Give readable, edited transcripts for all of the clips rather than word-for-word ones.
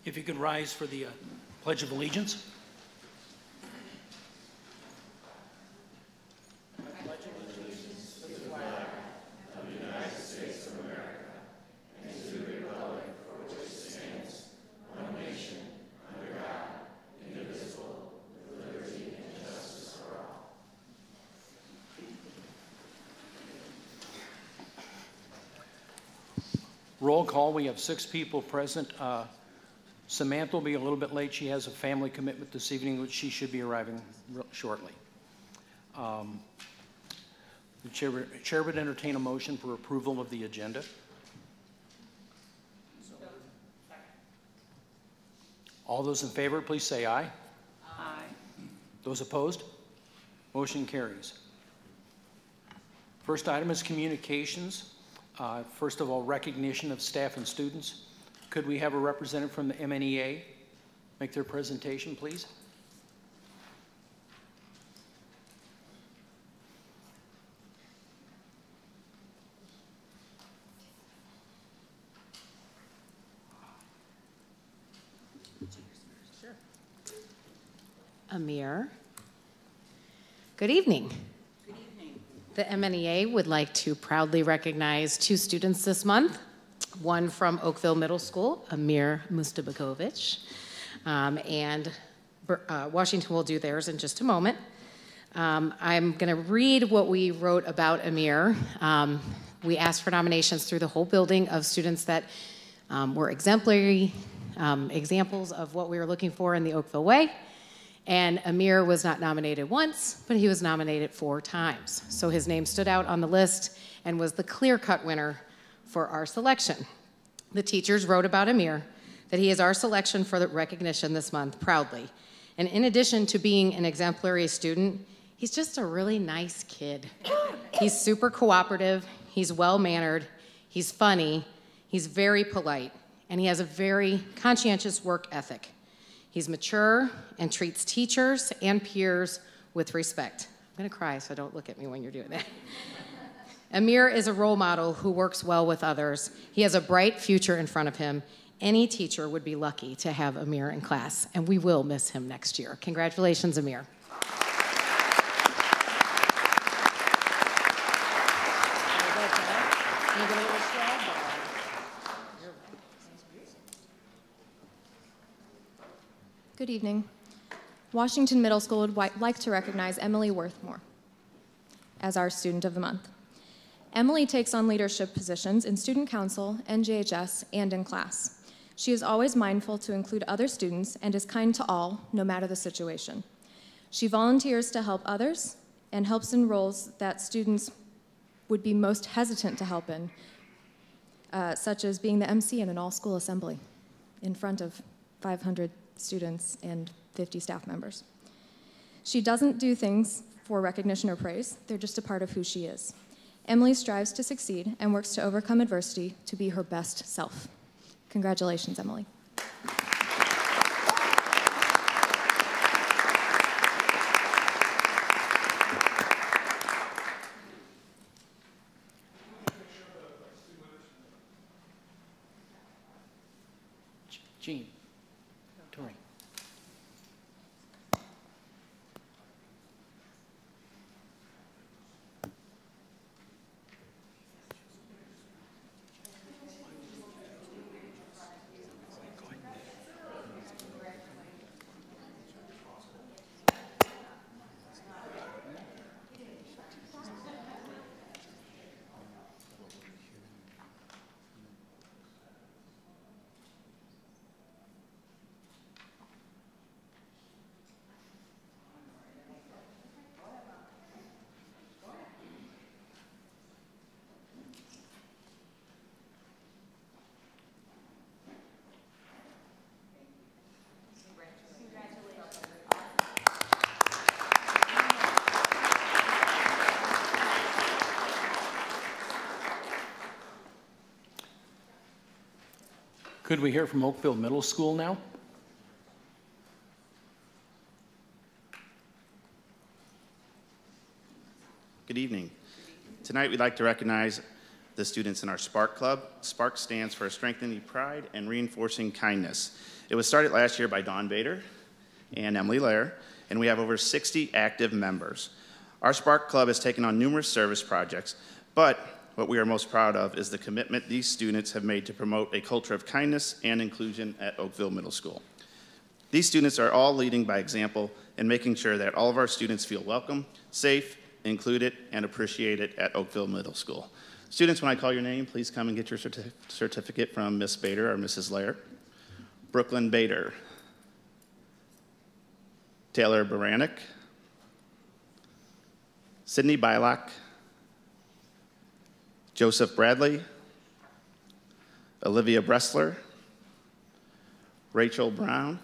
If you could rise for the Pledge of Allegiance. Roll call, we have 6 people present. Samantha will be a little bit late. She has a family commitment this evening, which she should be arriving shortly. The chair would entertain a motion for approval of the agenda. All those in favor, please say aye. Aye. Those opposed? Motion carries. First item is communications. First of all, recognition of staff and students. Could we have a representative from the MNEA make their presentation, please? Sure. Amir. Good evening. The MNEA would like to proudly recognize 2 students this month, one from Oakville Middle School, Amir Mustabakovich, and Washington will do theirs in just a moment. I'm going to read what we wrote about Amir. We asked for nominations through the whole building of students that were exemplary examples of what we were looking for in the Oakville way. And Amir was not nominated once, but he was nominated 4 times. So his name stood out on the list and was the clear-cut winner for our selection. The teachers wrote about Amir that he is our selection for the recognition this month, proudly. And in addition to being an exemplary student, he's just a really nice kid. He's super cooperative, he's well-mannered, he's funny, he's very polite, and he has a very conscientious work ethic. He's mature and treats teachers and peers with respect. I'm going to cry, so don't look at me when you're doing that. Amir is a role model who works well with others. He has a bright future in front of him. Any teacher would be lucky to have Amir in class, and we will miss him next year. Congratulations, Amir. Good evening. Washington Middle School would like to recognize Emily Worthmore as our Student of the Month. Emily takes on leadership positions in Student Council, NJHS, and in class. She is always mindful to include other students and is kind to all, no matter the situation. She volunteers to help others and helps in roles that students would be most hesitant to help in, such as being the MC in an all-school assembly in front of 500 students and 50 staff members. She doesn't do things for recognition or praise. They're just a part of who she is. Emily strives to succeed and works to overcome adversity to be her best self. Congratulations, Emily. Jean. Tori. Could we hear from Oakville Middle School now? Good evening. Tonight we'd like to recognize the students in our Spark Club. Spark stands for Strengthening Pride and Reinforcing Kindness. It was started last year by Dawn Bader and Emily Lair, and we have over 60 active members. Our Spark Club has taken on numerous service projects, but what we are most proud of is the commitment these students have made to promote a culture of kindness and inclusion at Oakville Middle School. These students are all leading by example and making sure that all of our students feel welcome, safe, included, and appreciated at Oakville Middle School. Students, when I call your name, please come and get your certificate from Miss Bader or Mrs. Lair. Brooklyn Bader. Taylor Baranek. Sydney Bylock. Joseph Bradley. Olivia Bressler. Rachel Brown.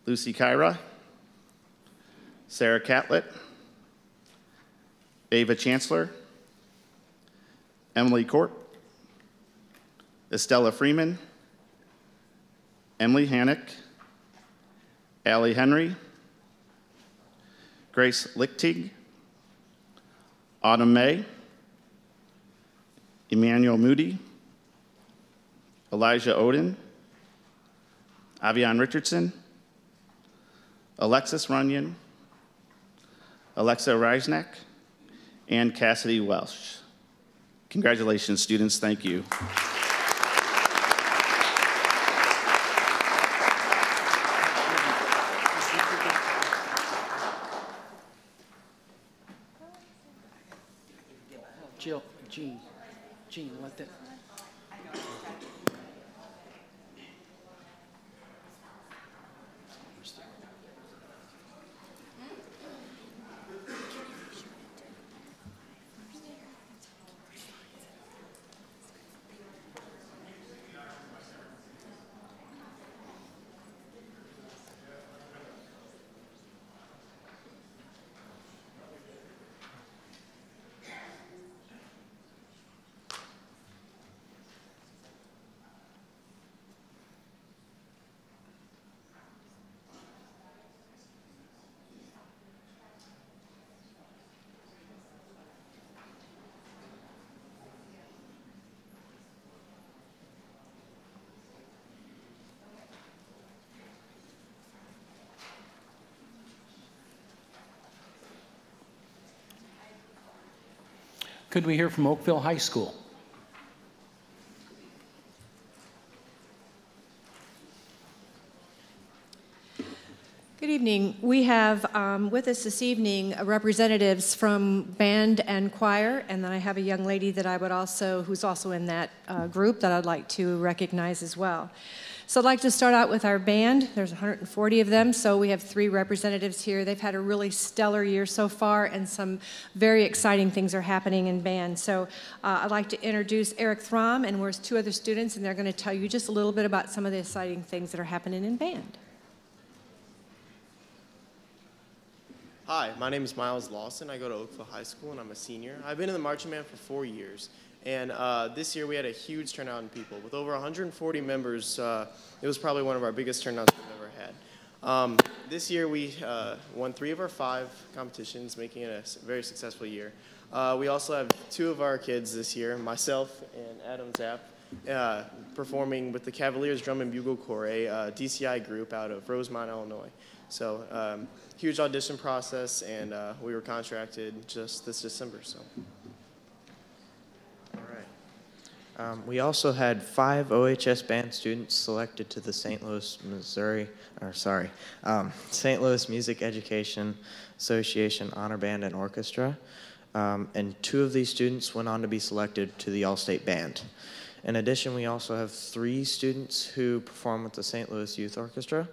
Lucy Kyra. Sarah Catlett. Ava Chancellor. Emily Corp. Estella Freeman. Emily Hannock. Allie Henry. Grace Lichtig. Autumn May. Emmanuel Moody. Elijah Oden. Avian Richardson. Alexis Runyon. Alexa Reisnack. And Cassidy Welsh. Congratulations, students. Thank you. Jean, let that. Could we hear from Oakville High School? Good evening. We have with us this evening representatives from band and choir, and then I have a young lady that who's also in that group that I'd like to recognize as well. So I'd like to start out with our band. There's 140 of them, so we have 3 representatives here. They've had a really stellar year so far, and some very exciting things are happening in band. So I'd like to introduce Eric Throm, and we're 2 other students, and they're going to tell you just a little bit about some of the exciting things that are happening in band. Hi, my name is Miles Lawson. I go to Oakville High School, and I'm a senior. I've been in the marching band for 4 years. And this year we had a huge turnout in people. With over 140 members, it was probably one of our biggest turnouts we've ever had. This year we won 3 of our 5 competitions, making it a very successful year. We also have 2 of our kids this year, myself and Adam Zapp, performing with the Cavaliers Drum and Bugle Corps, a DCI group out of Rosemont, Illinois. So huge audition process, and we were contracted just this December. So. We also had 5 OHS band students selected to the St. Louis Music Education Association Honor Band and Orchestra, and 2 of these students went on to be selected to the All-State Band. In addition, we also have 3 students who perform with the St. Louis Youth Orchestra,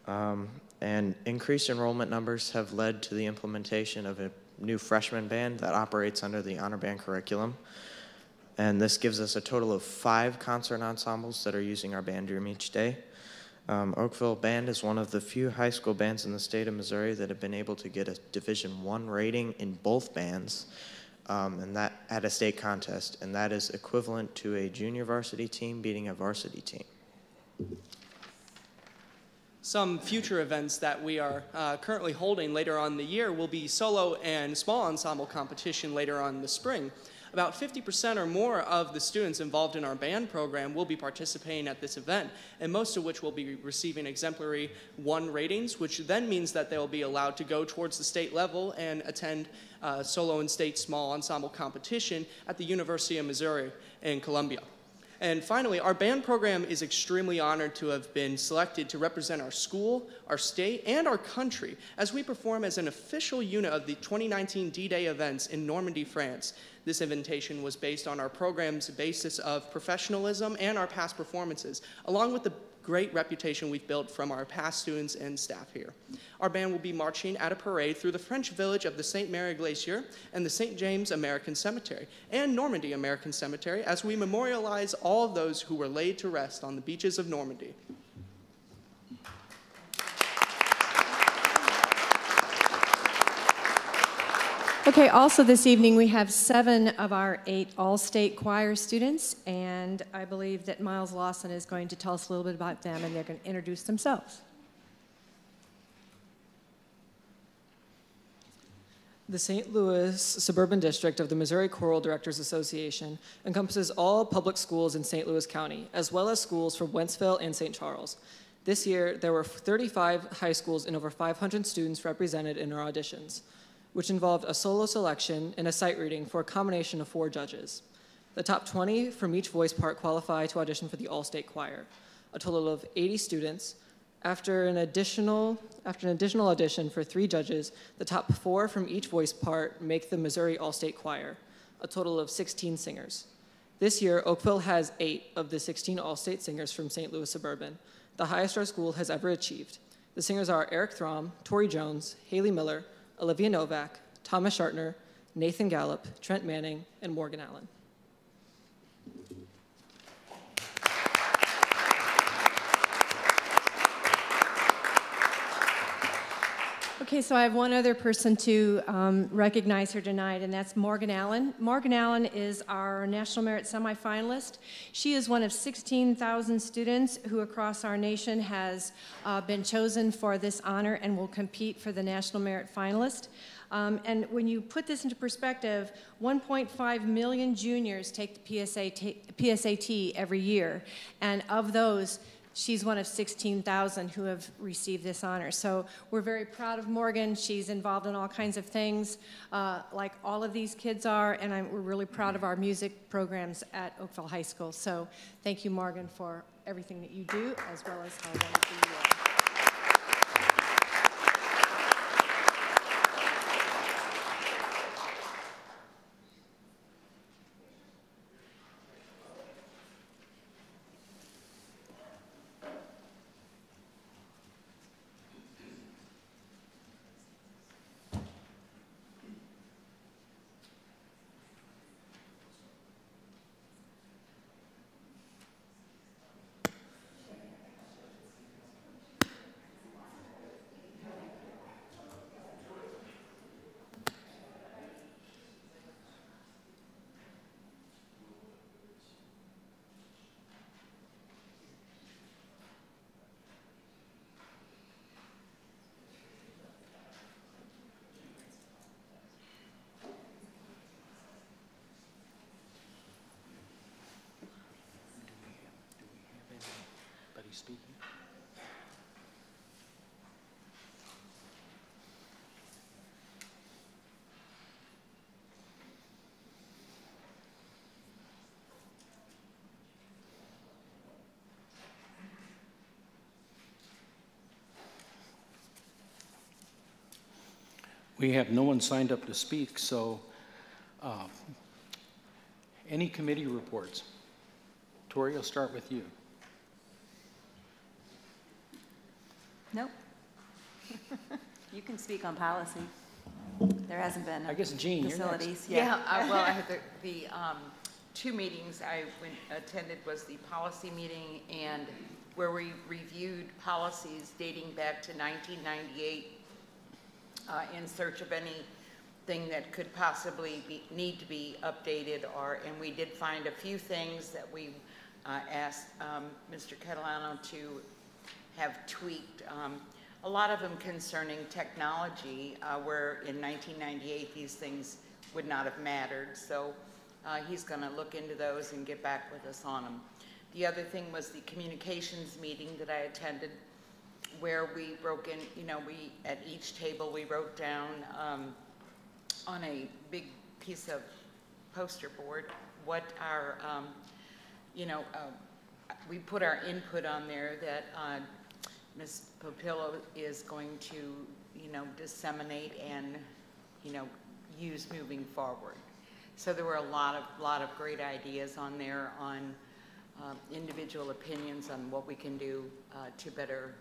and increased enrollment numbers have led to the implementation of a new freshman band that operates under the Honor Band curriculum. And this gives us a total of 5 concert ensembles that are using our band room each day. Oakville Band is one of the few high school bands in the state of Missouri that have been able to get a Division I rating in both bands, and that at a state contest, and that is equivalent to a junior varsity team beating a varsity team. Some future events that we are currently holding later on in the year will be solo and small ensemble competition later on in the spring. About 50% or more of the students involved in our band program will be participating at this event, and most of which will be receiving exemplary 1 ratings, which then means that they'll be allowed to go towards the state level and attend solo and state small ensemble competition at the University of Missouri in Columbia. And finally, our band program is extremely honored to have been selected to represent our school, our state, and our country as we perform as an official unit of the 2019 D-Day events in Normandy, France. This invitation was based on our program's basis of professionalism and our past performances, along with the great reputation we've built from our past students and staff here. Our band will be marching at a parade through the French village of the St. Mary Glacier and the St. James American Cemetery and Normandy American Cemetery as we memorialize all of those who were laid to rest on the beaches of Normandy. Okay, also this evening we have 7 of our 8 all-state choir students, and I believe that Miles Lawson is going to tell us a little bit about them, and they're going to introduce themselves. The St. Louis Suburban District of the Missouri Choral Directors Association encompasses all public schools in St. Louis County, as well as schools from Wentzville and St. Charles. This year, there were 35 high schools and over 500 students represented in our auditions, which involved a solo selection and a sight reading for a combination of 4 judges. The top 20 from each voice part qualify to audition for the all-state choir. A total of 80 students. After an additional audition for 3 judges, the top 4 from each voice part make the Missouri All-State Choir, a total of 16 singers. This year, Oakville has 8 of the 16 all-state singers from St. Louis Suburban, the highest our school has ever achieved. The singers are Eric Throm, Tori Jones, Haley Miller, Olivia Novak, Thomas Shartner, Nathan Gallup, Trent Manning, and Morgan Allen. Okay, so I have one other person to recognize here tonight, and that's Morgan Allen. Morgan Allen is our National Merit semifinalist. She is one of 16,000 students who across our nation has been chosen for this honor and will compete for the National Merit finalist. And when you put this into perspective, 1.5 million juniors take the PSAT every year, and of those, she's one of 16,000 who have received this honor. So we're very proud of Morgan. She's involved in all kinds of things, like all of these kids are, and we're really proud of our music programs at Oakville High School. So thank you, Morgan, for everything that you do, as well as how wonderful you are. Speaking. We have no one signed up to speak, so any committee reports? Tori, I'll start with you. Nope. You can speak on policy. There hasn't been. I guess Jean, facilities. You're next. Yeah. Well, I had the 2 meetings I attended was the policy meeting and where we reviewed policies dating back to 1998 in search of anything that could possibly need to be updated, and we did find a few things that we asked Mr. Catalano to have tweaked, a lot of them concerning technology, where in 1998 these things would not have mattered. So He's going to look into those and get back with us on them. The other thing was the communications meeting that I attended, where we broke in, we, at each table, we wrote down on a big piece of poster board what our, we put our input on there that Ms. Pupil is going to, disseminate and, use moving forward. So there were a lot of great ideas on there on individual opinions on what we can do to better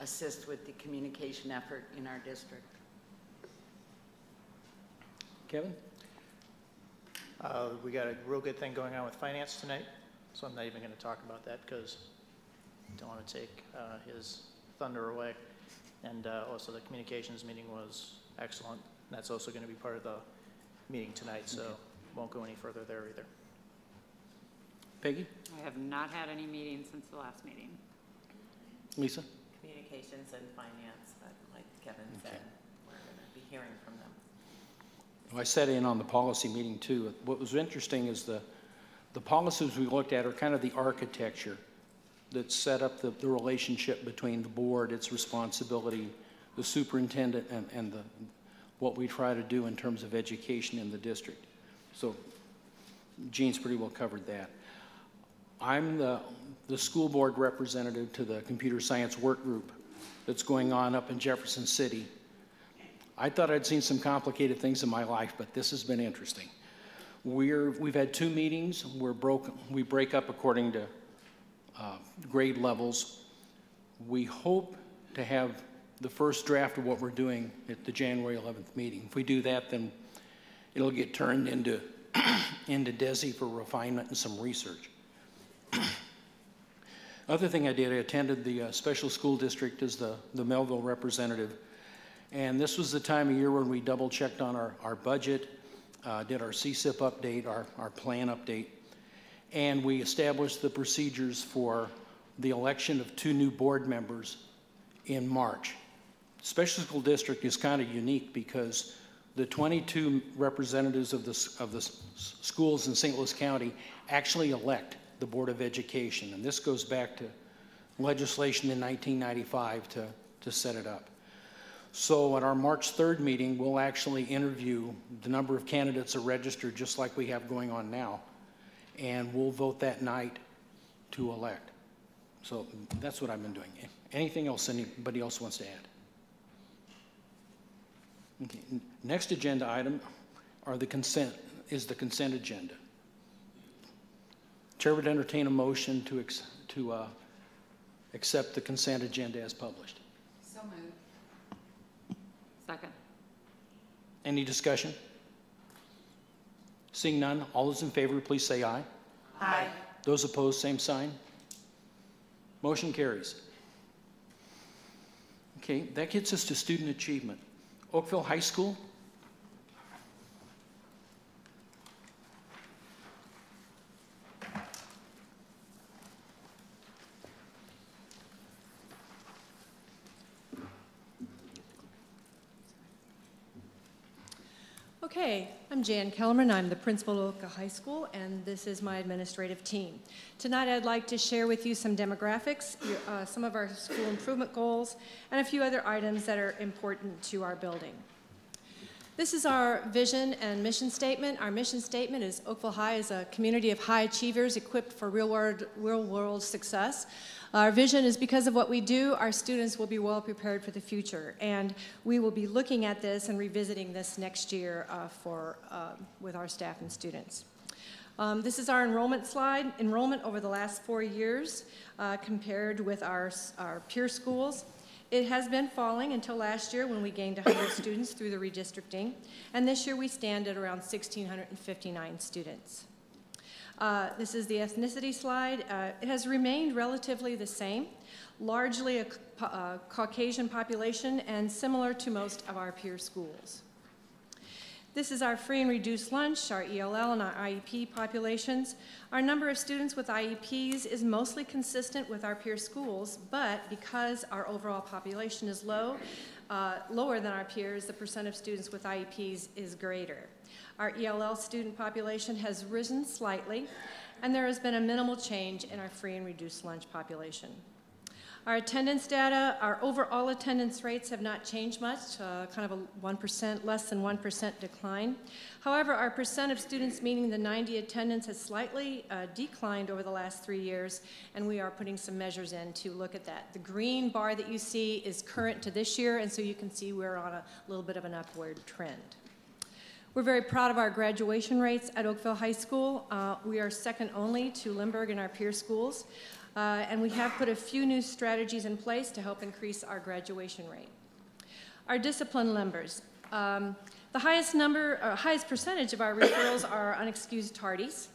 assist with the communication effort in our district. Kevin? We got a real good thing going on with finance tonight, so I'm not even going to talk about that because I don't want to take his thunder away. And also the communications meeting was excellent. And that's also going to be part of the meeting tonight, so won't go any further there either. Peggy? I have not had any meetings since the last meeting. Lisa? Communications and finance, but like Kevin said, we're going to be hearing from them. Well, I sat in on the policy meeting too. What was interesting is the policies we looked at are kind of the architecture that set up the relationship between the board, its responsibility, the superintendent, and what we try to do in terms of education in the district. So Jean's pretty well covered that. I'm the school board representative to the computer science work group that's going on up in Jefferson City. I thought I'd seen some complicated things in my life, but this has been interesting. We've had 2 meetings. We break up according to grade levels. We hope to have the first draft of what we're doing at the January 11th meeting. If we do that, then it'll get turned into DESI for refinement and some research. Other thing I did, I attended the special school district as the Mehlville representative. And this was the time of year when we double checked on our budget, did our CSIP update, our plan update, and we established the procedures for the election of 2 new board members in March. Special school district is kind of unique because the 22 representatives of the schools in St. Louis County actually elect the Board of Education, and this goes back to legislation in 1995 to set it up. So at our March 3rd meeting, we'll actually interview the number of candidates that are registered just like we have going on now, and we'll vote that night to elect. So that's what I've been doing. Anything else anybody else wants to add? Okay. Next agenda item is the consent agenda. Chair would entertain a motion to accept the consent agenda as published. So moved. Second. Any discussion? Seeing none, all those in favor, please say aye. Aye. Those opposed, same sign. Motion carries. Okay, that gets us to student achievement. Oakville High School. Okay, I'm Jan Kellerman. I'm the principal of Oakville High School, and this is my administrative team. Tonight, I'd like to share with you some demographics, some of our school improvement goals, and a few other items that are important to our building. This is our vision and mission statement. Our mission statement is Oakville High is a community of high achievers equipped for real-world success. Our vision is because of what we do, our students will be well prepared for the future. And we will be looking at this and revisiting this next year with our staff and students. This is our enrollment slide. Enrollment over the last 4 years compared with our peer schools. It has been falling until last year when we gained 100 students through the redistricting. And this year we stand at around 1,659 students. This is the ethnicity slide. It has remained relatively the same, largely a Caucasian population and similar to most of our peer schools. This is our free and reduced lunch, our ELL, and our IEP populations. Our number of students with IEPs is mostly consistent with our peer schools, but because our overall population is lower than our peers, the percent of students with IEPs is greater. Our ELL student population has risen slightly, and there has been a minimal change in our free and reduced lunch population. Our attendance data, our overall attendance rates have not changed much, kind of a 1%, less than 1% decline. However, our percent of students meeting the 90 attendance has slightly declined over the last 3 years, and we are putting some measures in to look at that. The green bar that you see is current to this year, and so you can see we're on a little bit of an upward trend. We're very proud of our graduation rates at Oakville High School. We are second only to Lindbergh in our peer schools. And we have put a few new strategies in place to help increase our graduation rate. Our discipline members. The highest percentage of our referrals are unexcused tardies.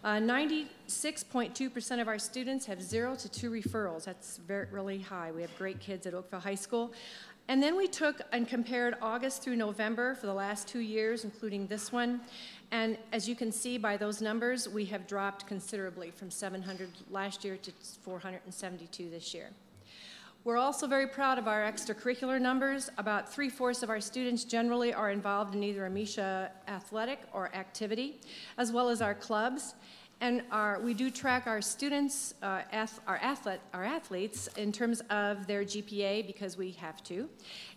96.2% of our students have 0 to 2 referrals. That's really high. We have great kids at Oakville High School. And then we took and compared August through November for the last 2 years, including this one. And as you can see by those numbers, we have dropped considerably from 700 last year to 472 this year. We're also very proud of our extracurricular numbers. About 3/4 of our students generally are involved in either a MISHA athletic or activity, as well as our clubs. And we do track our students, our athletes, in terms of their GPA because we have to.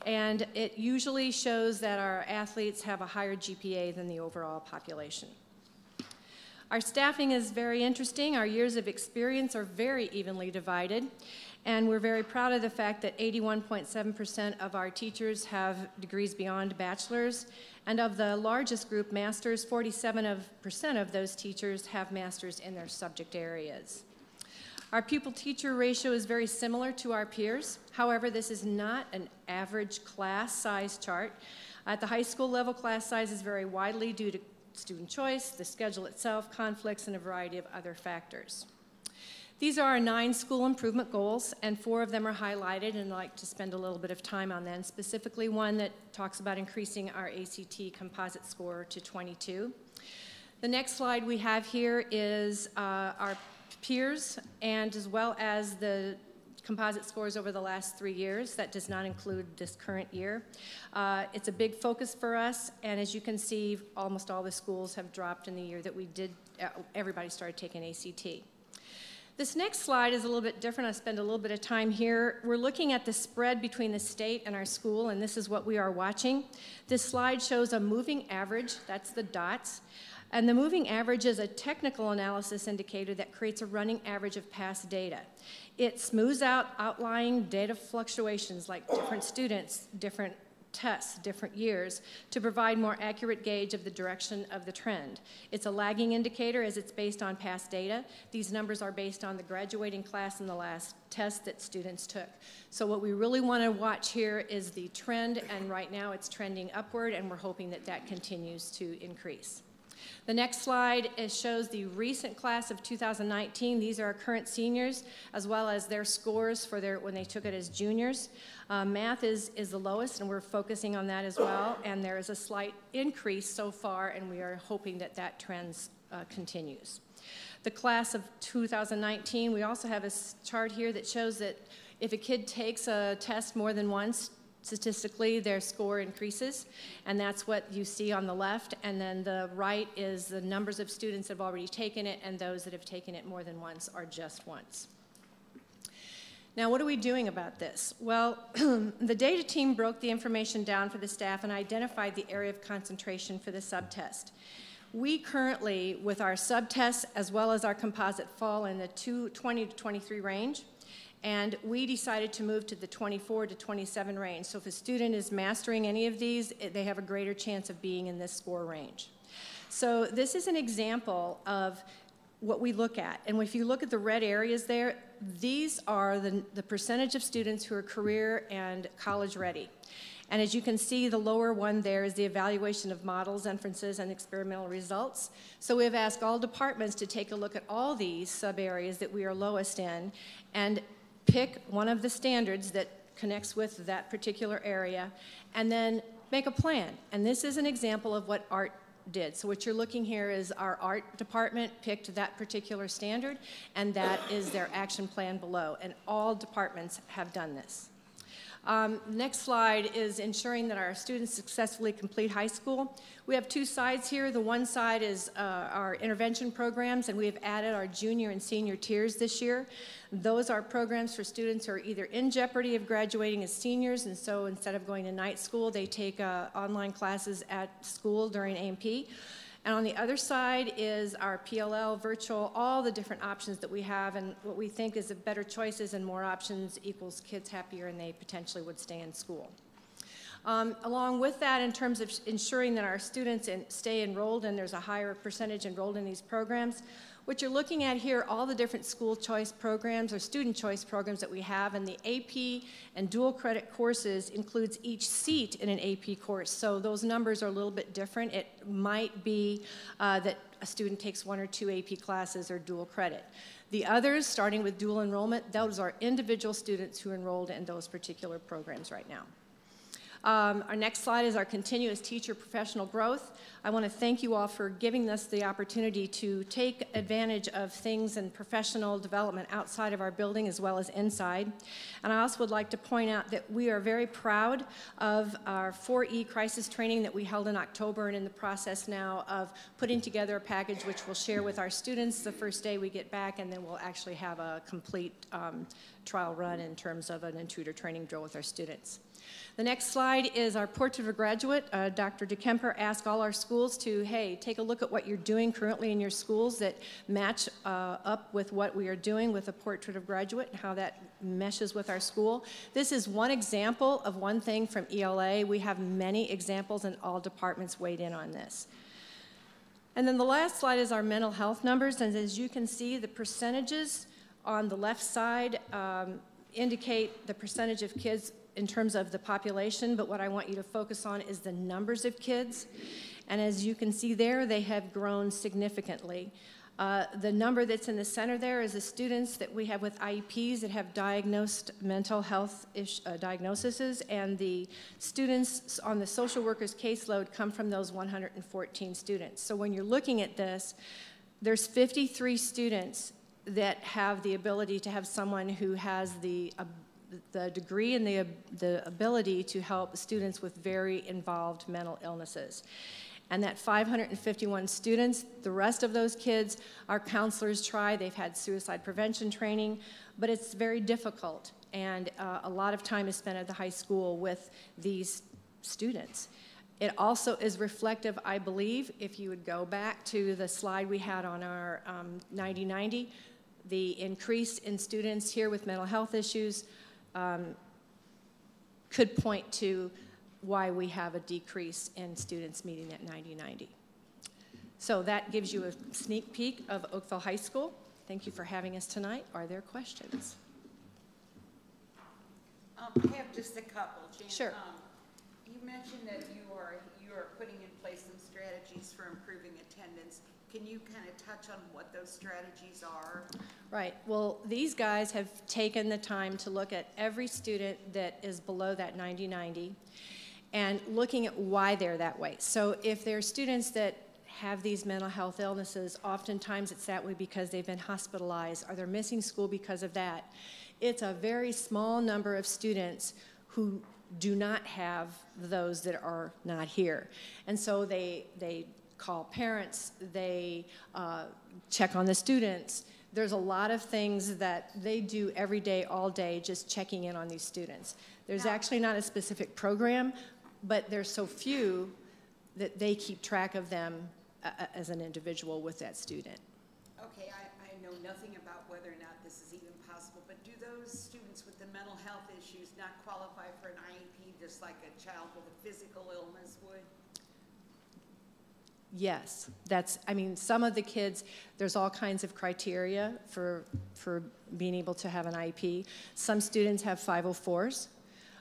And it usually shows that our athletes have a higher GPA than the overall population. Our staffing is very interesting. Our years of experience are very evenly divided. And we're very proud of the fact that 81.7% of our teachers have degrees beyond bachelor's. And of the largest group, masters, 47% of those teachers have masters in their subject areas. Our pupil-teacher ratio is very similar to our peers. However, this is not an average class size chart. At the high school level, class sizes vary widely due to student choice, the schedule itself, conflicts, and a variety of other factors. These are our 9 school improvement goals, and 4 of them are highlighted, and I'd like to spend a little bit of time on them, specifically one that talks about increasing our ACT composite score to 22. The next slide we have here is our peers, and as well as the composite scores over the last 3 years. That does not include this current year. It's a big focus for us, and as you can see, almost all the schools have dropped in the year that we did, everybody started taking ACT. This next slide is a little bit different. I'll spend a little bit of time here. We're looking at the spread between the state and our school, and this is what we are watching. This slide shows a moving average. That's the dots. And the moving average is a technical analysis indicator that creates a running average of past data. It smooths out outlying data fluctuations like different students, different tests, different years, to provide more accurate gauge of the direction of the trend. It's a lagging indicator as it's based on past data. These numbers are based on the graduating class and the last test that students took. So what we really want to watch here is the trend, and right now it's trending upward, and we're hoping that that continues to increase. The next slide shows the recent class of 2019. These are our current seniors, as well as their scores for when they took it as juniors. Math is the lowest, and we're focusing on that as well. And there is a slight increase so far, and we are hoping that that trend continues. The class of 2019, we also have a chart here that shows that if a kid takes a test more than once, statistically, their score increases, and that's what you see on the left. And then the right is the numbers of students that have already taken it, and those that have taken it more than once or just once. Now, what are we doing about this? Well, the data team broke the information down for the staff and identified the area of concentration for the subtest. We currently, with our subtests as well as our composite, fall in the 20 to 23 range. And we decided to move to the 24 to 27 range. So if a student is mastering any of these, they have a greater chance of being in this score range. So this is an example of what we look at. And if you look at the red areas there, these are the percentage of students who are career and college ready. And as you can see, the lower one there is the evaluation of models, inferences, and experimental results. So we have asked all departments to take a look at all these sub-areas that we are lowest in and pick one of the standards that connects with that particular area, and then make a plan. And this is an example of what art did. So what you're looking here is our art department picked that particular standard, and that is their action plan below. And all departments have done this. Next slide is ensuring that our students successfully complete high school. We have two sides here. The one side is our intervention programs, and we have added our junior and senior tiers this year. Those are programs for students who are either in jeopardy of graduating as seniors, and so instead of going to night school, they take online classes at school during A&P. And on the other side is our PLL, virtual, all the different options that we have, and what we think is that better choices and more options equals kids happier, and they potentially would stay in school. Along with that, in terms of ensuring that our students stay enrolled and there's a higher percentage enrolled in these programs, what you're looking at here, all the different school choice programs or student choice programs that we have, and the AP and dual credit courses includes each seat in an AP course. So those numbers are a little bit different. It might be that a student takes 1 or 2 AP classes or dual credit. The others, starting with dual enrollment, those are individual students who are enrolled in those particular programs right now. Our next slide is our continuous teacher professional growth. I want to thank you all for giving us the opportunity to take advantage of things in professional development outside of our building as well as inside. And I also would like to point out that we are very proud of our 4E crisis training that we held in October, and in the process now of putting together a package which we'll share with our students the first day we get back, and then we'll actually have a complete trial run in terms of an in-tutor training drill with our students. The next slide is our Portrait of a Graduate. Dr. DeKemper asked all our schools to, hey, take a look at what you're doing currently in your schools that match up with what we are doing with a Portrait of Graduate and how that meshes with our school. This is one example of one thing from ELA. We have many examples, and all departments weighed in on this. And then the last slide is our mental health numbers, and as you can see, the percentages on the left side indicate the percentage of kids in terms of the population, but what I want you to focus on is the numbers of kids. And as you can see there, they have grown significantly. The number that's in the center there is the students that we have with IEPs that have diagnosed mental health diagnoses, and the students on the social workers caseload come from those 114 students. So when you're looking at this, there's 53 students that have the ability to have someone who has the degree and the ability to help students with very involved mental illnesses. And that 551 students, the rest of those kids, our counselors try. They've had suicide prevention training, but it's very difficult. And a lot of time is spent at the high school with these students. It also is reflective, I believe, if you would go back to the slide we had on our 90-90, the increase in students here with mental health issues could point to why we have a decrease in students meeting that 90-90. So that gives you a sneak peek of Oakville High School. Thank you for having us tonight. Are there questions? I have just a couple. Jan, sure. You mentioned that you are putting in place some strategies for improving attendance. Can you kind of touch on what those strategies are? Right. Well, these guys have taken the time to look at every student that is below that 90-90 and looking at why they're that way. So if there are students that have these mental health illnesses, oftentimes it's that way because they've been hospitalized or they're missing school because of that. It's a very small number of students who do not have those that are not here. And so they call parents, they check on the students. There's a lot of things that they do every day, all day, just checking in on these students. There's actually not a specific program, but there's so few that they keep track of them as an individual with that student. Okay, I know nothing about whether or not this is even possible, but do those students with the mental health issues not qualify for an IEP just like a child with a physical illness would? Yes, some of the kids, there's all kinds of criteria for being able to have an IEP. Some students have 504s,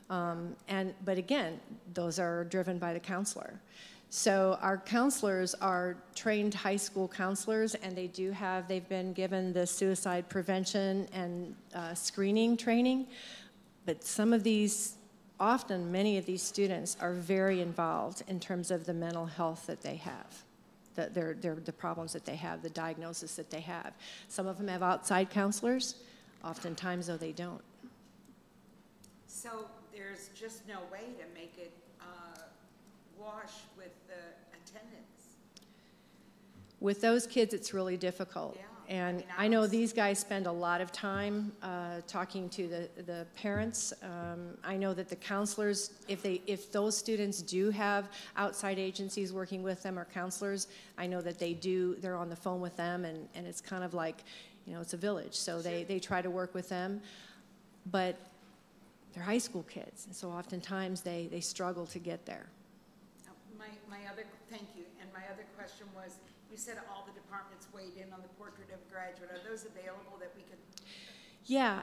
but again, those are driven by the counselor. So our counselors are trained high school counselors, and they've been given the suicide prevention and screening training, but many of these students are very involved in terms of the mental health that they have, the problems that they have, the diagnosis that they have. Some of them have outside counselors. Oftentimes, though, they don't. So there's just no way to make it wash with the attendance. With those kids, it's really difficult. Yeah. And I know these guys spend a lot of time talking to the parents. I know that the counselors, if those students do have outside agencies working with them or counselors, I know that they're on the phone with them, and it's kind of like, it's a village. So they try to work with them. But they're high school kids, and so oftentimes they struggle to get there. Thank you. And my other question was, you said all the departments weighed in on the portrait of a graduate. Are those available that we could? Yeah,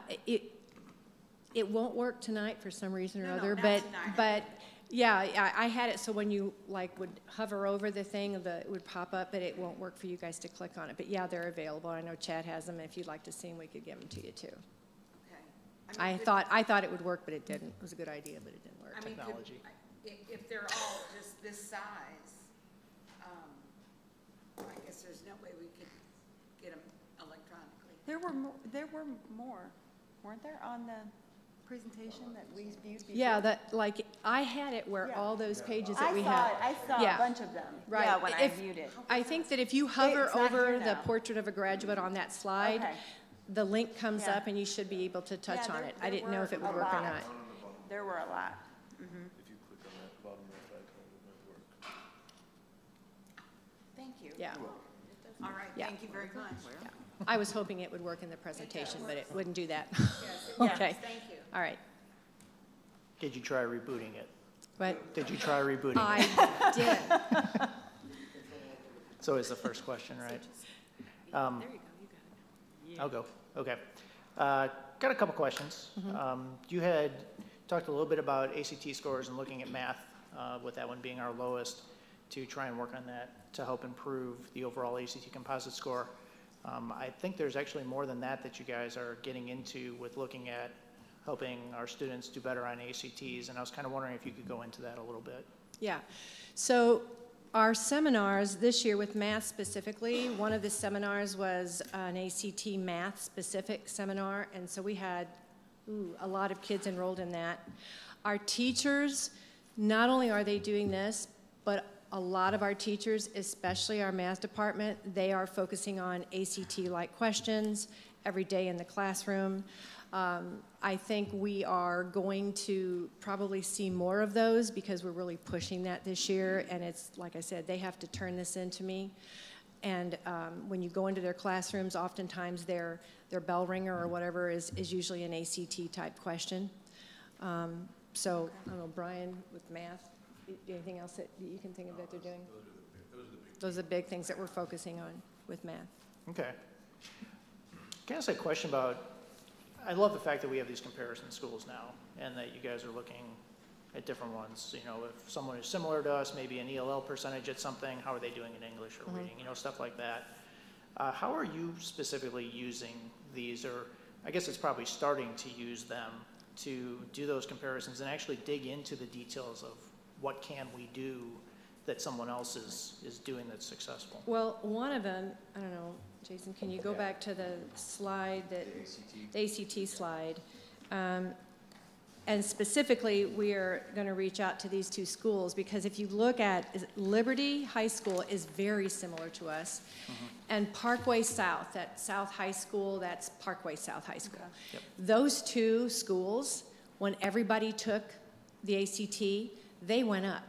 it won't work tonight for some reason or other, not but tonight. but yeah, I had it so when you would hover over the thing, it would pop up, but it won't work for you guys to click on it. But yeah, they're available. I know Chad has them. If you'd like to see them, we could give them to you too. Okay. I thought it would work, but it didn't. It was a good idea, but it didn't work. I mean, Technology. If they're all just this size, I guess there's no way we could get them electronically. There were more, weren't there, on the presentation that we viewed before? Yeah, I had it where all those pages that we had. I saw a bunch of them. Right. Yeah, when I viewed it. I think that if you hover It's not over here the now. portrait of a graduate on that slide, Okay. the link comes Yeah. up and you should be able to touch Yeah, on there- it. I there didn't know if it were would a work or lot. not. There were a lot. If you click on that bottom left icon, it might work. Thank you. Yeah. All right, Yeah. thank you very much. I was hoping it would work in the presentation, but it wouldn't do that. Yes, it Okay. does. Thank you. All right. Did you try rebooting it? But Did you try rebooting it? I did. It's always the first question, right? There you go, you got it. I'll go. Okay. Got a couple questions. You had talked a little bit about ACT scores and looking at math, with that one being our lowest, to try and work on that to help improve the overall ACT composite score. I think there's actually more than that you guys are getting into with looking at helping our students do better on ACTs, and I was kind of wondering if you could go into that a little bit. Yeah. So our seminars this year with math specifically, one of the seminars was an ACT math specific seminar, and so we had a lot of kids enrolled in that. Our teachers, not only are they doing this, but a lot of our teachers, especially our math department, they are focusing on ACT-like questions every day in the classroom. I think we are going to probably see more of those because we're really pushing that this year, and it's, like I said, they have to turn this into me. And when you go into their classrooms, oftentimes their bell ringer or whatever is usually an ACT-type question. So, I don't know, Brian, with math, anything else that you can think of that they're doing? Those are the big things that we're focusing on with math. Okay. Can I ask a question about, I love the fact that we have these comparison schools now, and that you guys are looking at different ones. If someone is similar to us, maybe an ELL percentage at something, how are they doing in English or reading, stuff like that. How are you specifically using these, or I guess it's probably starting to use them to do those comparisons and actually dig into the details of what can we do that someone else is doing that's successful? Well, one of them, I don't know, Jason, can you go back to the slide, the ACT slide? And specifically, we are going to reach out to these two schools because if you look at Liberty High School is very similar to us, and Parkway South, that South High School, that's Parkway South High School. Yep. Those two schools, when everybody took the ACT, they went up,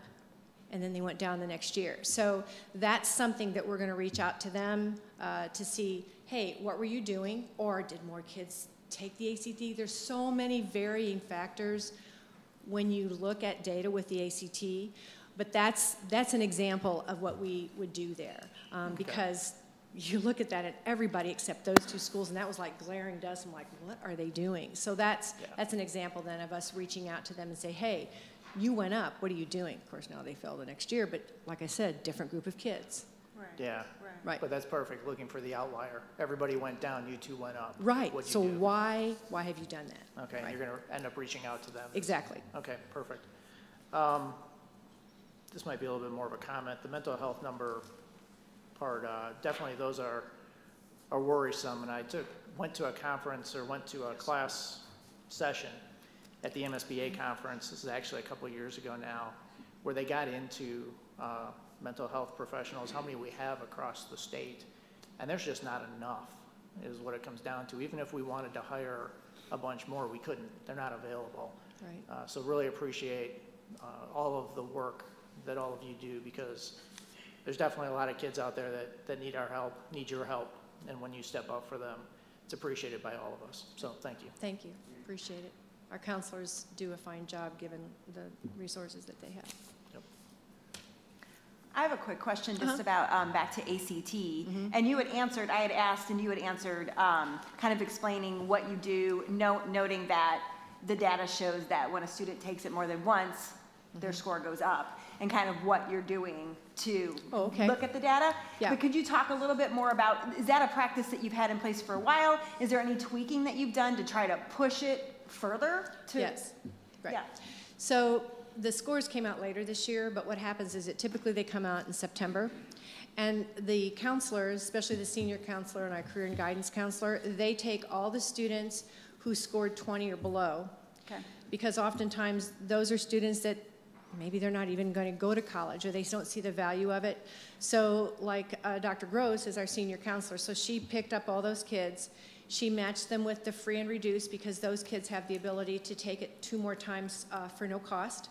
and then they went down the next year. So that's something that we're going to reach out to them to see, hey, what were you doing? Or did more kids take the ACT? There's so many varying factors when you look at data with the ACT, but that's an example of what we would do there because you look at that at everybody except those two schools, and that was like glaring dust. I'm like, what are they doing? So that's an example then of us reaching out to them and say, hey, you went up, what are you doing? Of course, now they fail the next year, but like I said, different group of kids. Right. Yeah. Right. But that's perfect, looking for the outlier. Everybody went down, you two went up. Right, What'd you so do? why have you done that? Okay, and Right. you're going to end up reaching out to them. Exactly. Okay, perfect. This might be a little bit more of a comment. The mental health number part, definitely those are worrisome. And I went to a conference or went to a class session, at the MSBA conference, this is actually a couple of years ago now, where they got into mental health professionals, how many we have across the state, and there's just not enough, is what it comes down to. Even if we wanted to hire a bunch more, we couldn't. They're not available. Right. So really appreciate all of the work that all of you do, because there's definitely a lot of kids out there that need our help, need your help, and when you step up for them, it's appreciated by all of us. So thank you. Thank you. Appreciate it. Our counselors do a fine job given the resources that they have. I have a quick question just about back to ACT. And you had answered, I had asked, and you had answered, kind of explaining what you do, noting that the data shows that when a student takes it more than once, their score goes up, and kind of what you're doing to look at the data. Yeah. But could you talk a little bit more about, is that a practice that you've had in place for a while? Is there any tweaking that you've done to try to push it further? Yes. Right. Yeah. So the scores came out later this year, but what happens is that typically they come out in September. And the counselors, especially the senior counselor and our career and guidance counselor, they take all the students who scored 20 or below. Okay. Because oftentimes those are students that maybe they're not even going to go to college, or they don't see the value of it. So like Dr. Gross is our senior counselor, so she picked up all those kids. She matched them with the free and reduced, because those kids have the ability to take it 2 more times for no cost.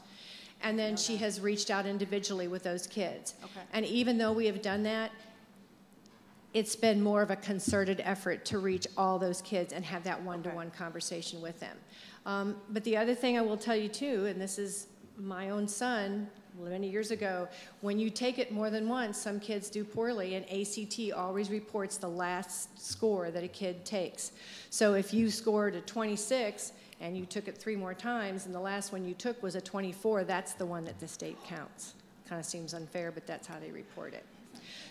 And then she has reached out individually with those kids. Okay. And even though we have done that, it's been more of a concerted effort to reach all those kids and have that one-to-one conversation with them. But the other thing I will tell you too, and this is my own son, many years ago, when you take it more than once, some kids do poorly, and ACT always reports the last score that a kid takes. So if you scored a 26 and you took it 3 more times, and the last one you took was a 24, that's the one that the state counts. Kind of seems unfair, but that's how they report it.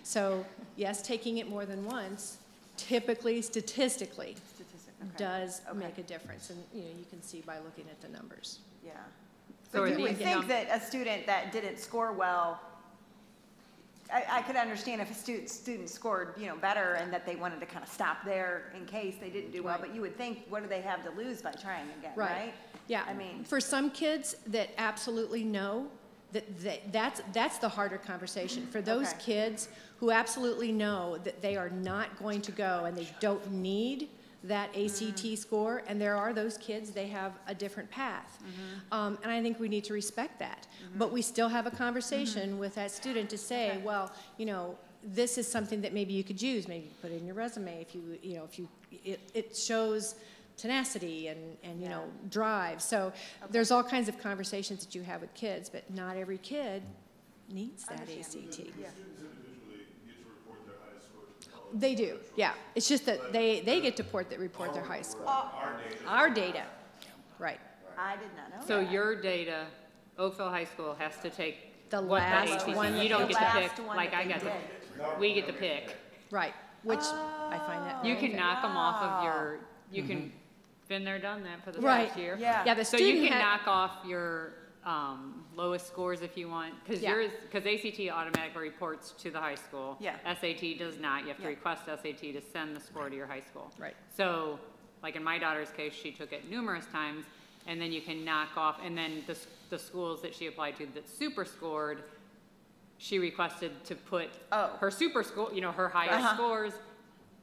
So yes, taking it more than once, typically, statistically, does make a difference, and you can see by looking at the numbers. Yeah. So But you would think that a student that didn't score well, I could understand if a student scored, better, and that they wanted to kind of stop there in case they didn't do well. But you would think, what do they have to lose by trying again, right? Yeah. I mean, for some kids that absolutely know that's the harder conversation. For those kids who absolutely know that they are not going to go and they don't need that ACT score, and there are those kids, they have a different path. And I think we need to respect that. But we still have a conversation with that student to say, well, this is something that maybe you could use, maybe put it in your resume if it shows tenacity and drive. So there's all kinds of conversations that you have with kids, but not every kid needs that ACT. Yeah. They do, yeah. It's just that they get to report their high score. Our data, right. I did not know So that. your data, Oakville High School has to take The what last ACT. one You that don't they get to did. pick, like I got to, we get to pick. Right, which I find that. You can okay. knock them off of your, you can, been there, done that for the Right. past year. Yeah, the So you student can had- knock off your lowest scores if you want, because ACT automatically reports to the high school. Yeah. SAT does not. You have to request SAT to send the score to your high school. Right. So, like in my daughter's case, she took it numerous times, and then you can knock off, and then the schools that she applied to that super scored, she requested to put her super score, her higher scores,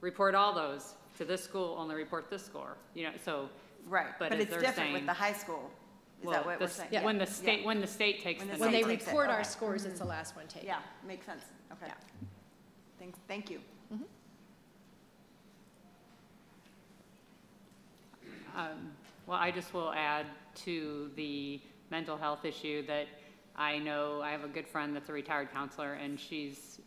report all those to this school, only report this score. So. Right, but as it's they're different saying, with the high school. Is that what we're saying? Yeah. When the state takes the When they numbers. report our scores, it's the last one taken. Yeah, makes sense. Okay. Thank you. Well, I just will add to the mental health issue that I know I have a good friend that's a retired counselor, and she's,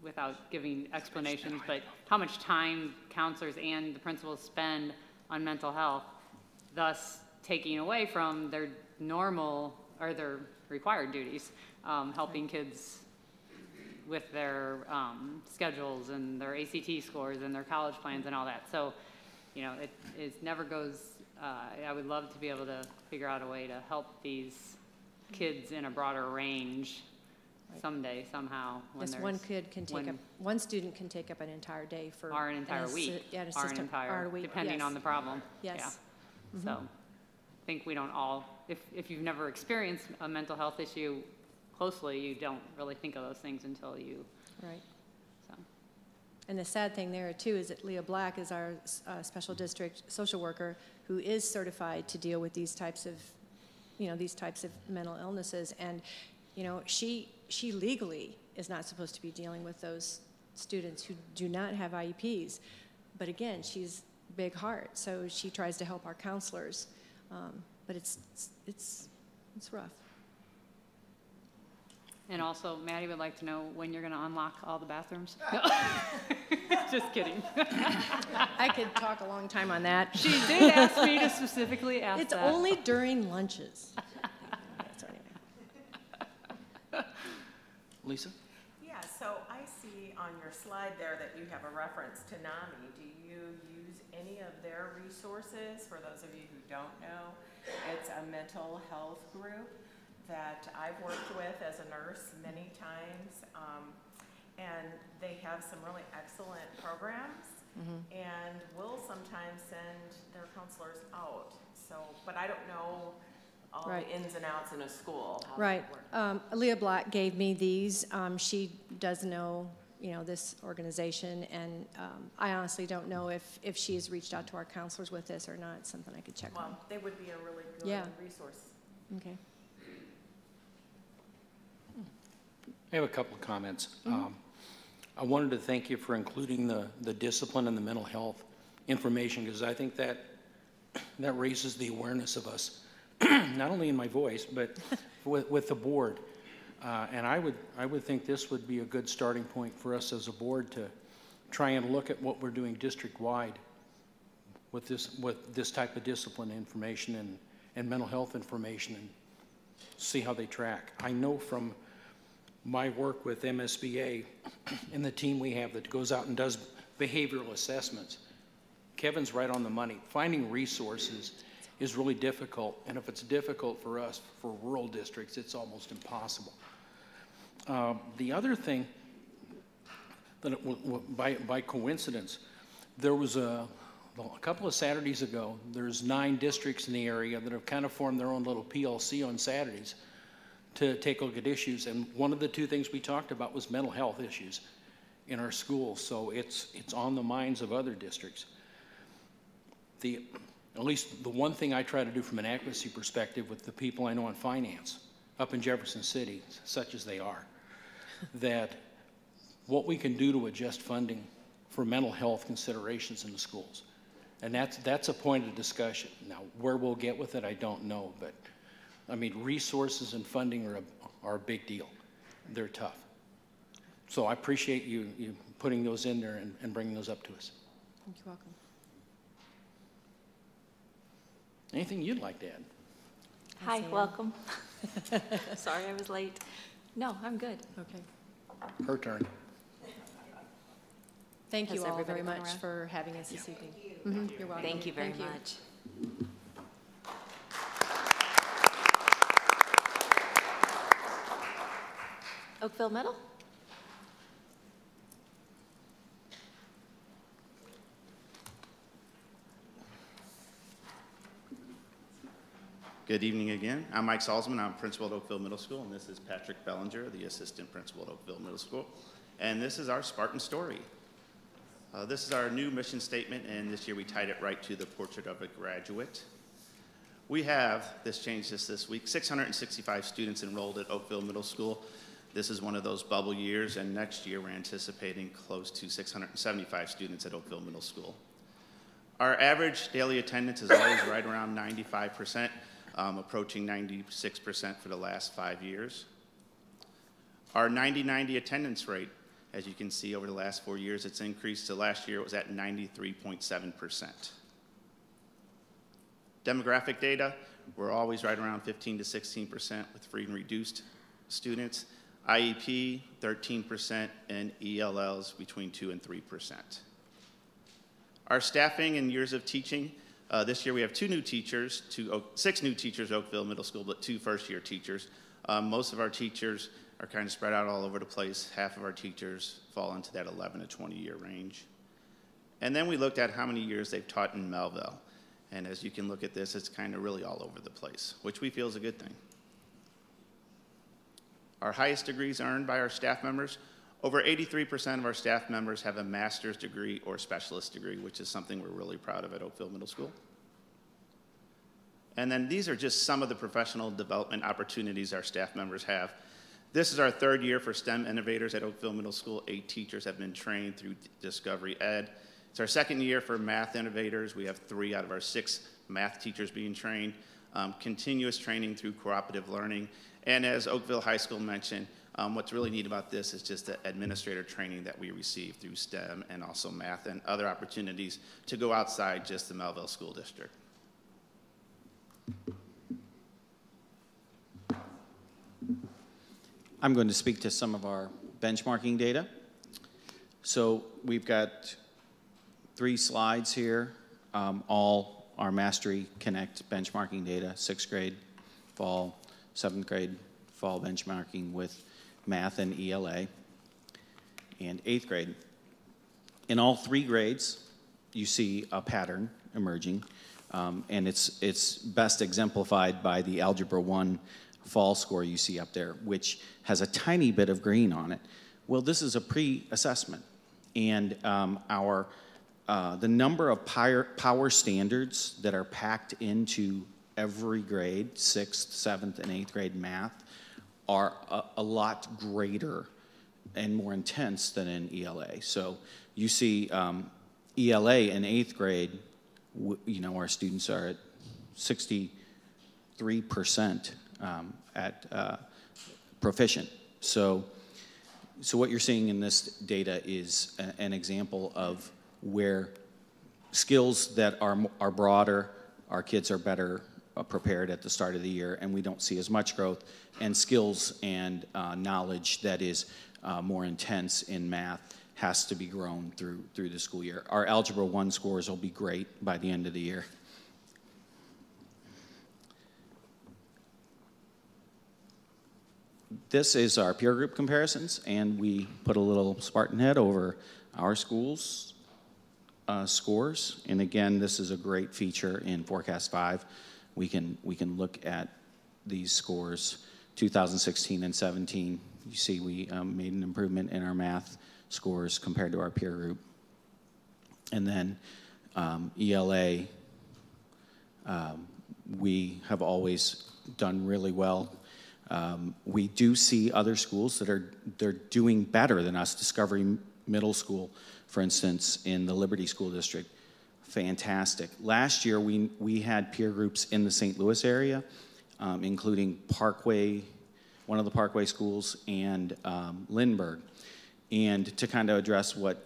without giving explanations, but how much time counselors and the principals spend on mental health, thus taking away from their normal or their required duties, helping kids with their schedules and their ACT scores and their college plans and all that. So, it never goes, I would love to be able to figure out a way to help these kids in a broader range someday, somehow. Yes, one student can take up an entire day for. Or an entire week, or an entire, depending on the problem. Yes. Yeah. So, think we don't all, if you've never experienced a mental health issue closely, you don't really think of those things until you. Right. So. And the sad thing there too is that Leah Black is our special district social worker who is certified to deal with these types of, these types of mental illnesses. And, she legally is not supposed to be dealing with those students who do not have IEPs. But again, she's big heart, so she tries to help our counselors. But it's rough. And also, Maddie would like to know when you're going to unlock all the bathrooms. Just kidding. I could talk a long time on that. She did ask me to specifically ask it's that. It's only during lunches. So anyway. Lisa? Yeah, so I see on your slide there that you have a reference to NAMI. Do you use any of their resources? For those of you who don't know, it's a mental health group that I've worked with as a nurse many times, and they have some really excellent programs, and will sometimes send their counselors out. So, but I don't know all the ins and outs in a school. Right. Leah Black gave me these. She does know, this organization, and I honestly don't know if she has reached out to our counselors with this or not. It's something I could check on. Well, they would be a really good resource. Okay. I have a couple of comments. I wanted to thank you for including the discipline and the mental health information, because I think that raises the awareness of us, not only in my voice, but with the board. And I would think this would be a good starting point for us as a board to try and look at what we're doing district-wide with this type of discipline information and mental health information, and see how they track. I know from my work with MSBA and the team we have that goes out and does behavioral assessments, Kevin's right on the money. Finding resources is really difficult, and if it's difficult for us, for rural districts, it's almost impossible. The other thing, that by coincidence, there was a couple of Saturdays ago, there's 9 districts in the area that have kind of formed their own little PLC on Saturdays to take a look at issues, and one of the 2 things we talked about was mental health issues in our schools, so it's on the minds of other districts. At least the one thing I try to do from an advocacy perspective with the people I know in finance up in Jefferson City, such as they are, that what we can do to adjust funding for mental health considerations in the schools. And that's a point of discussion. Now, where we'll get with it, I don't know, but I mean, resources and funding are a big deal. They're tough. So I appreciate you putting those in there and bringing those up to us. You're welcome. Anything you'd like to add? Hi, welcome. Sorry I was late. No, I'm good. Okay. Her turn. Thank you Has all very everybody much been around? for having us this evening. You're welcome. Thank you very much. Oakville Middle? Good evening again. I'm Mike Salzman. I'm principal at Oakville Middle School, and this is Patrick Bellinger, the assistant principal at Oakville Middle School. And this is our Spartan story. This is our new mission statement, and this year we tied it right to the portrait of a graduate. We have, this changed this week, 665 students enrolled at Oakville Middle School. This is one of those bubble years, and next year we're anticipating close to 675 students at Oakville Middle School. Our average daily attendance is always right around 95%, approaching 96% for the last 5 years. Our 90-90 attendance rate, as you can see over the last 4 years, it's increased to last year it was at 93.7%. Demographic data, we're always right around 15 to 16% with free and reduced students. IEP, 13%, and ELLs between 2 and 3%. Our staffing and years of teaching, this year we have 6 new teachers at Oakville Middle School, but 2 first-year teachers. Most of our teachers are kind of spread out all over the place. Half of our teachers fall into that 11 to 20-year range. And then we looked at how many years they've taught in Mehlville. And as you can look at this, it's kind of really all over the place, which we feel is a good thing. Our highest degrees earned by our staff members, over 83% of our staff members have a master's degree or specialist degree, which is something we're really proud of at Oakville Middle School. And then these are just some of the professional development opportunities our staff members have. This is our third year for STEM innovators at Oakville Middle School. 8 teachers have been trained through Discovery Ed. It's our second year for math innovators. We have 3 out of our 6 math teachers being trained. Continuous training through cooperative learning. And as Oakville High School mentioned, what's really neat about this is just the administrator training that we receive through STEM and also math and other opportunities to go outside just the Mehlville School District. I'm going to speak to some of our benchmarking data. So we've got 3 slides here, all our Mastery Connect benchmarking data, 6th grade, fall, 7th grade, fall benchmarking with math and ELA, and 8th grade. In all 3 grades, you see a pattern emerging, and it's best exemplified by the Algebra 1 fall score you see up there, which has a tiny bit of green on it. Well, this is a pre-assessment, and the number of power standards that are packed into every grade, 6th, 7th, and 8th grade math, are a lot greater and more intense than in ELA. So you see ELA in 8th grade, our students are at 63% at proficient. So what you're seeing in this data is an example of where skills that are broader, our kids are better prepared at the start of the year, and we don't see as much growth, and skills and knowledge that is more intense in math has to be grown through the school year. Our Algebra 1 scores will be great by the end of the year. This is our peer group comparisons, and we put a little Spartan head over our school's scores. And again, this is a great feature in Forecast 5. We can look at these scores, 2016 and 17. You see we made an improvement in our math scores compared to our peer group. And then ELA, we have always done really well. We do see other schools they're doing better than us. Discovery Middle School, for instance, in the Liberty School District, fantastic. Last year, we had peer groups in the St. Louis area, including Parkway, one of the Parkway schools, and Lindbergh. And to kind of address what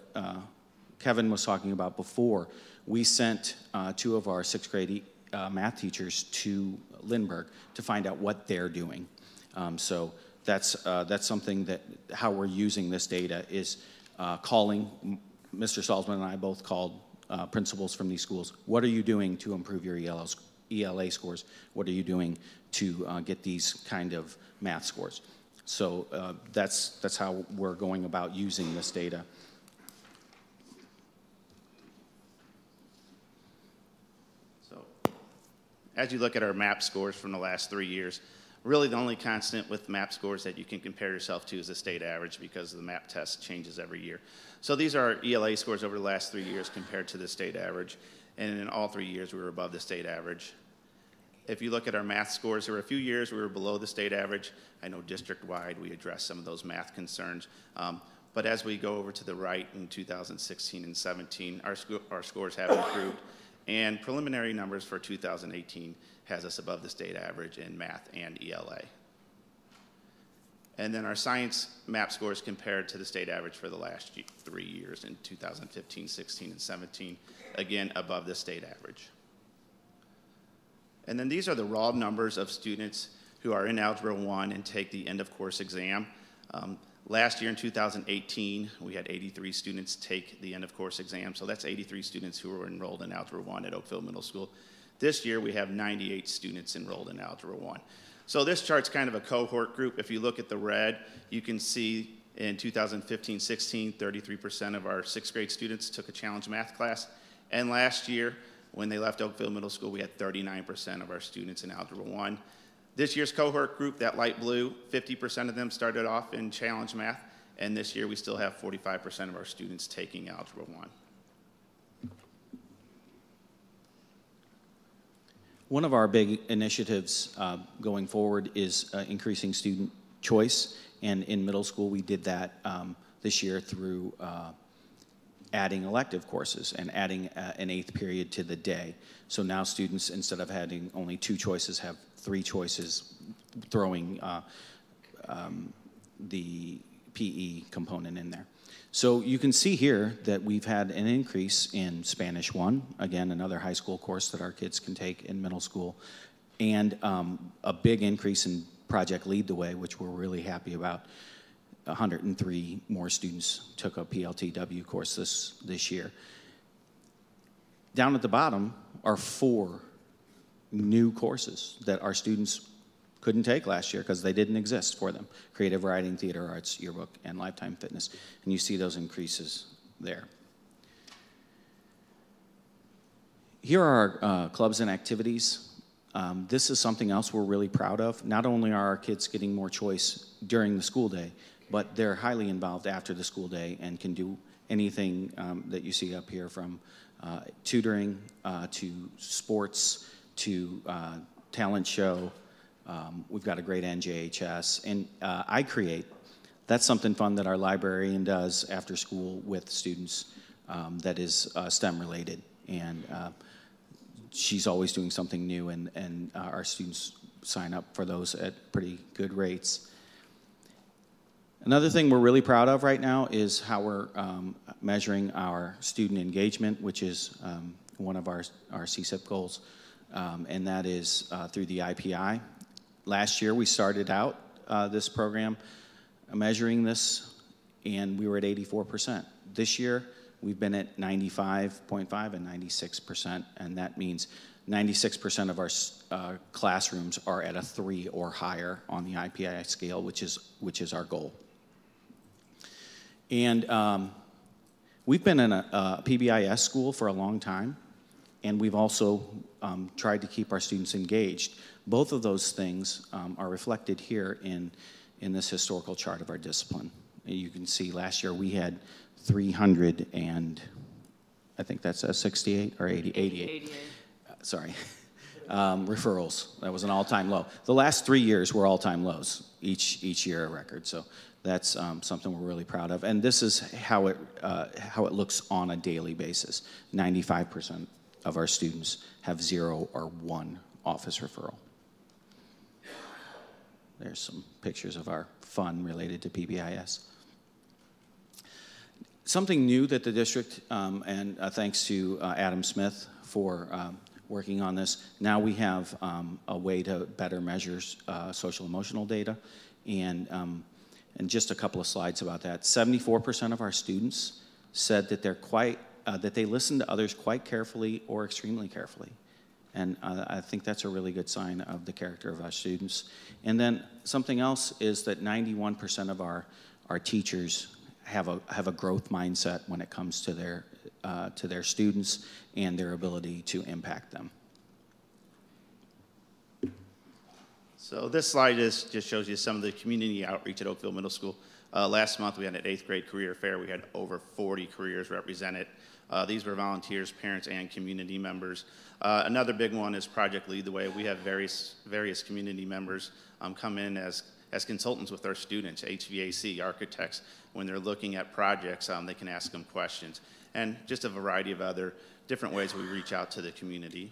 Kevin was talking about before, we sent 2 of our 6th grade math teachers to Lindbergh to find out what they're doing. So that's something that how we're using this data is calling. Mr. Salzman and I both called principals from these schools. What are you doing to improve your ELA scores? What are you doing to get these kind of math scores? So that's how we're going about using this data. So as you look at our MAP scores from the last 3 years, really the only constant with MAP scores that you can compare yourself to is the state average, because the MAP test changes every year. So these are our ELA scores over the last 3 years compared to the state average, and in all 3 years we were above the state average. If you look at our math scores, there were a few years we were below the state average. I know district-wide we addressed some of those math concerns, but as we go over to the right in 2016 and 17, our scores have improved, and preliminary numbers for 2018 has us above the state average in math and ELA. And then our science MAP scores compared to the state average for the last 3 years in 2015, 16, and 17, again above the state average. And then these are the raw numbers of students who are in Algebra 1 and take the end of course exam. Last year in 2018, we had 83 students take the end of course exam, so that's 83 students who were enrolled in Algebra 1 at Oakville Middle School. This year we have 98 students enrolled in Algebra 1. So this chart's kind of a cohort group. If you look at the red, you can see in 2015-16, 33% of our 6th grade students took a challenge math class. And last year, When they left Oakville Middle School, we had 39% of our students in Algebra 1. This year's cohort group, that light blue, 50% of them started off in Challenge Math, and this year we still have 45% of our students taking Algebra 1. One of our big initiatives going forward is increasing student choice, and in middle school we did that this year through adding elective courses and adding an 8th period to the day. So now students, instead of having only 2 choices, have 3 choices, throwing the PE component in there. So you can see here that we've had an increase in Spanish 1, again, another high school course that our kids can take in middle school, and a big increase in Project Lead the Way, which we're really happy about. 103 more students took a PLTW course this year. Down at the bottom are 4 new courses that our students couldn't take last year because they didn't exist for them. Creative Writing, Theater Arts, Yearbook, and Lifetime Fitness. And you see those increases there. Here are our clubs and activities. This is something else we're really proud of. Not only are our kids getting more choice during the school day, but they're highly involved after the school day and can do anything that you see up here, from tutoring to sports to talent show. We've got a great NJHS. And I Create, that's something fun that our librarian does after school with students that is STEM related. And she's always doing something new, and our students sign up for those at pretty good rates. Another thing we're really proud of right now is how we're measuring our student engagement, which is one of our CSIP goals, and that is through the IPI. Last year we started out this program measuring this, and we were at 84%. This year we've been at 95.5 and 96%, and that means 96% of our classrooms are at a 3 or higher on the IPI scale, which is our goal. And we've been in a PBIS school for a long time, and we've also tried to keep our students engaged. Both of those things are reflected here in this historical chart of our discipline. You can see last year we had 300 and I think that says 68 or 88. Sorry. Referrals. That was an all-time low. The last 3 years were all-time lows, each year a record. So that's something we're really proud of. And this is how it looks on a daily basis. 95% of our students have 0 or 1 office referral. There's some pictures of our fun related to PBIS. Something new that the district, and thanks to Adam Smith for working on this, now we have a way to better measure social emotional data, and just a couple of slides about that. 74% of our students said that that they listen to others quite carefully or extremely carefully. And I think that's a really good sign of the character of our students. And then something else is that 91% of our teachers have a growth mindset when it comes to their students and their ability to impact them. So this slide just shows you some of the community outreach at Oakville Middle School. Last month we had an 8th grade career fair. We had over 40 careers represented. These were volunteers, parents, and community members. Another big one is Project Lead the Way. We have various community members come in as consultants with our students, HVAC, architects. When they're looking at projects, they can ask them questions. And just a variety of other different ways we reach out to the community.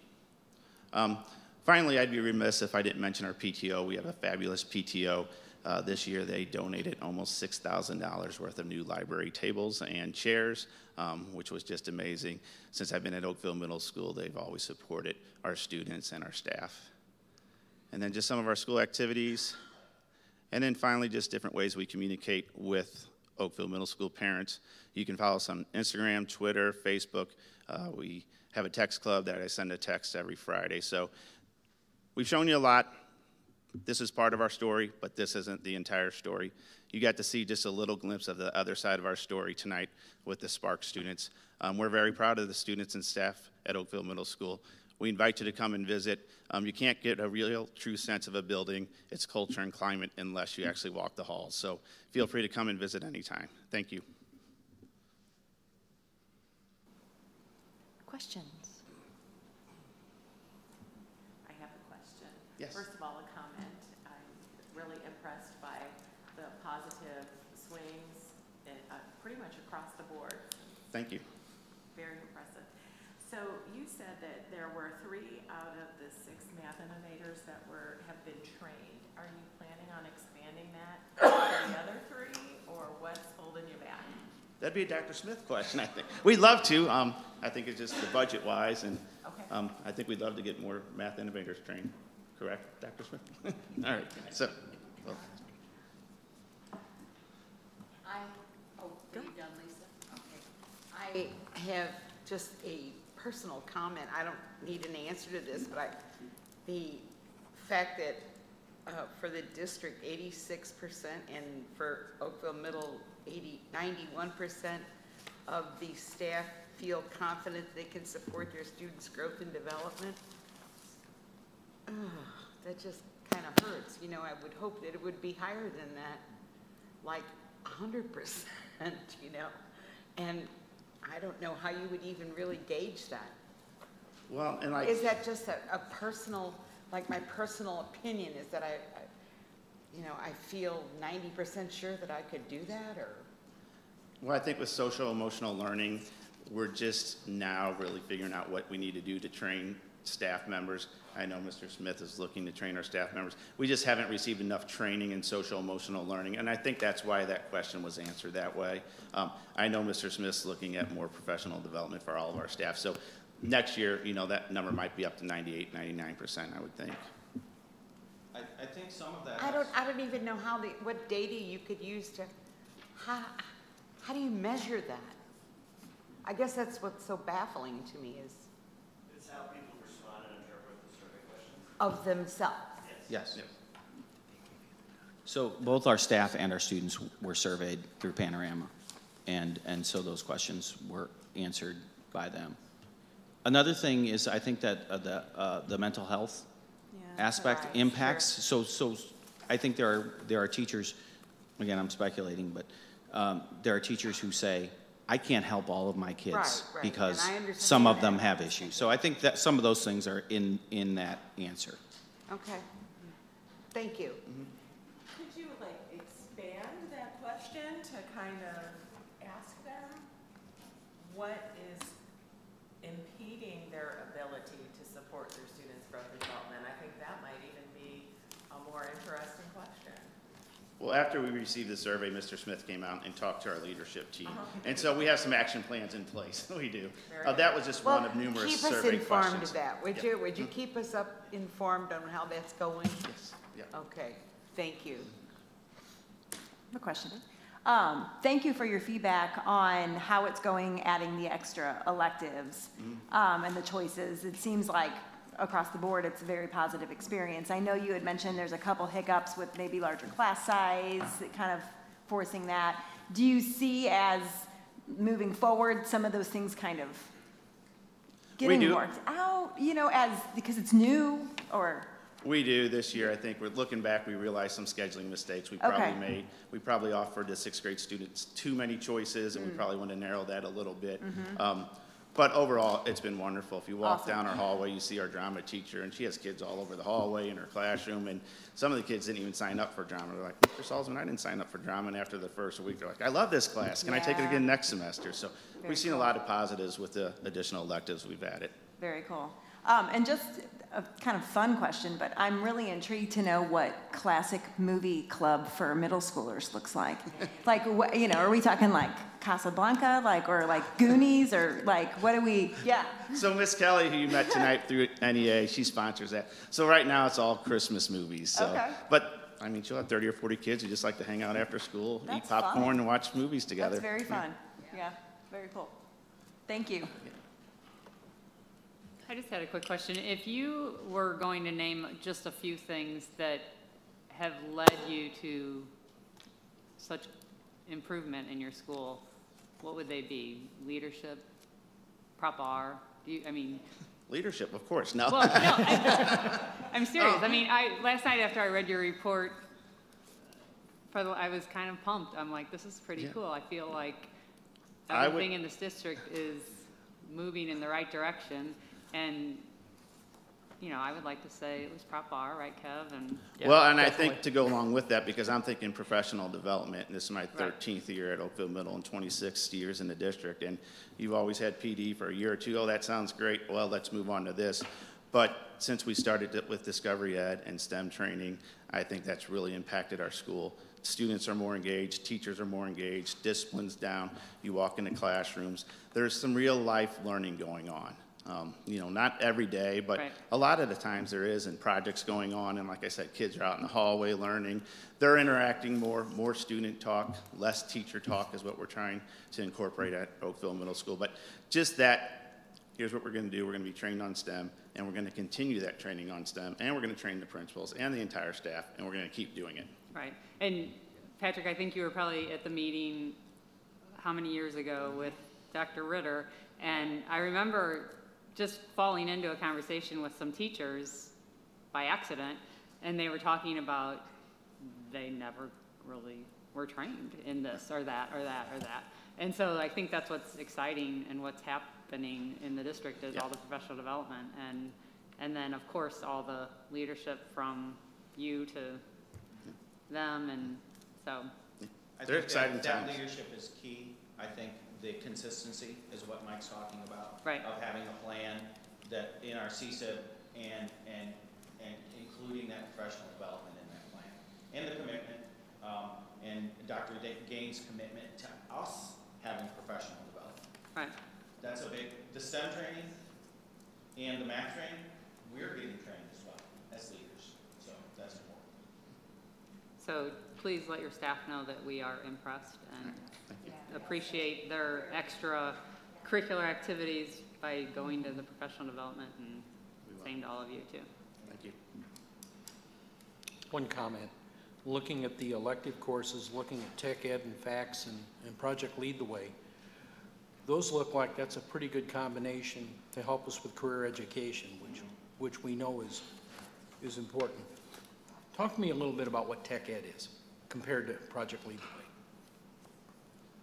Finally, I'd be remiss if I didn't mention our PTO. We have a fabulous PTO. This year they donated almost $6,000 worth of new library tables and chairs, which was just amazing. Since I've been at Oakville Middle School, they've always supported our students and our staff. And then just some of our school activities. And then finally, just different ways we communicate with Oakville Middle School parents. You can follow us on Instagram, Twitter, Facebook. We have a text club that I send a text every Friday. So we've shown you a lot. This is part of our story, but this isn't the entire story. You got to see just a little glimpse of the other side of our story tonight with the Spark students. We're very proud of the students and staff at Oakville Middle School. We invite you to come and visit. You can't get a real, true sense of a building, its culture and climate, unless you actually walk the halls. So feel free to come and visit anytime. Thank you. Questions? I have a question. Yes. First of all, a comment. I'm really impressed by the positive swings pretty much across the board. Thank you. Very impressive. So you said that there were 3 out of the 6 math innovators that have been trained. Are you planning on expanding that to the other 3, or what's holding you back? That'd be a Dr. Smith question, I think. We'd love to. I think it's just the budget-wise, and okay. I think we'd love to get more math innovators trained. Correct, Dr. Smith? All right. So, well. Are you done, Lisa? Okay. I have just a personal comment. I don't need an answer to this, but the fact that for the district, 86%, and for Oakville Middle, 91% of the staff feel confident they can support their students' growth and development. That just kind of hurts. You know, I would hope that it would be higher than that, like 100%, you know. And I don't know how you would even really gauge that. Well, and Is that just a personal, like my personal opinion is that I feel 90% sure that I could do that, or? Well, I think with social emotional learning, we're just now really figuring out what we need to do to train staff members. I know Mr. Smith is looking to train our staff members. We just haven't received enough training in social emotional learning, and I think that's why that question was answered that way. I know Mr. Smith's looking at more professional development for all of our staff. So next year, you know, that number might be up to 98, 99%, I would think. I think some of that. I don't even know what data you could use to, how do you measure that? I guess that's what's so baffling to me is. It's how people respond and interpret the survey questions. Of themselves. Yes. So both our staff and our students were surveyed through Panorama, and so those questions were answered by them. Another thing is, I think that the mental health aspect impacts. Sure. So I think there are teachers. Again, I'm speculating, but there are teachers who say, I can't help all of my kids because some of them have issues. So I think that some of those things are in that answer. Okay. Thank you. Mm-hmm. Could you expand that question to kind of ask them what is impeding their ability to support their students' growth and development? I think that might even be a more interesting question. Well, after we received the survey, Mr. Smith came out and talked to our leadership team. And so we have some action plans in place. We do. That was just one of numerous survey questions. Keep us informed of that, would you? Would you keep us informed on how that's going? Yes. Yeah. Okay. Thank you. I have a question. Thank you for your feedback on how it's going adding the extra electives and the choices. It seems like across the board it's a very positive experience. I know you had mentioned there's a couple hiccups with maybe larger class size, kind of forcing that. Do you see as moving forward some of those things kind of getting worked out, you know, because it's new, or? We do this year. I think we're looking back, we realized some scheduling mistakes we probably made. We probably offered the 6th grade students too many choices, and we probably want to narrow that a little bit. But overall, it's been wonderful. If you walk down our hallway, you see our drama teacher, and she has kids all over the hallway in her classroom, and some of the kids didn't even sign up for drama. They're like, Mr. Salzman, I didn't sign up for drama, and after the first week, they're like, I love this class. Can I take it again next semester? So we've seen a lot of positives with the additional electives we've added. Very cool. And just a kind of fun question, but I'm really intrigued to know what classic movie club for middle schoolers looks like. Like, what, you know, are we talking like Casablanca, or like Goonies, or like, what do we, So Miss Kelly, who you met tonight through NEA, she sponsors that. So right now it's all Christmas movies. So. But I mean, she'll have 30 or 40 kids who just like to hang out after school, eat popcorn, and watch movies together. That's very fun. Yeah, very cool. Thank you. I just had a quick question. If you were going to name just a few things that have led you to such improvement in your school, what would they be? Leadership, Prop R? Leadership, of course. No. Well, no, I'm serious. I mean, last night after I read your report, I was kind of pumped. I'm like, this is pretty cool. I feel like everything in this district is moving in the right direction, and I would like to say it was Prop R, right, Kev? And well, and definitely. I think to go along with that, because I'm thinking professional development, and this is my 13th year at Oakville Middle and 26 years in the district, and you've always had PD for a year or two. Oh, that sounds great. Well, let's move on to this. But since we started with Discovery Ed and STEM training, I think that's really impacted our school. Students are more engaged, teachers are more engaged, discipline's down. You walk into classrooms, there's some real life learning going on. Not every day, but a lot of the times there is, and projects going on, and like I said, kids are out in the hallway learning. They're interacting more student talk, less teacher talk is what we're trying to incorporate at Oakville Middle School. But just that, here's what we're going to do. We're going to be trained on STEM, and we're going to continue that training on STEM, and we're going to train the principals and the entire staff, and we're going to keep doing it. Right. And Patrick, I think you were probably at the meeting how many years ago with Dr. Ritter, and I remember just falling into a conversation with some teachers by accident, and they were talking about they never really were trained in this or that or that or that. And so I think that's what's exciting and what's happening in the district is all the professional development, and then of course all the leadership from you to them, and so. I think that leadership is key. I think the consistency is what Mike's talking about. Right. Of having a plan that in our CSIP and including that professional development in that plan. And the commitment, and Dr. Gaines' commitment to us having professional development. Right. That's a big, the STEM training and the math training, we're getting trained as well as leaders. So that's important. So please let your staff know that we are impressed and appreciate their extracurricular activities by going to the professional development, and same to all of you too. Thank you. One comment. Looking at the elective courses, looking at Tech Ed and FACS and Project Lead the Way, those look like that's a pretty good combination to help us with career education, which we know is important. Talk to me a little bit about what Tech Ed is compared to Project Lead the Way.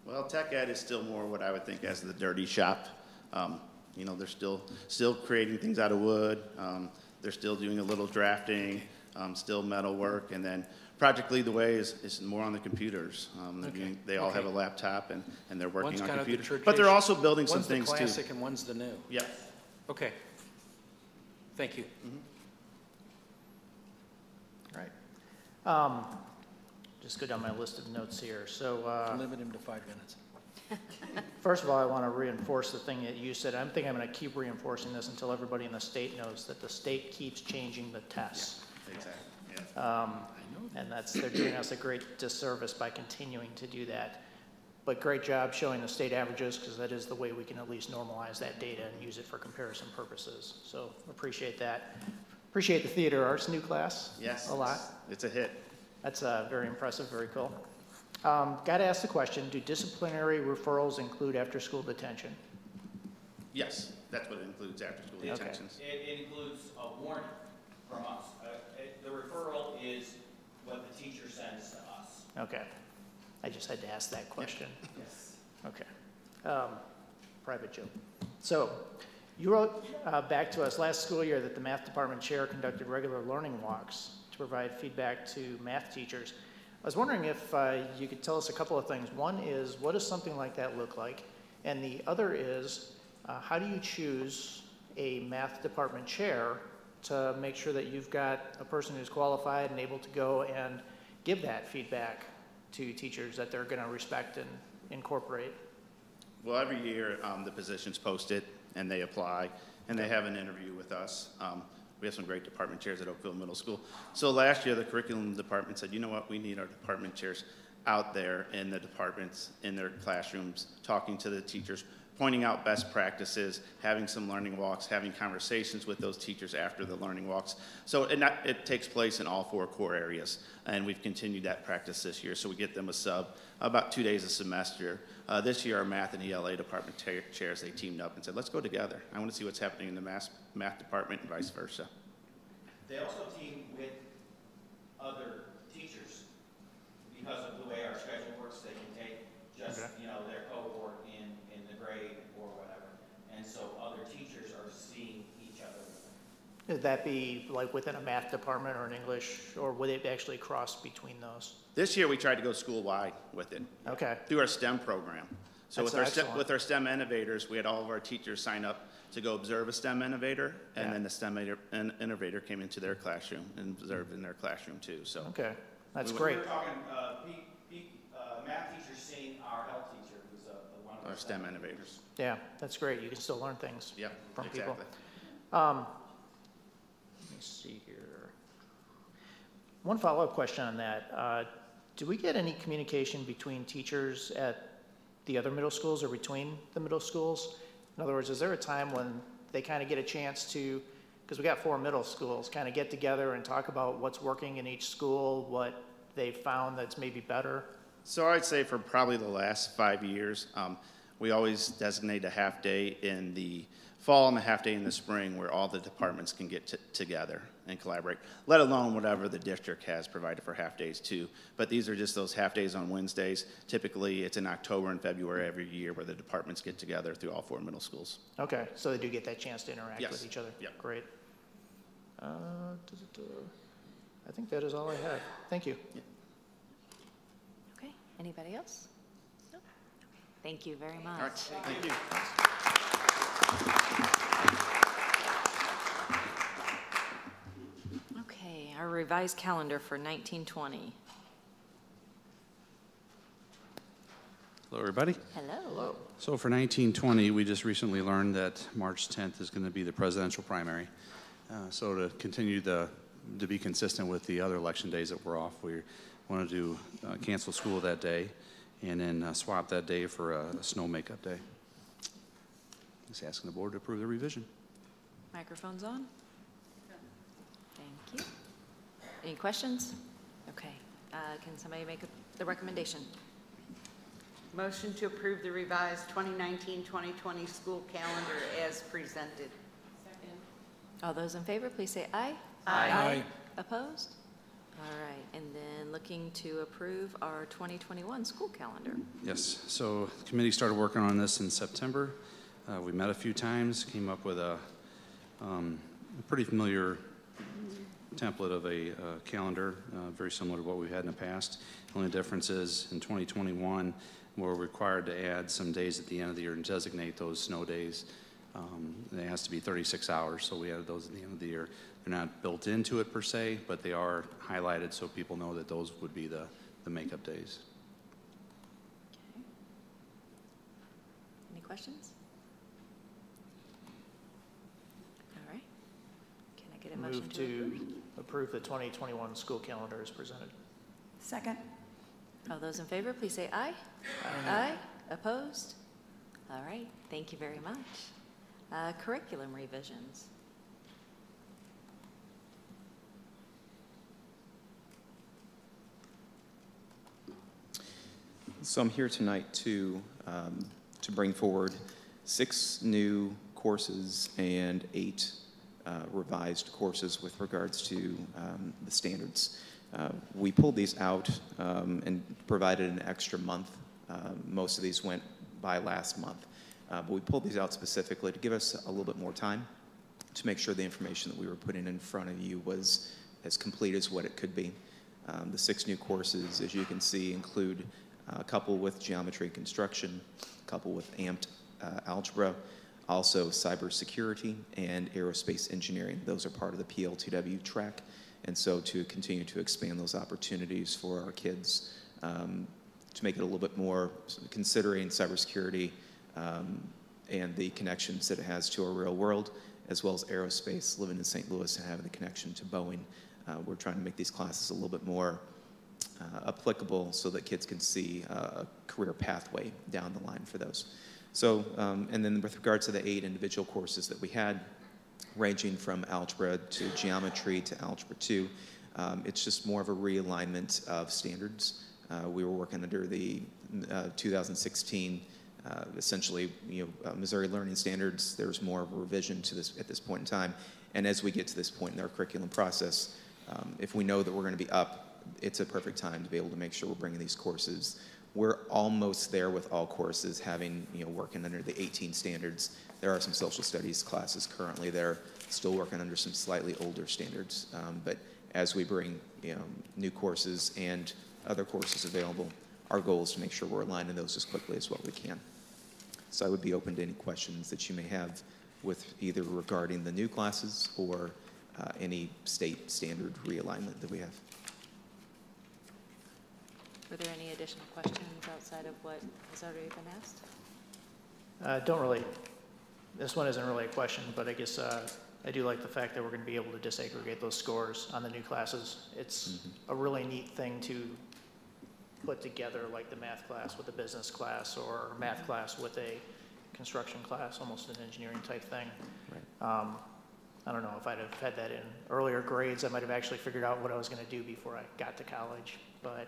Well, Tech Ed is still more what I would think as the dirty shop. They're still creating things out of wood. They're still doing a little drafting, still metal work, and then Project Lead the Way is more on the computers. They all have a laptop and they're working one's on kind computers. Of the but they're also building some things too. One's the classic and one's the new. Yeah. Okay. Thank you. All right. Just go down my list of notes here. So limit him to 5 minutes. First of all, I want to reinforce the thing that you said. I'm going to keep reinforcing this until everybody in the state knows that the state keeps changing the tests. Yeah, exactly. Yeah. And they're doing us a great disservice by continuing to do that. But great job showing the state averages, because that is the way we can at least normalize that data and use it for comparison purposes. So appreciate that. Appreciate the theater arts new class. Yes. A lot. It's a hit. That's very impressive, very cool. Got to ask the question, do disciplinary referrals include after-school detention? Yes, that's what it includes, after-school detentions. It includes a warning from us. The referral is what the teacher sends to us. Okay. I just had to ask that question. Yes. Okay. Private joke. So you wrote back to us last school year that the math department chair conducted regular learning walks to provide feedback to math teachers. I was wondering if you could tell us a couple of things. One is, what does something like that look like? And the other is, how do you choose a math department chair to make sure that you've got a person who's qualified and able to go and give that feedback to teachers that they're going to respect and incorporate? Well, every year the position's posted and they apply and they have an interview with us. We have some great department chairs at Oakville Middle School. So last year the curriculum department said, you know what, we need our department chairs out there in the departments, in their classrooms, talking to the teachers, pointing out best practices, having some learning walks, having conversations with those teachers after the learning walks. So it takes place in all 4 core areas, and we've continued that practice this year. So we get them a sub about 2 days a semester. This year, our math and ELA department chairs, they teamed up and said, let's go together. I want to see what's happening in the math department and vice versa. They also team with other teachers because of the way our schedule works. They can take just, their cohort in the grade or whatever. And so other teachers are seeing each other. Would that be like within a math department or an English, or would it actually cross between those? This year, we tried to go school-wide with it. Okay. Through our STEM program. So with our STEM innovators, we had all of our teachers sign up to go observe a STEM innovator, and then the STEM innovator came into their classroom and observed in their classroom too. So okay, that's great. We were talking math teachers seeing our health teacher, who's one of our STEM innovators. Yeah, that's great. You can still learn things from people. Let me see here. One follow-up question on that. Do we get any communication between teachers at the other middle schools or between the middle schools? In other words, is there a time when they kind of get a chance to, because we got 4 middle schools, kind of get together and talk about what's working in each school, what they've found that's maybe better? So I'd say for probably the last 5 years, we always designate a half day in the fall and a half day in the spring where all the departments can get together and collaborate, let alone whatever the district has provided for half days too. But these are just those half days on Wednesdays. Typically, it's in October and February every year where the departments get together through all 4 middle schools. Okay, so they do get that chance to interact with each other. Yep. Great. I think that is all I have. Thank you. Yeah. Okay, anybody else? No? Okay. Thank you very much. All right, thank you. Okay, our revised calendar for 1920. Hello, everybody. Hello. So for 1920, we just recently learned that March 10th is going to be the presidential primary. So to continue to be consistent with the other election days that we're off, we want to do cancel school that day and then swap that day for a snow makeup day. Just asking the board to approve the revision. Microphone's on. Thank you. Any questions? Okay. Can somebody make the recommendation? Motion to approve the revised 2019-2020 school calendar as presented. Second. All those in favor, please say aye. Aye. Opposed? All right. And then looking to approve our 2021 school calendar. Yes, so the committee started working on this in September. We met a few times, came up with a pretty familiar template of a calendar, very similar to what we've had in the past. The only difference is in 2021, we're required to add some days at the end of the year and designate those snow days. It has to be 36 hours, so we added those at the end of the year. They're not built into it per se, but they are highlighted so people know that those would be the makeup days. Okay. Any questions? All right. Can I get a motion Move to approve the 2021 school calendar as presented. Second. All those in favor, please say aye. Aye. Opposed? All right. Thank you very much. Curriculum revisions. So I'm here tonight to bring forward 6 new courses and 8 revised courses with regards to the standards. We pulled these out and provided an extra month. Most of these went by last month. But we pulled these out specifically to give us a little bit more time to make sure the information that we were putting in front of you was as complete as what it could be. The 6 new courses, as you can see, include a couple with geometry and construction, a couple with amped algebra, also cybersecurity and aerospace engineering. Those are part of the PL2W track. And so to continue to expand those opportunities for our kids, to make it a little bit more, considering cybersecurity and the connections that it has to our real world, as well as aerospace, living in St. Louis and having the connection to Boeing. We're trying to make these classes a little bit more applicable so that kids can see a career pathway down the line for those. So, and then with regards to the 8 individual courses that we had, ranging from Algebra to Geometry to Algebra 2, it's just more of a realignment of standards. We were working under the 2016, essentially, Missouri Learning Standards. There's more of a revision to this at this point in time. And as we get to this point in our curriculum process, if we know that we're going to be up, it's a perfect time to be able to make sure we're bringing these courses. We're almost there with all courses having, working under the 18 standards. There are some social studies classes currently that are still working under some slightly older standards. But as we bring, new courses and other courses available, our goal is to make sure we're aligning those as quickly as what we can. So I would be open to any questions that you may have with either regarding the new classes or any state standard realignment that we have. Were there any additional questions outside of what has already been asked? This one isn't really a question, but I guess I do like the fact that we're going to be able to disaggregate those scores on the new classes. It's a really neat thing to put together, like the math class with a business class or math class with a construction class, almost an engineering type thing. Right. I don't know if I'd have had that in earlier grades, I might have actually figured out what I was going to do before I got to college. But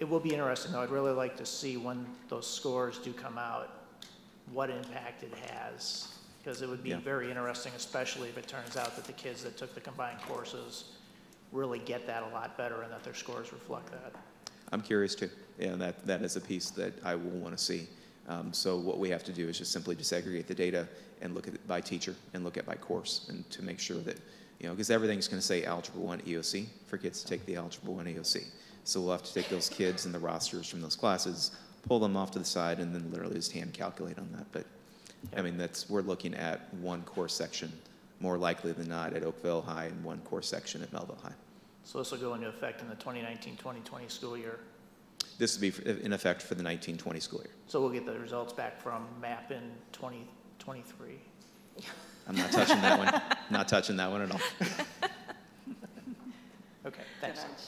it will be interesting, though. I'd really like to see when those scores do come out, what impact it has, because it would be very interesting, especially if it turns out that the kids that took the combined courses really get that a lot better and that their scores reflect that. I'm curious too. Yeah, that is a piece that I will want to see. So what we have to do is just simply disaggregate the data and look at it by teacher and look at by course, and to make sure that, because everything's going to say Algebra 1 EOC for kids to take the Algebra 1 EOC. So we'll have to take those kids and the rosters from those classes, pull them off to the side, and then literally just hand calculate on that. But I mean, we're looking at one course section, more likely than not, at Oakville High, and one course section at Mehlville High. So this will go into effect in the 2019-2020 school year? This will be in effect for the 19-20 school year. So we'll get the results back from MAP in 2023? I'm not touching that one. Not touching that one at all. Okay, thanks. All right.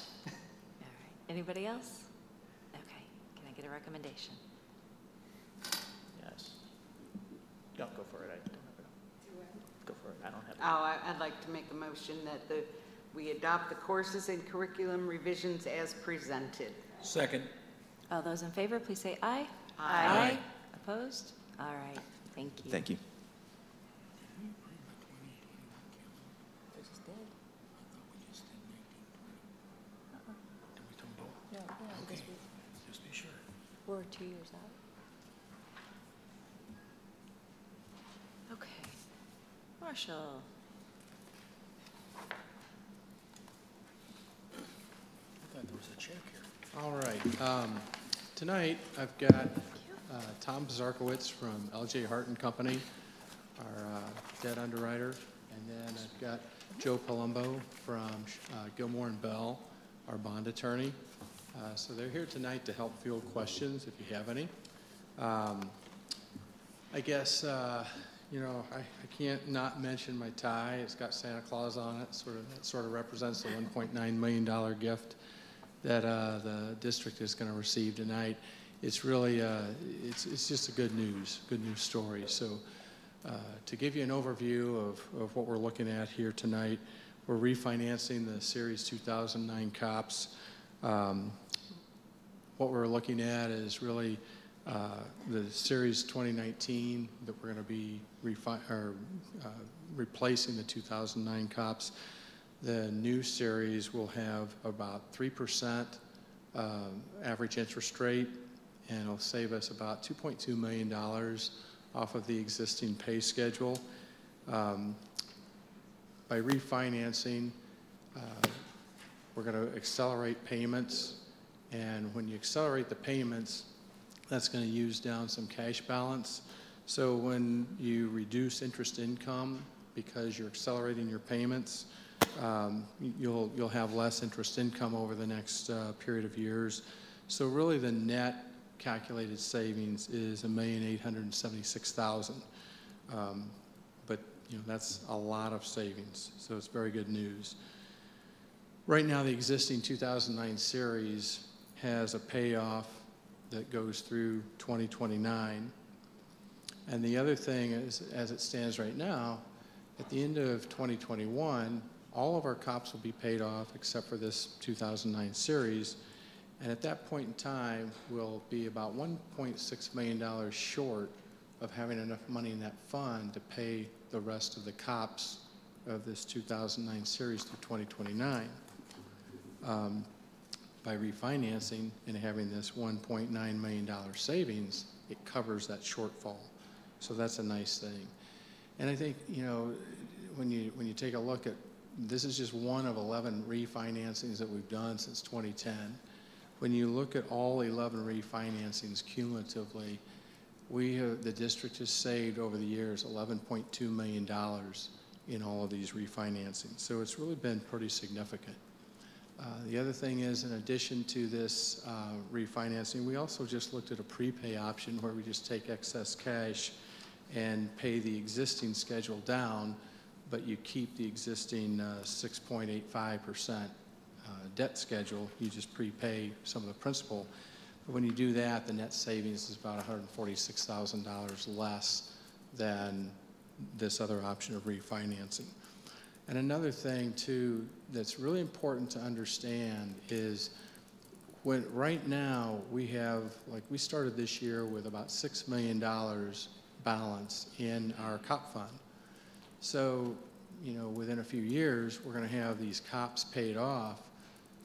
Anybody else? Okay. Can I get a recommendation? Yes. Don't go for it. I don't have it. Go for it. I don't have it. I'd like to make a motion that we adopt the courses and curriculum revisions as presented. Second. All those in favor, please say aye. Aye. Opposed? All right. Thank you. Thank you. Just be sure. We're 2 years out. Okay. Marshall. I thought there was a check here. All right. Tonight, I've got Tom Zarkowitz from L.J. Hart & Company, our debt underwriter, and then I've got Joe Palumbo from Gilmore & Bell, our bond attorney. So they're here tonight to help field questions if you have any. I guess, I can't not mention my tie. It's got Santa Claus on it. That sort of represents the $1.9 million gift that the district is going to receive tonight. It's really, it's just a good news story. So to give you an overview of what we're looking at here tonight, we're refinancing the Series 2009 COPS. What we're looking at is really the Series 2019 that we're going to be replacing the 2009 COPS. The new series will have about 3% average interest rate, and it'll save us about $2.2 million off of the existing pay schedule. By refinancing, we're going to accelerate payments, and when you accelerate the payments, that's going to use down some cash balance. So when you reduce interest income because you're accelerating your payments, you'll have less interest income over the next period of years. So really the net calculated savings is $1,876,000. But that's a lot of savings, so it's very good news. Right now the existing 2009 series has a payoff that goes through 2029. And the other thing is, as it stands right now, at the end of 2021, all of our COPS will be paid off except for this 2009 series. And at that point in time, we'll be about $1.6 million short of having enough money in that fund to pay the rest of the COPS of this 2009 series through 2029. By refinancing and having this $1.9 million savings, it covers that shortfall. So that's a nice thing. And I think, you know, when you take a look at, this is just one of 11 refinancings that we've done since 2010. When you look at all 11 refinancings cumulatively, the district has saved over the years $11.2 million in all of these refinancings. So it's really been pretty significant. The other thing is, in addition to this refinancing, we also just looked at a prepay option where we just take excess cash and pay the existing schedule down, but you keep the existing 6.85% debt schedule. You just prepay some of the principal. But when you do that, the net savings is about $146,000 less than this other option of refinancing. And another thing, too, that's really important to understand is right now we have, like we started this year with about $6 million balance in our COP fund. So, you know, within a few years, we're going to have these COPs paid off.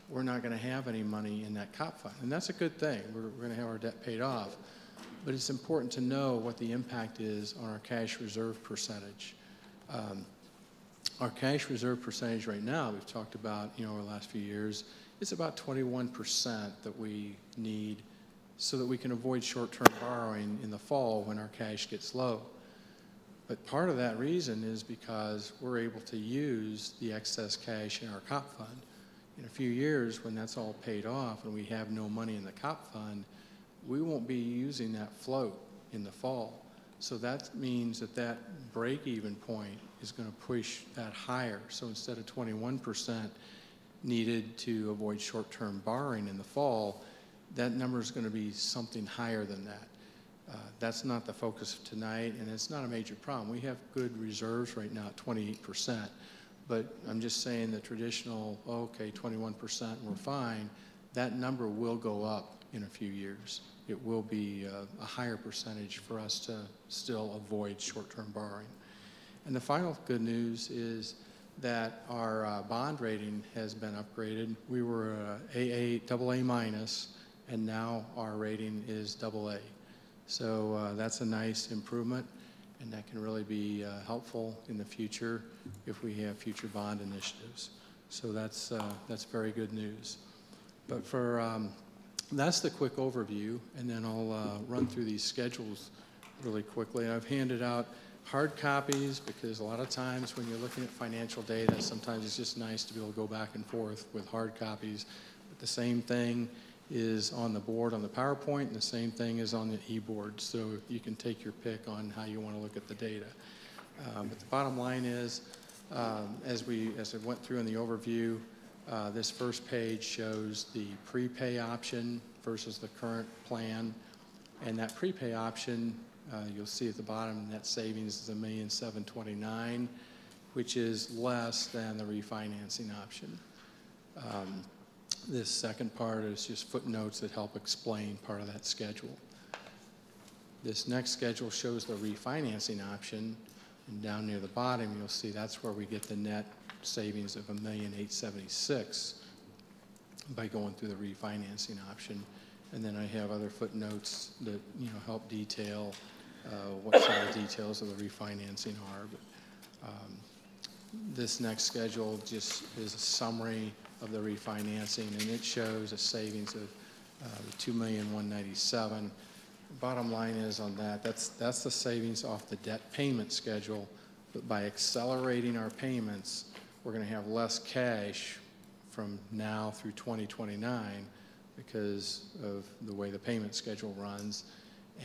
We're not going to have any money in that COP fund. And that's a good thing. We're going to have our debt paid off. But it's important to know what the impact is on our cash reserve percentage. Our cash reserve percentage right now, we've talked about, you know, over the last few years, it's about 21% that we need so that we can avoid short-term borrowing in the fall when our cash gets low. But part of that reason is because we're able to use the excess cash in our COP fund. In a few years, when that's all paid off and we have no money in the COP fund, we won't be using that float in the fall. So that means that that break-even point is going to push that higher. So instead of 21% needed to avoid short-term borrowing in the fall, that number is going to be something higher than that. That's not the focus of tonight, and it's not a major problem. We have good reserves right now at 28%, but I'm just saying the traditional, okay, 21%, we're fine, that number will go up in a few years. It will be a higher percentage for us to still avoid short-term borrowing. And the final good news is that our bond rating has been upgraded. We were AA minus, and now our rating is AA. So that's a nice improvement, and that can really be helpful in the future if we have future bond initiatives. So that's very good news. But that's the quick overview, and then I'll run through these schedules really quickly. I've handed out hard copies because a lot of times when you're looking at financial data, sometimes it's just nice to be able to go back and forth with hard copies. But the same thing is on the board on the PowerPoint, and the same thing is on the e-board. So you can take your pick on how you want to look at the data. But the bottom line is, as I went through in the overview, this first page shows the prepay option versus the current plan. And that prepay option, you'll see at the bottom, net savings is $1,729,000, which is less than the refinancing option. This second part is just footnotes that help explain part of that schedule. This next schedule shows the refinancing option, and down near the bottom, you'll see that's where we get the net savings of $1,876,000 by going through the refinancing option. And then I have other footnotes that help detail what some of the details of the refinancing are. But this next schedule just is a summary of the refinancing, and it shows a savings of $2,197,000. Bottom line is on that's the savings off the debt payment schedule. But by accelerating our payments, we're going to have less cash from now through 2029 because of the way the payment schedule runs.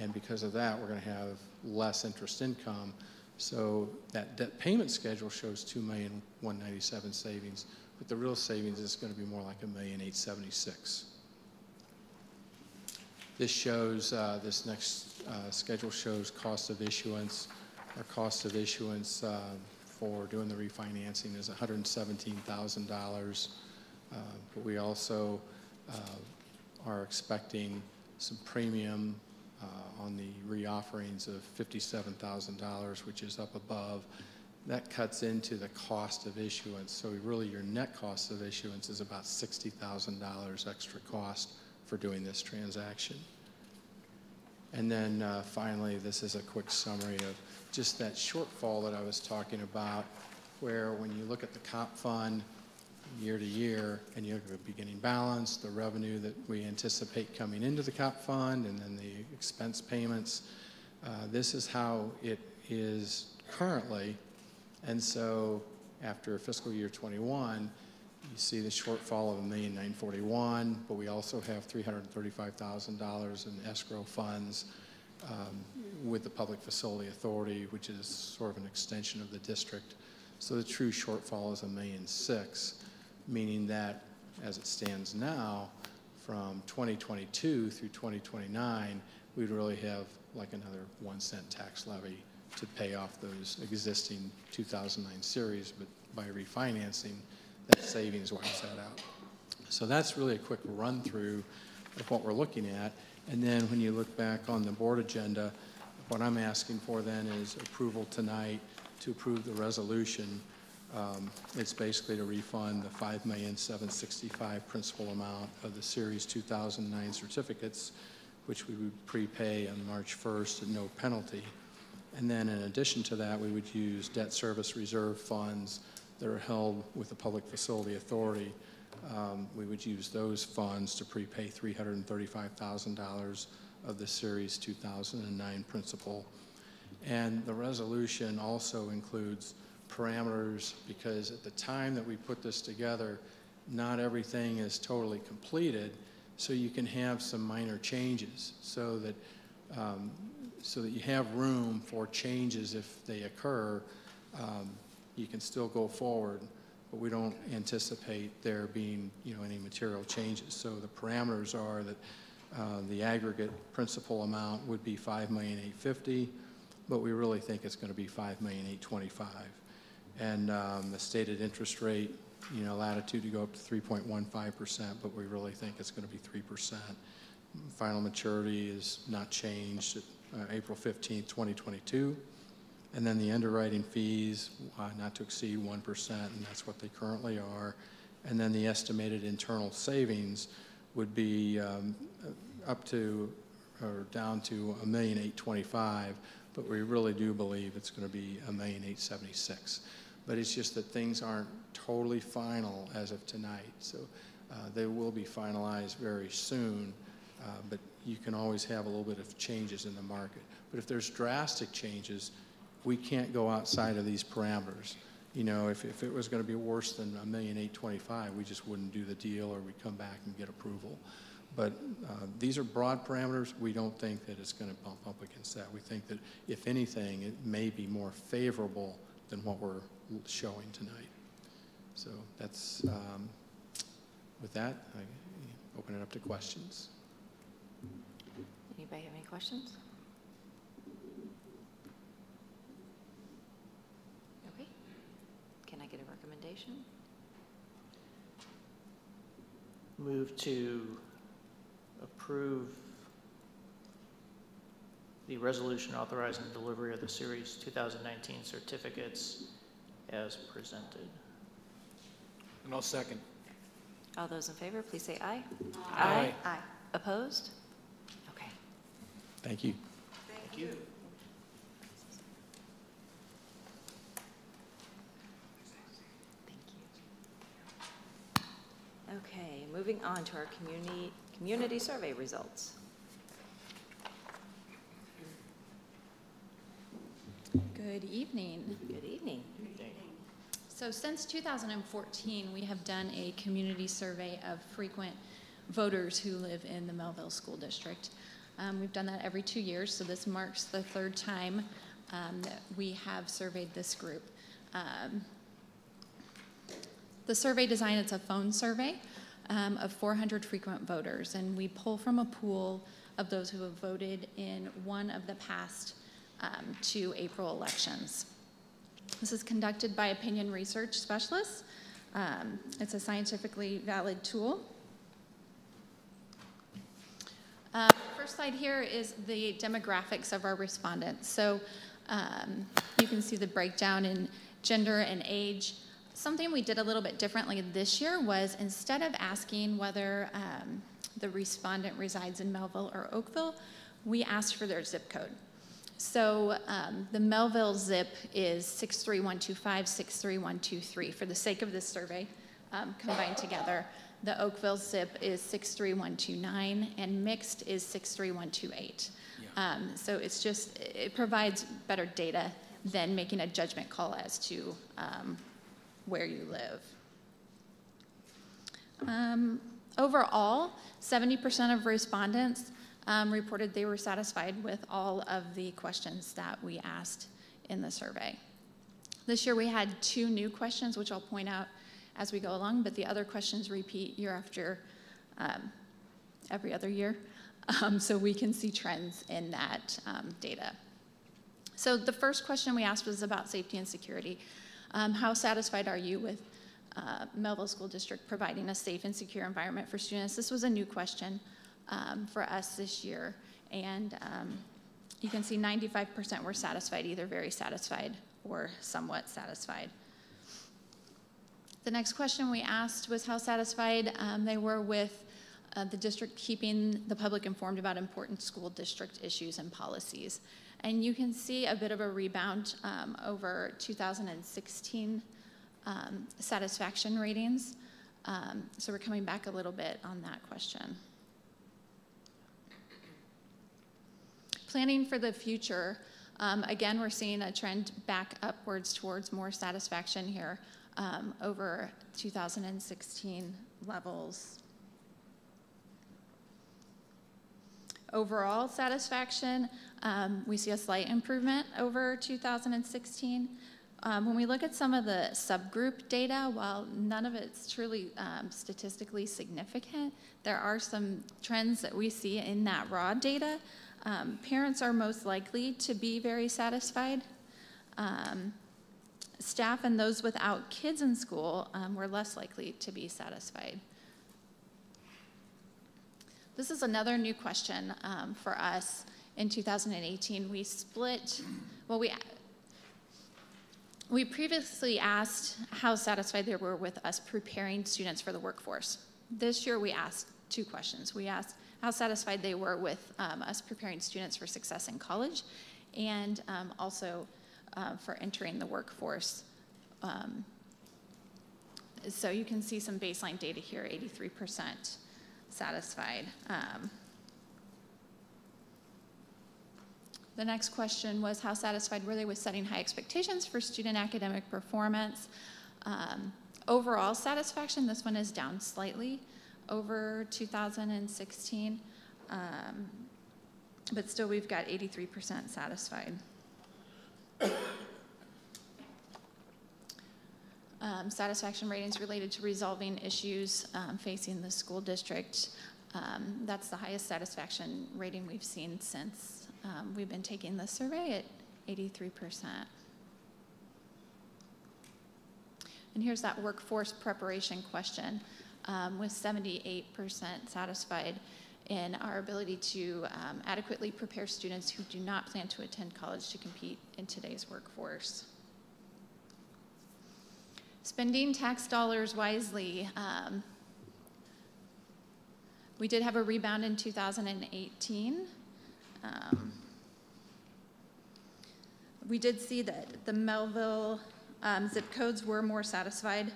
And because of that, we're going to have less interest income. So that debt payment schedule shows $2,197,000 savings, but the real savings is going to be more like $1,876,000. This shows, this next schedule shows cost of issuance. Our cost of issuance for doing the refinancing is $117,000. But we also are expecting some premium on the reofferings of $57,000, which is up above. That cuts into the cost of issuance. So really your net cost of issuance is about $60,000 extra cost for doing this transaction. And then finally, this is a quick summary of just that shortfall that I was talking about, where when you look at the comp fund year to year and you look at the beginning balance, the revenue that we anticipate coming into the comp fund, and then the expense payments, this is how it is currently. And so after fiscal year 21, you see the shortfall of $1,941,000, but we also have $335,000 in escrow funds with the Public Facility Authority, which is sort of an extension of the district. So the true shortfall is $1,006,000, meaning that as it stands now, from 2022 through 2029, we'd really have like another 1 cent tax levy to pay off those existing 2009 series, but by refinancing, that savings wipes that out. So that's really a quick run through of what we're looking at. And then when you look back on the board agenda, what I'm asking for then is approval tonight to approve the resolution. It's basically to refund the $5,765,000 principal amount of the series 2009 certificates, which we would prepay on March 1st at no penalty. And then in addition to that, we would use debt service reserve funds that are held with the Public Facility Authority. We would use those funds to prepay $335,000 of the Series 2009 principal. And the resolution also includes parameters, because at the time that we put this together, not everything is totally completed, so you can have some minor changes so that you have room for changes if they occur. You can still go forward, but we don't anticipate there being any material changes. So the parameters are that the aggregate principal amount would be $5,850,000, but we really think it's going to be $5,825,000. And the stated interest rate, latitude to go up to 3.15%, but we really think it's going to be 3%. Final maturity is not changed at April 15th, 2022. And then the underwriting fees, not to exceed 1%, and that's what they currently are. And then the estimated internal savings would be up to or down to $1,825,000, but we really do believe it's going to be $1,876,000. But it's just that things aren't totally final as of tonight, so they will be finalized very soon. But you can always have a little bit of changes in the market. But if there's drastic changes, we can't go outside of these parameters. If it was going to be worse than $1,825,000, we just wouldn't do the deal, or we'd come back and get approval. But these are broad parameters. We don't think that it's going to bump up against that. We think that, if anything, it may be more favorable than what we're showing tonight. So that's, with that, I open it up to questions. Anybody have any questions? Okay. Can I get a recommendation? Move to approve the resolution authorizing the delivery of the Series 2019 certificates as presented. And I'll second. All those in favor, please say aye. Aye. Aye. Opposed? Okay. Thank you. Thank you. Okay, moving on to our community survey results. Good evening. Good evening. So since 2014, we have done a community survey of frequent voters who live in the Mehlville School District. We've done that every 2 years, so this marks the third time that we have surveyed this group. The survey design, it's a phone survey of 400 frequent voters, and we pull from a pool of those who have voted in one of the past 2 April elections. This is conducted by opinion research specialists. It's a scientifically valid tool. First slide here is the demographics of our respondents. So you can see the breakdown in gender and age. Something we did a little bit differently this year was, instead of asking whether the respondent resides in Mehlville or Oakville, we asked for their zip code. So the Mehlville zip is 63125, 63123 for the sake of this survey combined together. The Oakville zip is 63129 and mixed is 63128. So it's just, it provides better data than making a judgment call as to where you live. Overall, 70% of respondents reported they were satisfied with all of the questions that we asked in the survey. This year we had 2 new questions, which I'll point out as we go along, but the other questions repeat year after every other year, so we can see trends in that data. So the first question we asked was about safety and security. How satisfied are you with Mehlville School District providing a safe and secure environment for students? This was a new question for us this year, and you can see 95% were satisfied, either very satisfied or somewhat satisfied. The next question we asked was how satisfied they were with the district keeping the public informed about important school district issues and policies. And you can see a bit of a rebound over 2016 satisfaction ratings. So we're coming back a little bit on that question. Planning for the future, again, we're seeing a trend back upwards towards more satisfaction here over 2016 levels. Overall satisfaction, we see a slight improvement over 2016. When we look at some of the subgroup data, while none of it's truly statistically significant, there are some trends that we see in that raw data. Parents are most likely to be very satisfied. Staff and those without kids in school were less likely to be satisfied. This is another new question for us in 2018. We split, well, we previously asked how satisfied they were with us preparing students for the workforce. This year we asked 2 questions. We asked how satisfied they were with us preparing students for success in college, and also for entering the workforce. So you can see some baseline data here, 83% satisfied. The next question was how satisfied were they with setting high expectations for student academic performance. Overall satisfaction, this one is down slightly over 2016, but still we've got 83% satisfied. Satisfaction ratings related to resolving issues facing the school district. That's the highest satisfaction rating we've seen since we've been taking this survey at 83%. And here's that workforce preparation question with 78% satisfied in our ability to adequately prepare students who do not plan to attend college to compete in today's workforce. Spending tax dollars wisely. We did have a rebound in 2018. We did see that the Mehlville zip codes were more satisfied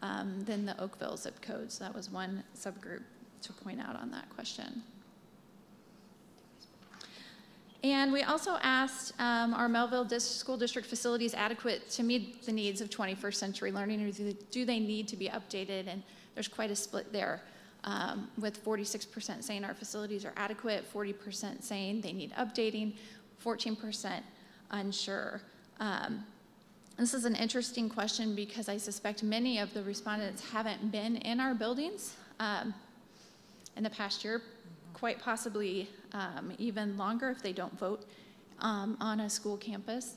than the Oakville zip codes. That was one subgroup to point out on that question. And we also asked, are Mehlville school district facilities adequate to meet the needs of 21st century learning, or do they need to be updated? And there's quite a split there, with 46% saying our facilities are adequate, 40% saying they need updating, 14% unsure. This is an interesting question because I suspect many of the respondents haven't been in our buildings in the past year, quite possibly even longer if they don't vote on a school campus.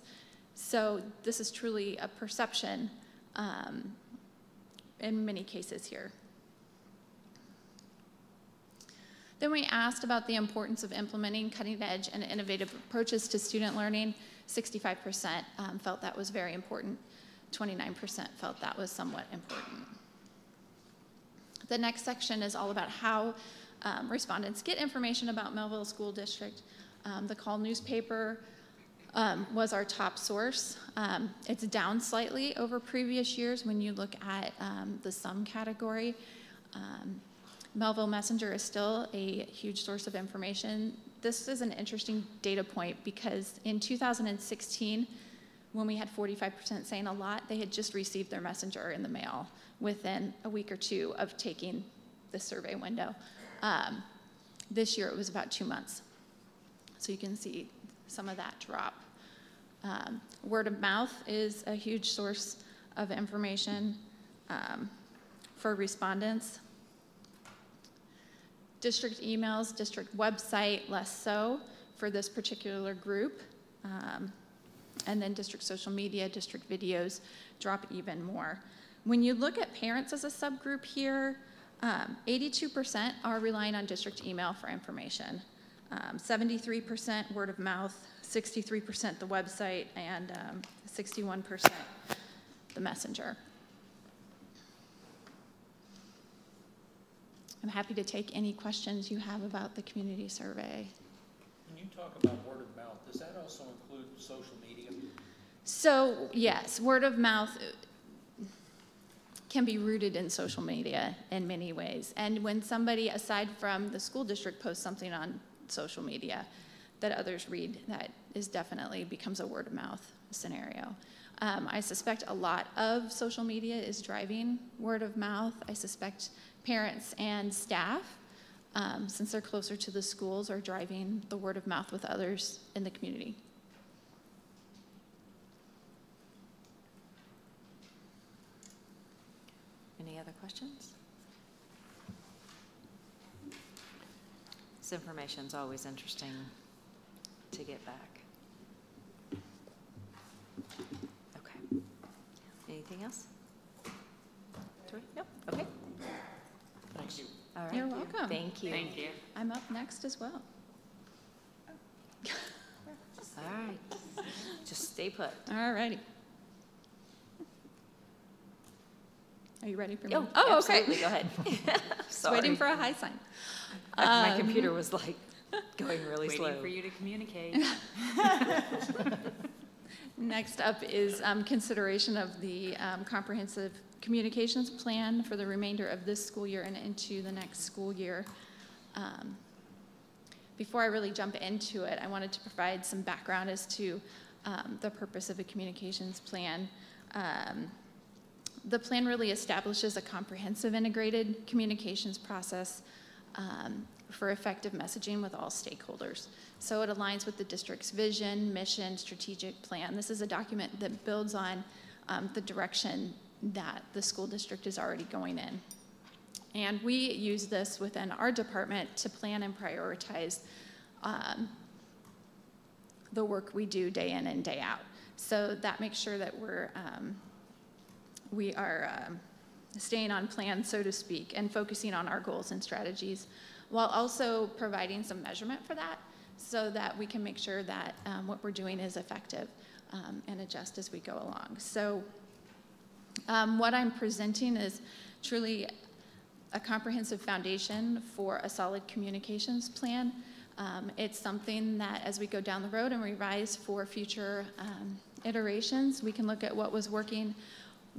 So this is truly a perception in many cases here. Then we asked about the importance of implementing cutting-edge and innovative approaches to student learning. 65% felt that was very important. 29% felt that was somewhat important. The next section is all about how respondents get information about Mehlville School District. The Call newspaper was our top source. It's down slightly over previous years when you look at the sum category. Mehlville Messenger is still a huge source of information. This is an interesting data point because in 2016, when we had 45% saying a lot, they had just received their messenger in the mail within a week or two of taking the survey window. This year it was about 2 months. So you can see some of that drop. Word of mouth is a huge source of information for respondents. District emails, district website, less so for this particular group. And then district social media, district videos drop even more. When you look at parents as a subgroup here, 82% are relying on district email for information. 73% word of mouth, 63% the website, and 61% the messenger. I'm happy to take any questions you have about the community survey. When you talk about word of mouth, does that also include social media? So yes, word of mouth can be rooted in social media in many ways. And when somebody, aside from the school district, posts something on social media that others read, that is definitely becomes a word of mouth scenario. I suspect a lot of social media is driving word of mouth. I suspect parents and staff, since they're closer to the schools, are driving the word of mouth with others in the community. Any other questions? This information's always interesting to get back. Okay. Anything else? Nope. Okay. Thanks. All right. You're welcome. Thank you. Thank you. I'm up next as well. All right. Just stay put. All righty. Are you ready for me? Oh, okay. absolutely. Go ahead. Just waiting for a high sign. My computer was like going really Waiting slow. for you to communicate. Next up is consideration of the comprehensive communications plan for the remainder of this school year and into the next school year. Before I really jump into it, I wanted to provide some background as to the purpose of a communications plan. The plan really establishes a comprehensive integrated communications process for effective messaging with all stakeholders. So it aligns with the district's vision, mission, strategic plan. This is a document that builds on the direction that the school district is already going in. And we use this within our department to plan and prioritize the work we do day in and day out. So that makes sure that we are staying on plan, so to speak, and focusing on our goals and strategies, while also providing some measurement for that so that we can make sure that what we're doing is effective and adjust as we go along. So what I'm presenting is truly a comprehensive foundation for a solid communications plan. It's something that as we go down the road and revise for future iterations, we can look at what was working,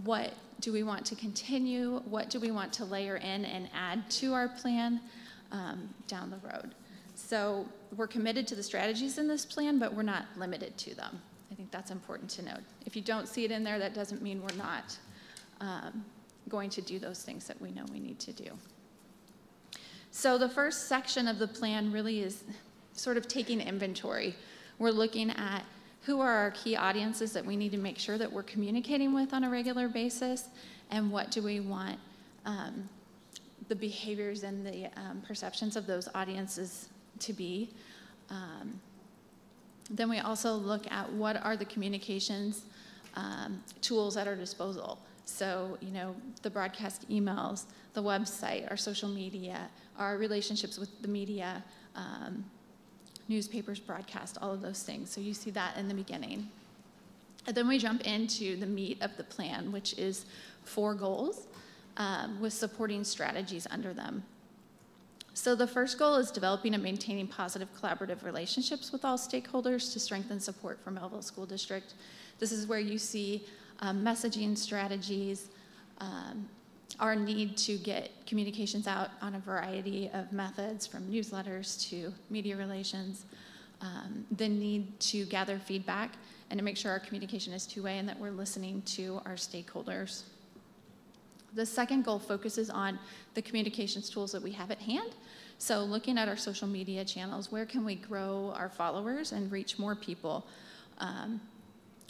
what do we want to continue, what do we want to layer in and add to our plan down the road. So we're committed to the strategies in this plan, but we're not limited to them. I think that's important to note. If you don't see it in there, that doesn't mean we're not going to do those things that we know we need to do. So the first section of the plan really is sort of taking inventory. We're looking at who are our key audiences that we need to make sure that we're communicating with on a regular basis, and what do we want the behaviors and the perceptions of those audiences to be. Then we also look at what are the communications tools at our disposal. So, you know, the broadcast emails, the website, our social media, our relationships with the media, newspapers, broadcast, all of those things. So you see that in the beginning. And then we jump into the meat of the plan, which is 4 goals with supporting strategies under them. So the first goal is developing and maintaining positive collaborative relationships with all stakeholders to strengthen support for Mehlville School District. This is where you see messaging strategies, our need to get communications out on a variety of methods, from newsletters to media relations, the need to gather feedback and to make sure our communication is two-way and that we're listening to our stakeholders. The second goal focuses on the communications tools that we have at hand. So looking at our social media channels, where can we grow our followers and reach more people?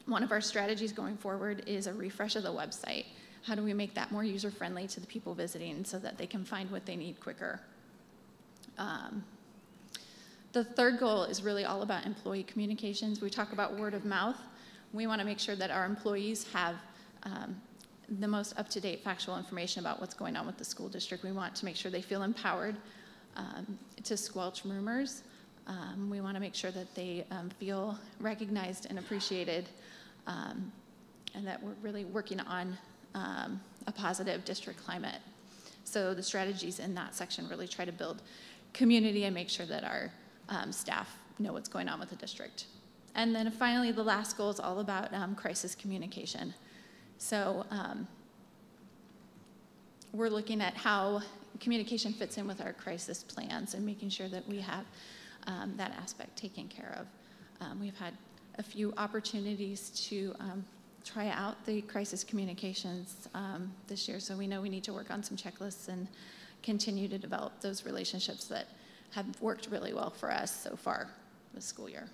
One of our strategies going forward is a refresh of the website. How do we make that more user-friendly to the people visiting so that they can find what they need quicker? The third goal is really all about employee communications. We talk about word of mouth. We want to make sure that our employees have the most up-to-date factual information about what's going on with the school district. We want to make sure they feel empowered to squelch rumors. We want to make sure that they feel recognized and appreciated, and that we're really working on a positive district climate. So the strategies in that section really try to build community and make sure that our staff know what's going on with the district. And then finally, the last goal is all about crisis communication. So we're looking at how communication fits in with our crisis plans and making sure that we have that aspect taken care of. We've had a few opportunities to try out the crisis communications this year, so we know we need to work on some checklists and continue to develop those relationships that have worked really well for us so far this school year.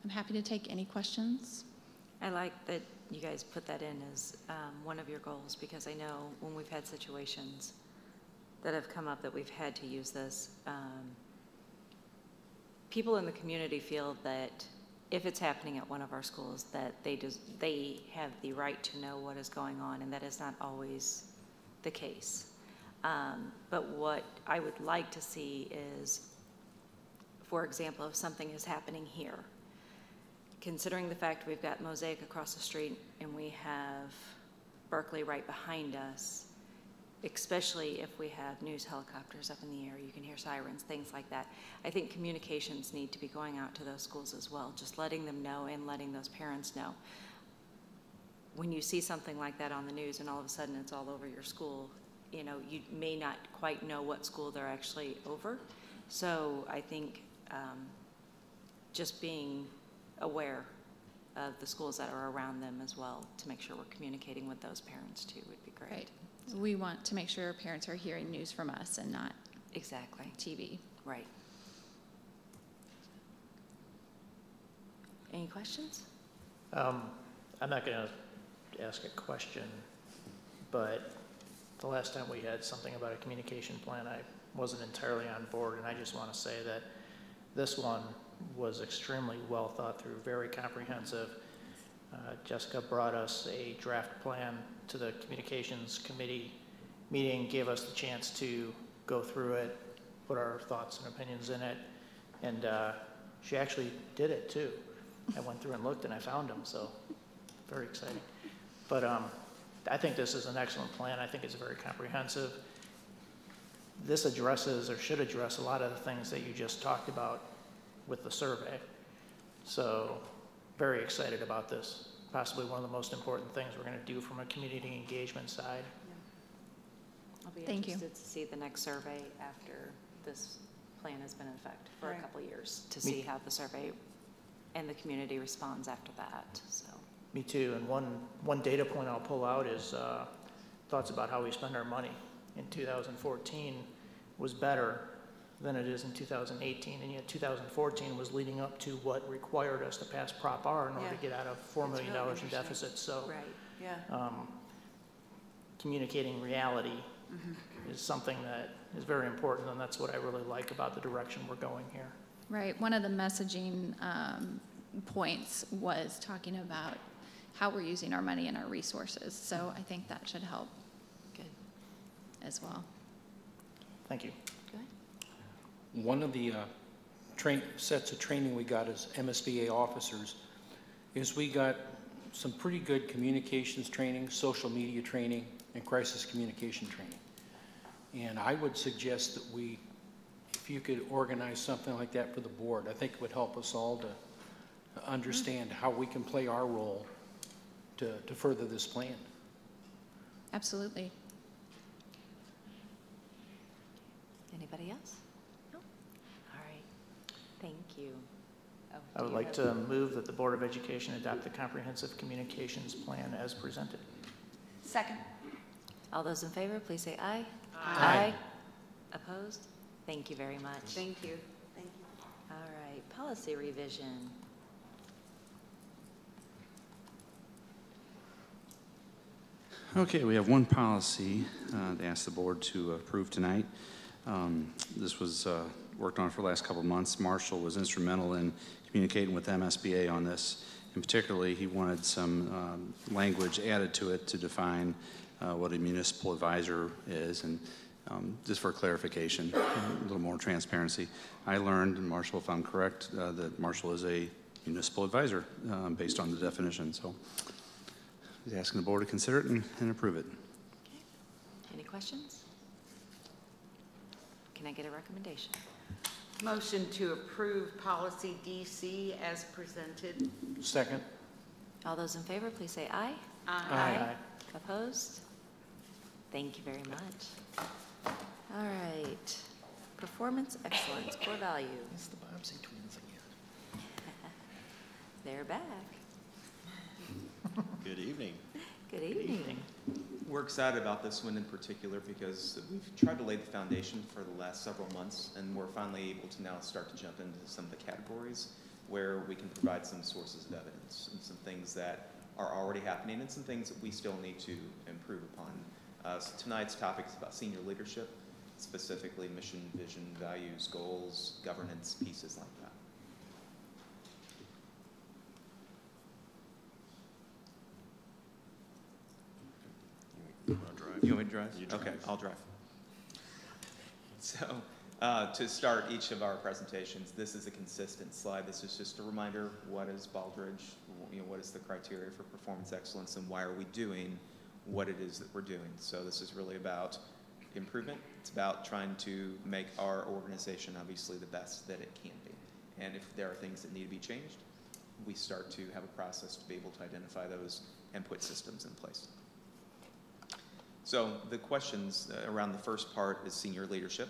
I'm happy to take any questions. I like that you guys put that in as one of your goals, because I know when we've had situations that have come up that we've had to use this, people in the community feel that if it's happening at one of our schools, that they have the right to know what is going on, and that is not always the case. But what I would like to see is, for example, if something is happening here, considering the fact we've got Mosaic across the street and we have Berkeley right behind us, especially if we have news helicopters up in the air, you can hear sirens, things like that. I think communications need to be going out to those schools as well, just letting them know and letting those parents know. When you see something like that on the news and all of a sudden it's all over your school, you know, you may not quite know what school they're actually over. So I think just being aware of the schools that are around them as well, to make sure we're communicating with those parents too, would be great. Right. We want to make sure our parents are hearing news from us and not exactly TV. Right. Any questions? I'm not going to ask a question, but the last time we had something about a communication plan, I wasn't entirely on board, and I just want to say that this one was extremely well thought through, very comprehensive. Jessica brought us a draft plan to the communications committee meeting, gave us the chance to go through it, put our thoughts and opinions in it, and she actually did it too. I went through and looked and I found them, so very exciting. But I think this is an excellent plan. I think it's very comprehensive. This addresses, or should address, a lot of the things that you just talked about with the survey. So very excited about this. Possibly one of the most important things we're going to do from a community engagement side. I'll be interested to see the next survey after this plan has been in effect for a couple of years, to see how the survey and the community responds after that. So. Me too. And one data point I'll pull out is thoughts about how we spend our money. In 2014 was better than it is in 2018, and yet 2014 was leading up to what required us to pass Prop R in order to get out of $4 million in deficit. So right. Yeah. Communicating reality is something that is very important, and that's what I really like about the direction we're going here. Right. One of the messaging points was talking about how we're using our money and our resources. So I think that should help. Good. As well. Thank you. Good. One of the sets of training we got as MSBA officers is we got some pretty good communications training, social media training, and crisis communication training. And I would suggest that if you could organize something like that for the board, I think it would help us all to understand how we can play our role to further this plan. Absolutely. Anybody else? No? All right. Thank you. Oh, I would like to move that the Board of Education adopt the Comprehensive Communications Plan as presented. Second. All those in favor, please say aye. Aye. Opposed? Thank you very much. Thank you. Thank you. All right, policy revision. Okay, we have one policy to ask the board to approve tonight. This was worked on for the last couple of months. Marshall was instrumental in communicating with MSBA on this. And particularly, he wanted some language added to it to define what a municipal advisor is, and just for clarification, a little more transparency. I learned, and Marshall, if I'm correct, that Marshall is a municipal advisor based on the definition. So he's asking the board to consider it and approve it. Okay. Any questions? Can I get a recommendation? Motion to approve policy DC as presented. Second. All those in favor, please say aye. Aye. Opposed? Thank you very much. All right. Performance excellence, core value. It's the Bobbsey twins again. They're back. Good evening. Good evening. We're excited about this one in particular because we've tried to lay the foundation for the last several months, and we're finally able to now start to jump into some of the categories where we can provide some sources of evidence and some things that are already happening and some things that we still need to improve upon. So tonight's topic is about senior leadership, specifically mission, vision, values, goals, governance, pieces like that. You want me to drive? Okay, I'll drive. So to start each of our presentations, this is a consistent slide. This is just a reminder, what is Baldrige? What is the criteria for performance excellence, and why are we doing what it is that we're doing? So this is really about improvement. It's about trying to make our organization obviously the best that it can be. And if there are things that need to be changed, we start to have a process to be able to identify those and put systems in place. So the questions around the first part is senior leadership,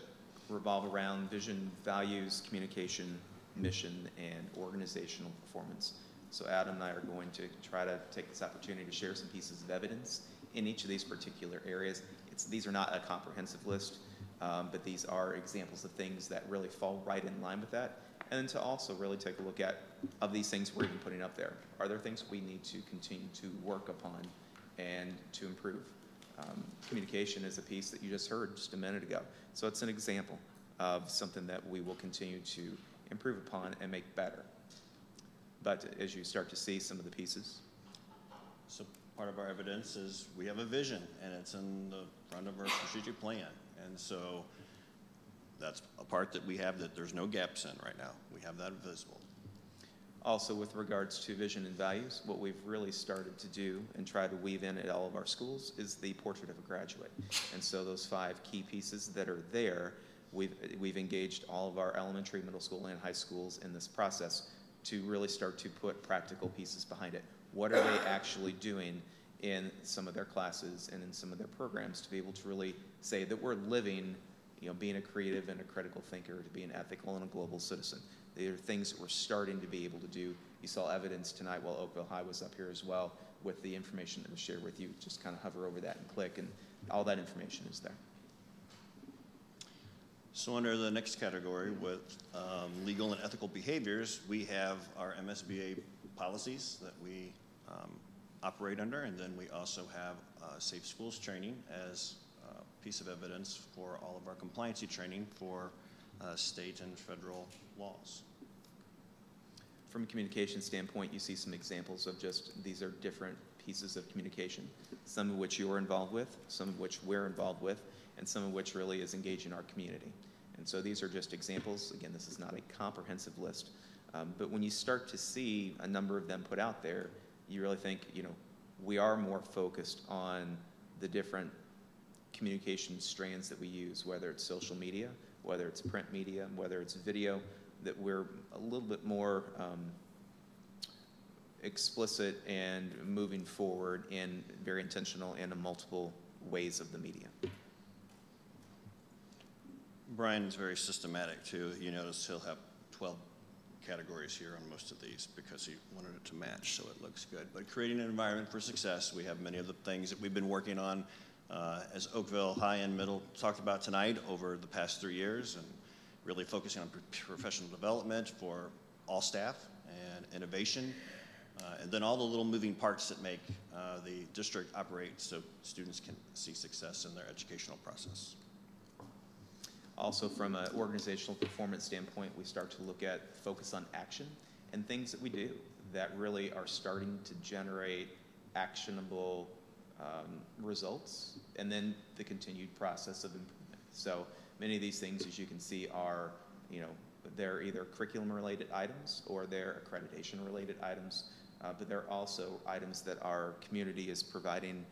revolve around vision, values, communication, mission, and organizational performance. So Adam and I are going to try to take this opportunity to share some pieces of evidence in each of these particular areas. These are not a comprehensive list, but these are examples of things that really fall right in line with that. And then to also really take a look at, of these things we're even putting up there, are there things we need to continue to work upon and to improve? Communication is a piece that you just heard just a minute ago. So it's an example of something that we will continue to improve upon and make better. But as you start to see some of the pieces. So part of our evidence is we have a vision, and it's in the front of our strategic plan. And so that's a part that we have that there's no gaps in right now. We have that visible. Also, with regards to vision and values, what we've really started to do and try to weave in at all of our schools is the portrait of a graduate. And so those 5 key pieces that are there, we've engaged all of our elementary, middle school, and high schools in this process to really start to put practical pieces behind it. What are they actually doing in some of their classes and in some of their programs to be able to really say that we're living, being a creative and a critical thinker, to be an ethical and a global citizen. They are things that we're starting to be able to do. You saw evidence tonight while Oakville High was up here as well with the information that was shared with you. Just kind of hover over that and click, and all that information is there. So under the next category with legal and ethical behaviors, we have our MSBA policies that we operate under, and then we also have safe schools training as piece of evidence for all of our compliancy training for state and federal laws. From a communication standpoint, you see some examples of just these are different pieces of communication, some of which you're involved with, some of which we're involved with, and some of which really is engaging our community. And so these are just examples. Again, this is not a comprehensive list, but when you start to see a number of them put out there, you really think, you know, we are more focused on the different communication strands that we use, whether it's social media, whether it's print media, whether it's video, that we're a little bit more explicit and moving forward in very intentional and in multiple ways of the media. Brian's very systematic too. You notice he'll have 12 categories here on most of these because he wanted it to match so it looks good. But creating an environment for success, we have many of the things that we've been working on as Oakville High and Middle talked about tonight over the past 3 years, and really focusing on professional development for all staff and innovation, and then all the little moving parts that make the district operate so students can see success in their educational process. Also, from an organizational performance standpoint, we start to look at focus on action and things that we do that really are starting to generate actionable results, and then the continued process of improvement. So many of these things, as you can see, are, you know, they're either curriculum-related items or they're accreditation-related items, but they're also items that our community is providing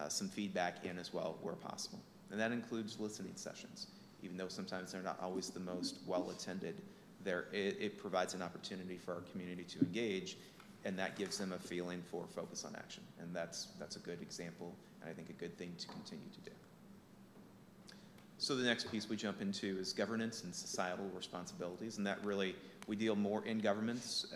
some feedback in as well where possible. And that includes listening sessions. Even though sometimes they're not always the most well-attended, it provides an opportunity for our community to engage, and that gives them a feeling for focus on action. And that's a good example, and I think a good thing to continue to do. So the next piece we jump into is governance and societal responsibilities, and that really, we deal more in governments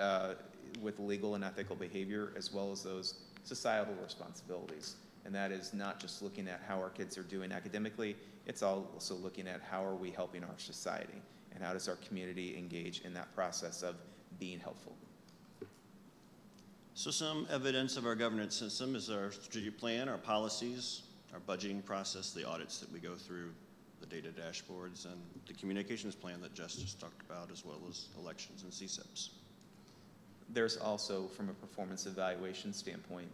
with legal and ethical behavior as well as those societal responsibilities. And that is not just looking at how our kids are doing academically, it's also looking at how are we helping our society and how does our community engage in that process of being helpful. So some evidence of our governance system is our strategic plan, our policies, our budgeting process, the audits that we go through, the data dashboards, and the communications plan that Jess just talked about, as well as elections and CSEPs. There's also, from a performance evaluation standpoint,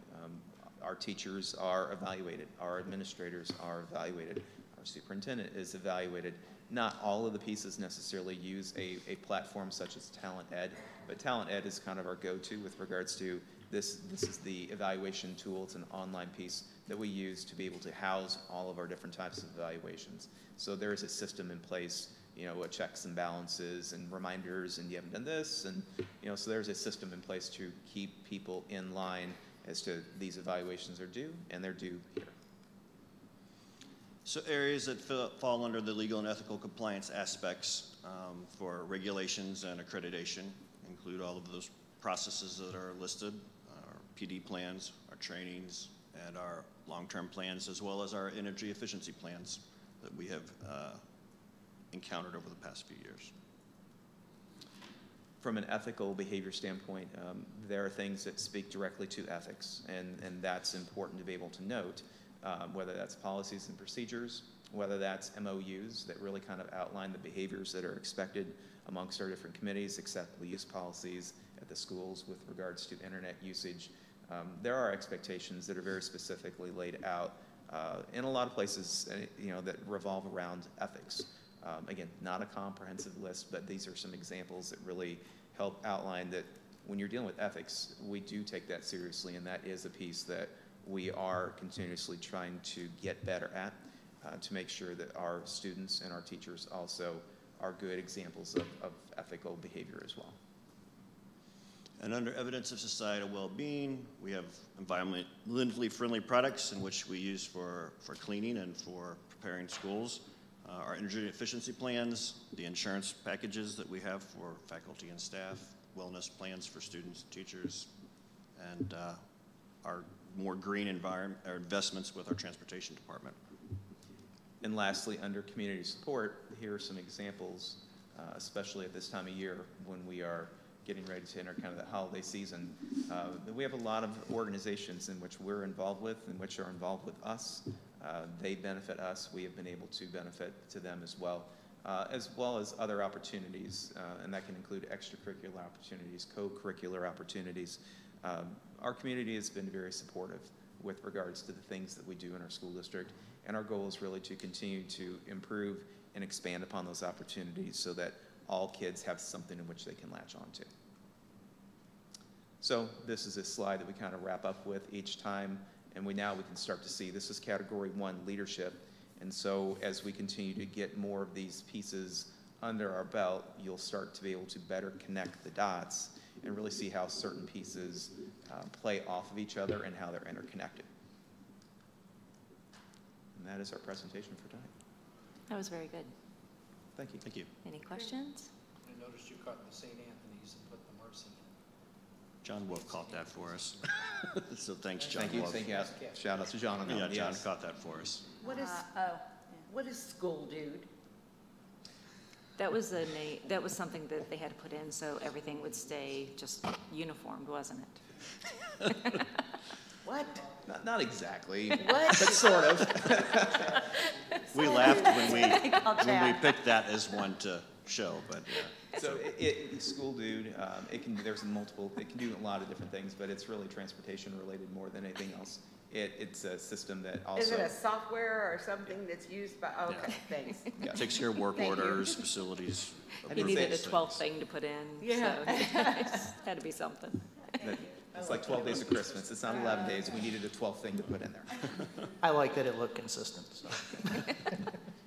our teachers are evaluated, our administrators are evaluated, our superintendent is evaluated. Not all of the pieces necessarily use a platform such as Talent Ed, but Talent Ed is kind of our go-to with regards to this is the evaluation tool. It's an online piece that we use to be able to house all of our different types of evaluations. So there is a system in place, you know, checks and balances and reminders, and you haven't done this, and you know, so there's a system in place to keep people in line as to these evaluations are due, and they're due here. So areas that fall under the legal and ethical compliance aspects for regulations and accreditation include all of those processes that are listed, our PD plans, our trainings, and our long-term plans, as well as our energy efficiency plans that we have encountered over the past few years. From an ethical behavior standpoint, there are things that speak directly to ethics, and that's important to be able to note, whether that's policies and procedures, whether that's MOUs that really kind of outline the behaviors that are expected amongst our different committees, acceptable use policies at the schools with regards to internet usage. There are expectations that are very specifically laid out in a lot of places, you know, that revolve around ethics. Again, not a comprehensive list, but these are some examples that really help outline that when you're dealing with ethics, we do take that seriously, and that is a piece that we are continuously trying to get better at to make sure that our students and our teachers also are good examples of ethical behavior as well. And under evidence of societal well-being, we have environmentally friendly products in which we use for cleaning and for preparing schools. Our energy efficiency plans, the insurance packages that we have for faculty and staff, wellness plans for students and teachers, and our more green environment, our investments with our transportation department. And lastly, under community support, here are some examples, especially at this time of year when we are getting ready to enter kind of the holiday season. We have a lot of organizations in which we're involved with, and which are involved with us, They benefit us. We have been able to benefit to them as well as other opportunities, and that can include extracurricular opportunities, co-curricular opportunities. Our community has been very supportive with regards to the things that we do in our school district, and our goal is really to continue to improve and expand upon those opportunities so that all kids have something in which they can latch on to. So this is a slide that we kind of wrap up with each time, and we can start to see this is category 1, leadership. And so as we continue to get more of these pieces under our belt, you'll start to be able to better connect the dots and really see how certain pieces play off of each other and how they're interconnected. And that is our presentation for tonight. That was very good. Thank you. Thank you. Any questions? I noticed you caught the St. Anthony's and put the Mercy in. John Wolf caught that for us. So thanks, John Thank you. Wolf. Thank you. Shout out to John on that Yeah, one. John Yes. caught that for us. What is school dude? That was something that they had to put in so everything would stay just uniformed, wasn't it? What? Not exactly. What? But sort of. We laughed when we picked that as one to show, but yeah. So school dude, it can do a lot of different things, but it's really transportation related more than anything else. It's a system that also. Is it a software or something that's used by, okay, thanks. Yeah. Takes care of work orders, facilities. He needed a 12th thing to put in, Yeah. so it had to be something. It's like 12 days of Christmas. It's not 11 days. We needed a 12th thing to put in there. I like that it looked consistent, so.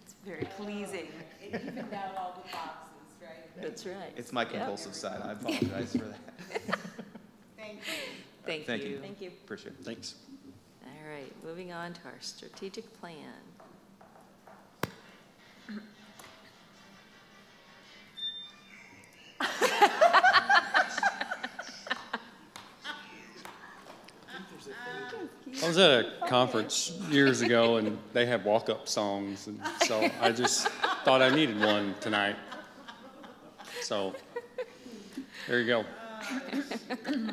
It's very pleasing. It evened out all the boxes, right? That's right. It's my compulsive side. I apologize for that. Thank you. Thank Thank you. you. Thank you. Appreciate it. Thanks. All right, moving on to our strategic plan. I was at a conference years ago, and they had walk-up songs, and so I just thought I needed one tonight. So there you go.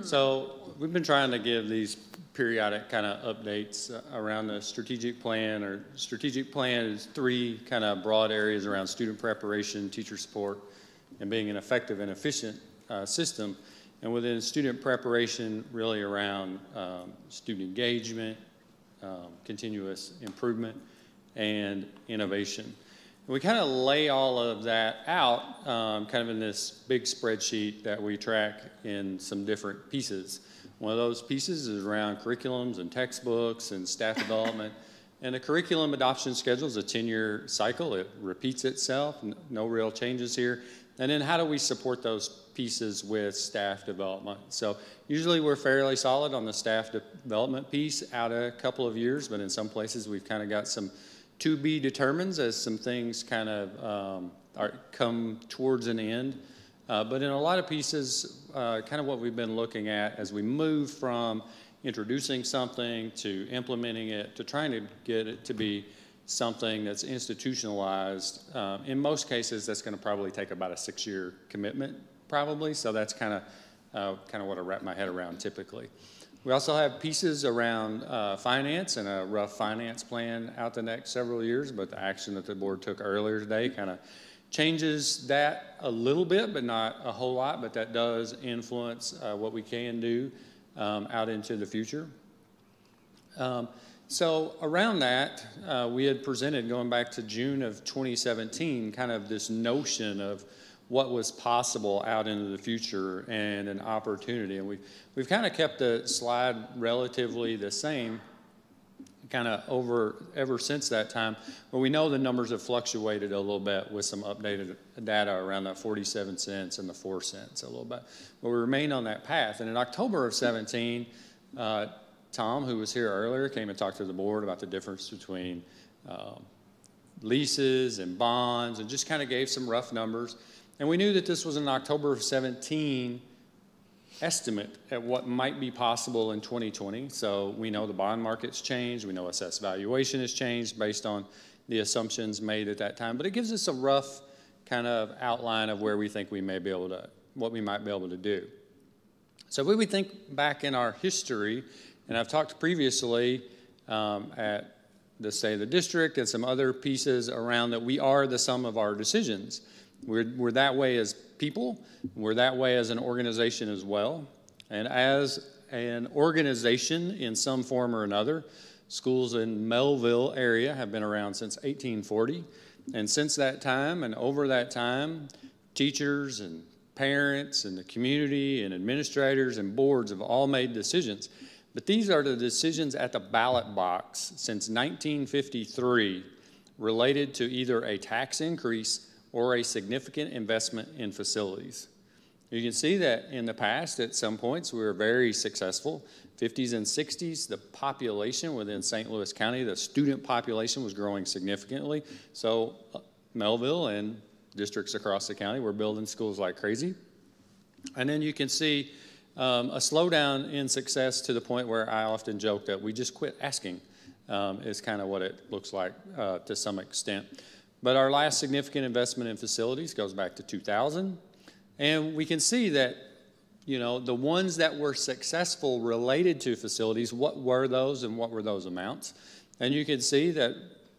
So we've been trying to give these periodic kind of updates around the strategic plan. Our strategic plan is 3 kind of broad areas around student preparation, teacher support, and being an effective and efficient system. And within student preparation, really around student engagement, continuous improvement, and innovation. And we kind of lay all of that out kind of in this big spreadsheet that we track in some different pieces. One of those pieces is around curriculums and textbooks and staff development. And the curriculum adoption schedule is a 10-year cycle. It repeats itself, no real changes here. And then how do we support those pieces with staff development? So usually we're fairly solid on the staff development piece out a couple of years, but in some places we've kind of got some to be determined as some things kind of come towards an end. But in a lot of pieces, kind of what we've been looking at as we move from introducing something to implementing it to trying to get it to be something that's institutionalized. In most cases, that's going to probably take about a 6-year commitment, probably. So that's kind of what I wrap my head around typically. We also have pieces around finance and a rough finance plan out the next several years, but the action that the board took earlier today kind of changes that a little bit, but not a whole lot, but that does influence what we can do out into the future. So around that, we had presented, going back to June of 2017, kind of this notion of what was possible out into the future and an opportunity. And we've kind of kept the slide relatively the same kind of ever since that time, but we know the numbers have fluctuated a little bit with some updated data around that 47 cents and the 4 cents a little bit. But we remain on that path. And in October of 17, Tom, who was here earlier, came and talked to the board about the difference between leases and bonds and just kind of gave some rough numbers. And we knew that this was an October of 17 estimate at what might be possible in 2020. So we know the bond market's changed. We know assessed valuation has changed based on the assumptions made at that time. But it gives us a rough kind of outline of where we think we may be able to, what we might be able to do. So when we think back in our history, and I've talked previously at the state of the district and some other pieces around that we are the sum of our decisions. We're that way as people. We're that way as an organization as well. And as an organization in some form or another, schools in Mehlville area have been around since 1840. And since that time and over that time, teachers and parents and the community and administrators and boards have all made decisions. But these are the decisions at the ballot box since 1953 related to either a tax increase or a significant investment in facilities. You can see that in the past, at some points, we were very successful. 50s and 60s, the population within St. Louis County, the student population was growing significantly. So Mehlville and districts across the county were building schools like crazy. And then you can see a slowdown in success to the point where I often joke that we just quit asking is kind of what it looks like to some extent. But our last significant investment in facilities goes back to 2000. And we can see that, you know, the ones that were successful related to facilities, what were those and what were those amounts? And you can see that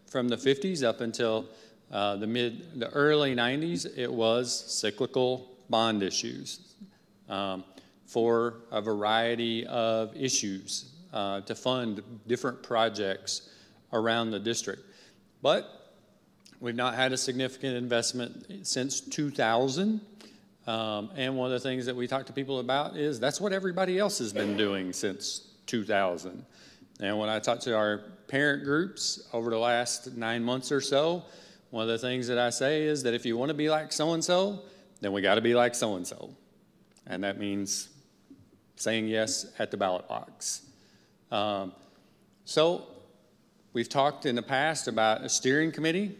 from the 50s up until the early 90s, it was cyclical bond issues for a variety of issues to fund different projects around the district. But we've not had a significant investment since 2000. And one of the things that we talk to people about is that's what everybody else has been doing since 2000. And when I talk to our parent groups over the last 9 months or so, one of the things that I say is that if you want to be like so-and-so, then we got to be like so-and-so. And that means saying yes at the ballot box. So we've talked in the past about a steering committee.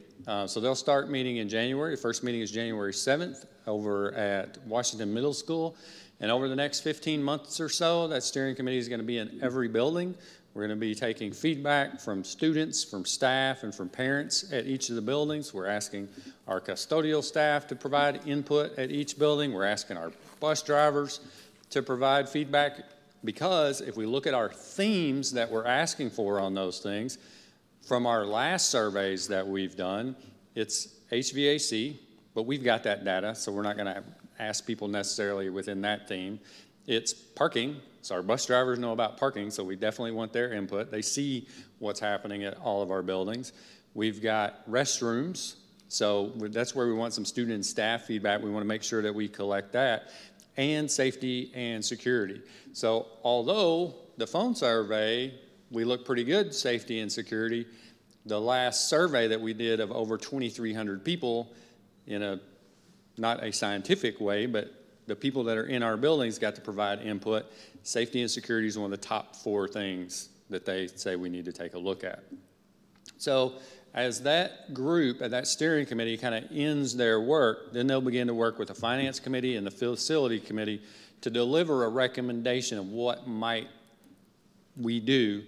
So they'll start meeting in January. The first meeting is January 7th over at Washington Middle School. And over the next 15 months or so, that steering committee is going to be in every building. We're going to be taking feedback from students, from staff, and from parents at each of the buildings. We're asking our custodial staff to provide input at each building. We're asking our bus drivers to provide feedback, because if we look at our themes that we're asking for on those things, from our last surveys that we've done, it's HVAC, but we've got that data, so we're not going to ask people necessarily within that theme. It's parking, so our bus drivers know about parking, so we definitely want their input. They see what's happening at all of our buildings. We've got restrooms, so that's where we want some student and staff feedback. We want to make sure that we collect that, and safety and security. So although the phone survey, we look pretty good, safety and security, the last survey that we did of over 2,300 people in a, not a scientific way, but the people that are in our buildings got to provide input. Safety and security is one of the top 4 things that they say we need to take a look at. So as that group, that steering committee kind of ends their work, then they'll begin to work with the finance committee and the facility committee to deliver a recommendation of what might we do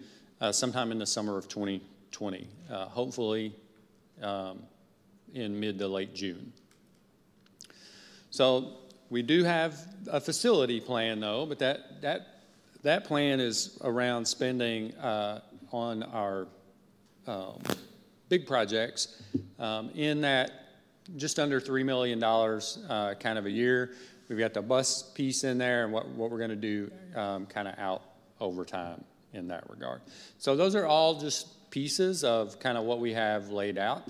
sometime in the summer of 2020, hopefully in mid to late June. So we do have a facility plan, though, but that plan is around spending on our big projects in that just under $3 million kind of a year. We've got the bus piece in there and what we're going to do kind of out over time in that regard. So those are all just pieces of kind of what we have laid out.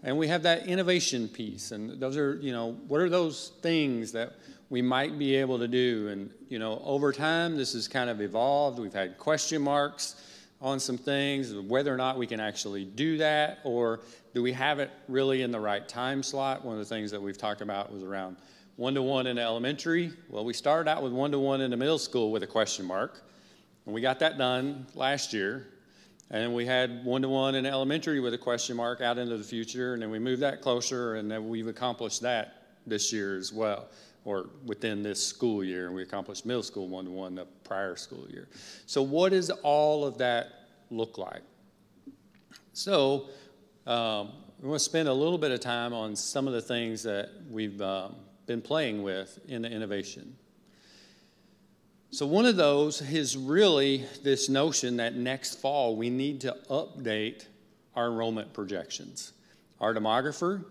And we have that innovation piece, and those are, you know, what are those things that we might be able to do? And, you know, over time, this has kind of evolved. We've had question marks on some things, whether or not we can actually do that, or do we have it really in the right time slot? One of the things that we've talked about was around one-to-one in elementary. Well, we started out with one-to-one in the middle school with a question mark, and we got that done last year. And we had one-to-one in elementary with a question mark out into the future, and then we moved that closer, and then we've accomplished that this year as well, or within this school year, and we accomplished middle school one-to-one the prior school year. So what does all of that look like? So we want to spend a little bit of time on some of the things that we've been playing with in the innovation. So one of those is really this notion that next fall we need to update our enrollment projections. Our demographer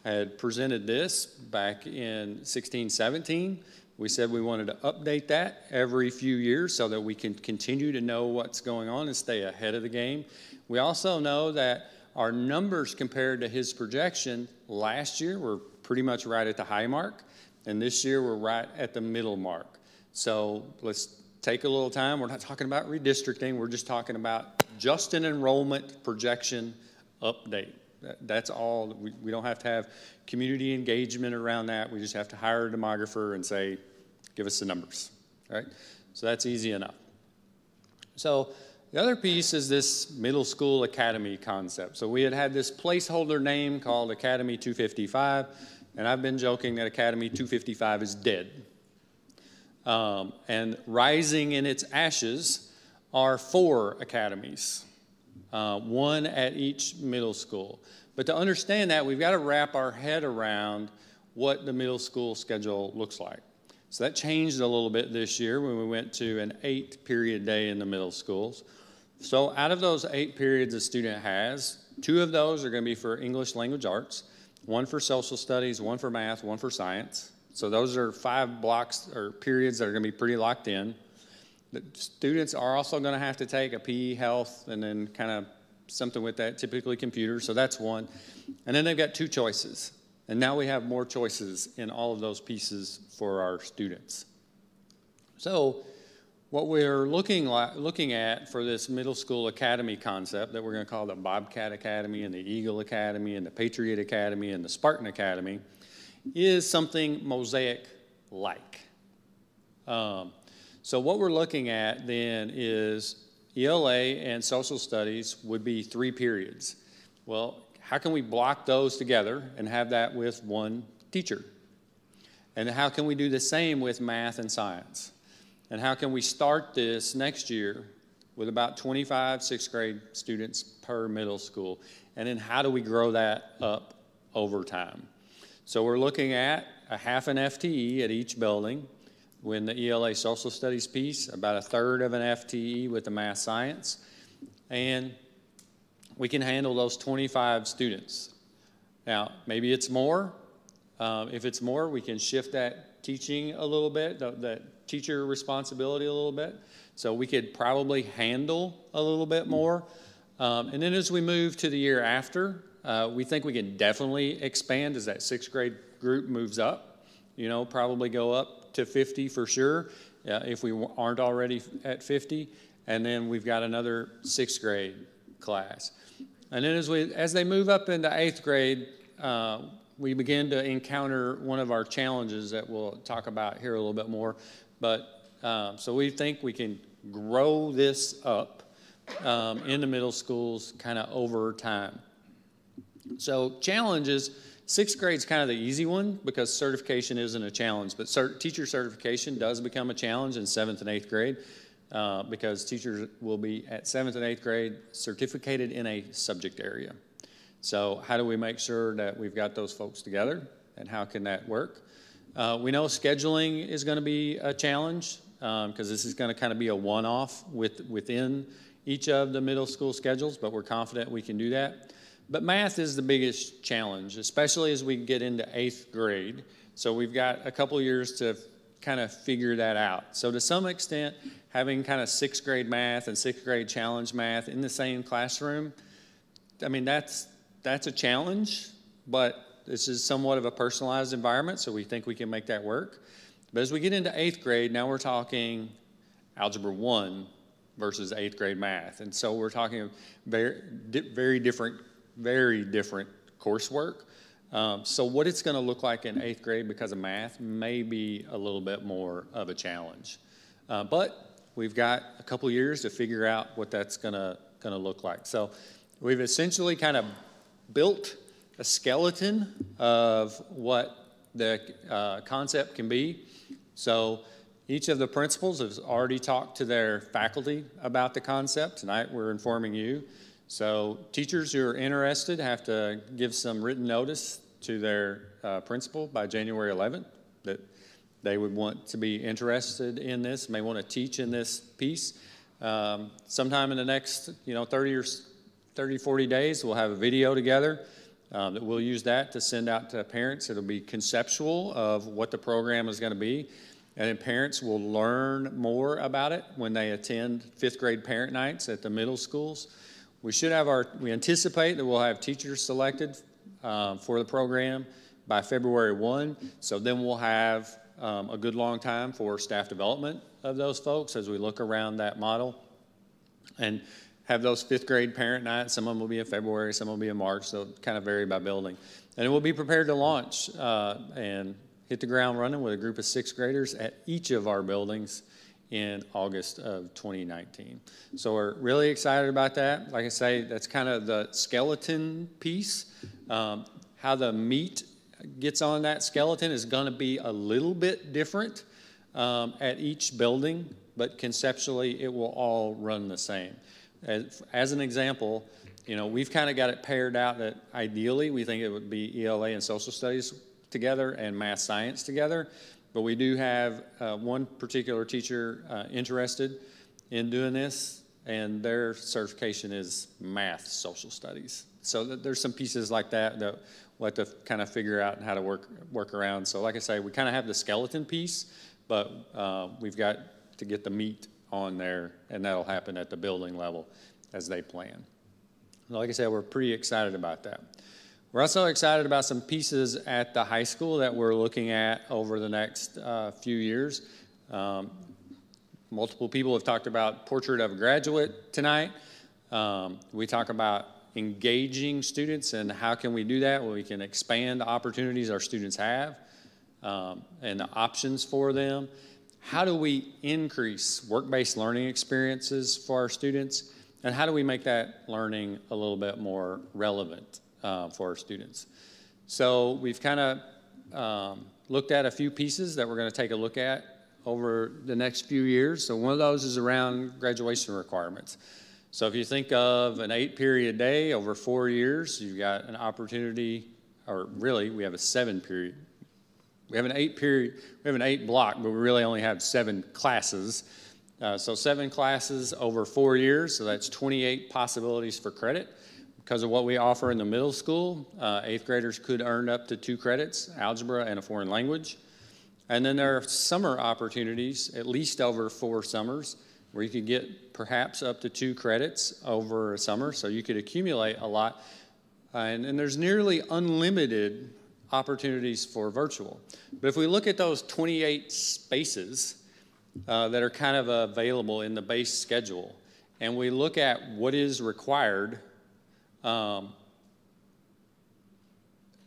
had presented this back in 16-17. We said we wanted to update that every few years so that we can continue to know what's going on and stay ahead of the game. We also know that our numbers compared to his projection last year were pretty much right at the high mark, and this year we're right at the middle mark. So let's take a little time. We're not talking about redistricting. We're just talking about just an enrollment projection update. That's all. We don't have to have community engagement around that. We just have to hire a demographer and say, give us the numbers, right? So that's easy enough. So the other piece is this middle school academy concept. So we had this placeholder name called Academy 255, and I've been joking that Academy 255 is dead. And rising in its ashes are 4 academies, one at each middle school. But to understand that, we've got to wrap our head around what the middle school schedule looks like. So that changed a little bit this year when we went to an 8-period day in the middle schools. So out of those 8 periods a student has, 2 of those are going to be for English language arts, 1 for social studies, 1 for math, 1 for science. So those are 5 blocks or periods that are going to be pretty locked in. The students are also going to have to take a PE, health, and then kind of something with that, typically computer. So that's 1. And then they've got 2 choices. And now we have more choices in all of those pieces for our students. So what we're looking at for this middle school academy concept that we're going to call the Bobcat Academy and the Eagle Academy and the Patriot Academy and the Spartan Academy is something Mosaic-like. So what we're looking at then is ELA and social studies would be 3 periods. Well, how can we block those together and have that with 1 teacher? And how can we do the same with math and science? And how can we start this next year with about 25 6th grade students per middle school? And then how do we grow that up over time? So we're looking at a half an FTE at each building. When the ELA social studies piece, about 1/3 of an FTE with the math science. And we can handle those 25 students. Now, maybe it's more. If it's more, we can shift that teaching a little bit, that teacher responsibility a little bit. So we could probably handle a little bit more. And then as we move to the year after, we think we can definitely expand as that 6th grade group moves up. Probably go up to 50 for sure, if we aren't already at 50. And then we've got another 6th grade class. And then as they move up into 8th grade, we begin to encounter one of our challenges that we'll talk about here a little bit more. But so we think we can grow this up in the middle schools kind of over time. So challenges, 6th grade is kind of the easy one because certification isn't a challenge, but teacher certification does become a challenge in 7th and 8th grade because teachers will be at 7th and 8th grade certificated in a subject area. So how do we make sure that we've got those folks together and how can that work? We know scheduling is going to be a challenge because this is going to kind of be a one-off within each of the middle school schedules, but we're confident we can do that. But math is the biggest challenge, especially as we get into 8th grade. So we've got a couple years to kind of figure that out. So to some extent, having kind of 6th grade math and 6th grade challenge math in the same classroom, I mean, that's a challenge, but this is somewhat of a personalized environment, so we think we can make that work. But as we get into 8th grade, now we're talking Algebra 1 versus 8th grade math. And so we're talking very different coursework. So what it's going to look like in 8th grade because of math may be a little bit more of a challenge. But we've got a couple years to figure out what that's going to look like. So we've essentially kind of built a skeleton of what the concept can be. So each of the principals has already talked to their faculty about the concept. Tonight we're informing you. So teachers who are interested have to give some written notice to their principal by January 11th that they would want to be interested in this, may want to teach in this piece. Sometime in the next 30 30, 40 days, we'll have a video together that we'll use that to send out to parents. It'll be conceptual of what the program is going to be. And then parents will learn more about it when they attend 5th grade parent nights at the middle schools. We anticipate that we'll have teachers selected for the program by February 1. So then we'll have a good long time for staff development of those folks as we look around that model and have those 5th grade parent nights. Some of them will be in February, some will be in March, so it kind of vary by building. And we'll be prepared to launch and hit the ground running with a group of 6th graders at each of our buildings in August of 2019. So we're really excited about that. Like I say, that's kind of the skeleton piece. How the meat gets on that skeleton is going to be a little bit different at each building, but conceptually it will all run the same. As an example, we've kind of got it paired out that ideally we think it would be ELA and social studies together and math science together. But we do have one particular teacher interested in doing this, and their certification is math social studies. So there's some pieces like that we'll have to kind of figure out how to work around. So like I say, we kind of have the skeleton piece, but we've got to get the meat on there, and that'll happen at the building level as they plan. Like I said, we're pretty excited about that. We're also excited about some pieces at the high school that we're looking at over the next few years. Multiple people have talked about Portrait of a Graduate tonight. We talk about engaging students and how can we do that? Well, we can expand the opportunities our students have and the options for them. How do we increase work-based learning experiences for our students? And how do we make that learning a little bit more relevant for our students? So we've kind of looked at a few pieces that we're going to take a look at over the next few years. So one of those is around graduation requirements. So if you think of an 8-period day over 4 years, you've got an opportunity, or really we have a 7-period. We have an 8 block, but we really only have 7 classes. So 7 classes over 4 years, so that's 28 possibilities for credit. Because of what we offer in the middle school, 8th graders could earn up to 2 credits, algebra and a foreign language. And then there are summer opportunities, at least over 4 summers, where you could get perhaps up to 2 credits over a summer, so you could accumulate a lot. And there's nearly unlimited opportunities for virtual. But if we look at those 28 spaces that are kind of available in the base schedule, and we look at what is required,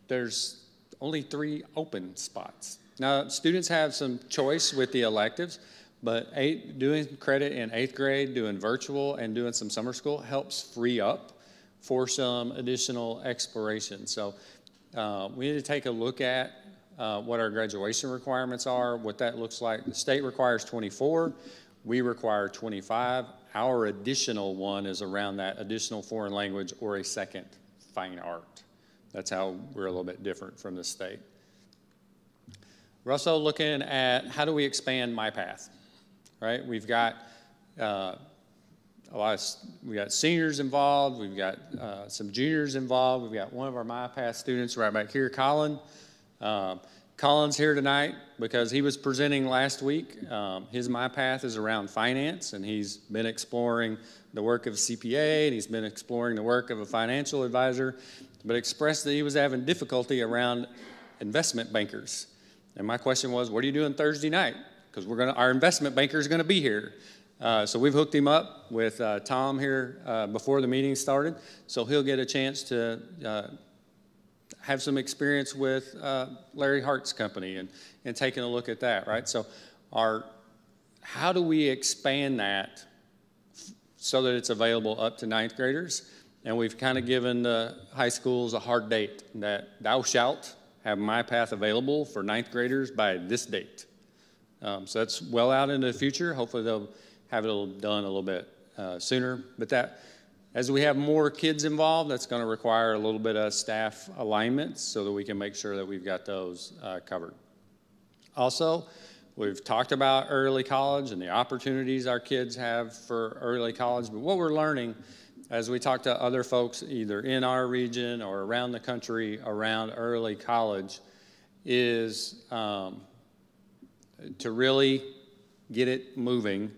there's only 3 open spots. Now, students have some choice with the electives, but doing credit in 8th grade, doing virtual, and doing some summer school helps free up for some additional exploration. So we need to take a look at what our graduation requirements are, what that looks like. The state requires 24. We require 25. Our additional one is around that additional foreign language or a second fine art. That's how we're a little bit different from the state. We're also looking at how do we expand MyPath, right? We've got we got seniors involved. We've got some juniors involved. We've got one of our MyPath students right back here, Colin. Colin's here tonight because he was presenting last week. His MyPath is around finance, and he's been exploring the work of CPA, and he's been exploring the work of a financial advisor, but expressed that he was having difficulty around investment bankers. And my question was, what are you doing Thursday night? Because our investment banker is going to be here. So we've hooked him up with Tom here before the meeting started, so he'll get a chance to have some experience with Larry Hart's company and taking a look at that, right? So how do we expand that so that it's available up to 9th graders? And we've kind of given the high schools a hard date that thou shalt have MyPath available for 9th graders by this date. So that's well out into the future. Hopefully they'll have it done a little bit sooner. But as we have more kids involved, that's going to require a little bit of staff alignment so that we can make sure that we've got those covered. Also, we've talked about early college and the opportunities our kids have for early college, but what we're learning as we talk to other folks either in our region or around the country around early college, is to really get it moving,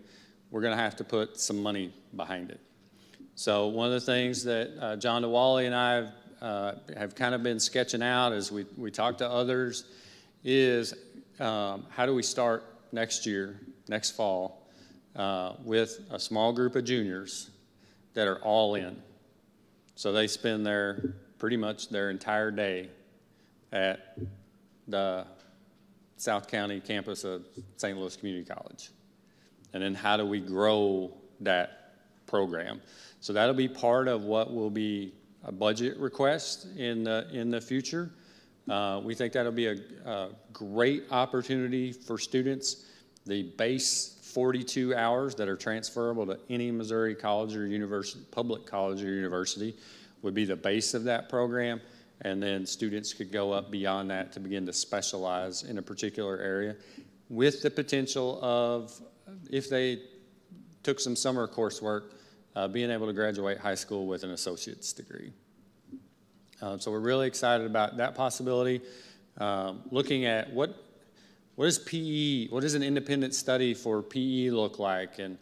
we're going to have to put some money behind it. So one of the things that John DeWally and I have kind of been sketching out as we talk to others is how do we start next year, next fall, with a small group of juniors that are all in. So they spend pretty much their entire day at the South County campus of St. Louis Community College. And then how do we grow that program? So that'll be part of what will be a budget request in the future. We think that'll be a great opportunity for students. The base 42 hours that are transferable to any Missouri college or university, public college or university, would be the base of that program. And then students could go up beyond that to begin to specialize in a particular area with the potential of, if they took some summer coursework, being able to graduate high school with an associate's degree. So we're really excited about that possibility. Looking at what is PE, what does an independent study for PE look like, and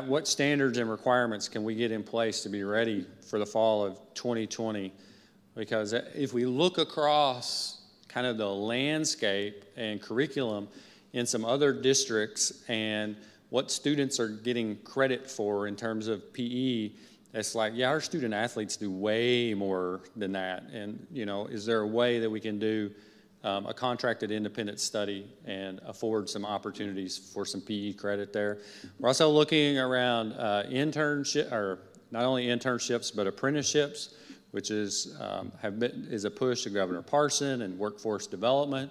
what standards and requirements can we get in place to be ready for the fall of 2020? Because if we look across kind of the landscape and curriculum in some other districts and what students are getting credit for in terms of PE, it's like, yeah, our student athletes do way more than that. And, you know, is there a way that we can do a contracted independent study and afford some opportunities for some PE credit there? We're also looking around internship, or not only internships, but apprenticeships, which is a push to Governor Parson and workforce development.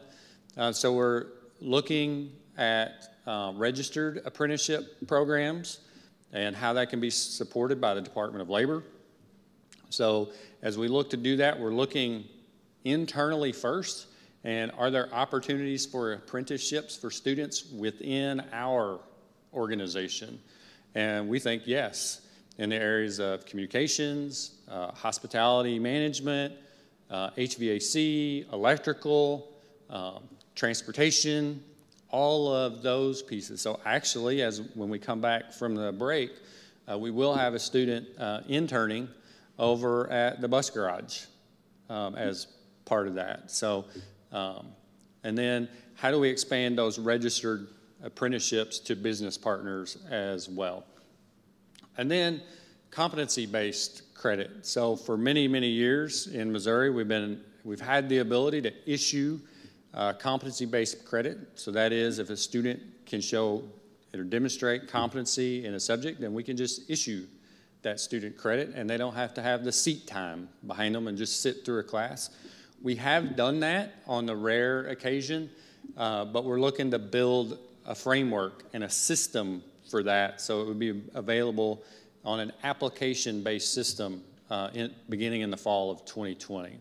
So we're looking at registered apprenticeship programs and how that can be supported by the Department of Labor. So as we look to do that, we're looking internally first, and are there opportunities for apprenticeships for students within our organization? And we think yes, in the areas of communications, hospitality management, HVAC, electrical, transportation, all of those pieces. So actually, when we come back from the break, we will have a student interning over at the bus garage as part of that. So, and then how do we expand those registered apprenticeships to business partners as well? And then competency-based credit. So for many, many years in Missouri, we've had the ability to issue competency-based credit. So that is, if a student can show or demonstrate competency in a subject, then we can just issue that student credit, and they don't have to have the seat time behind them and just sit through a class. We have done that on the rare occasion, but we're looking to build a framework and a system for that, so it would be available on an application-based system beginning in the fall of 2020.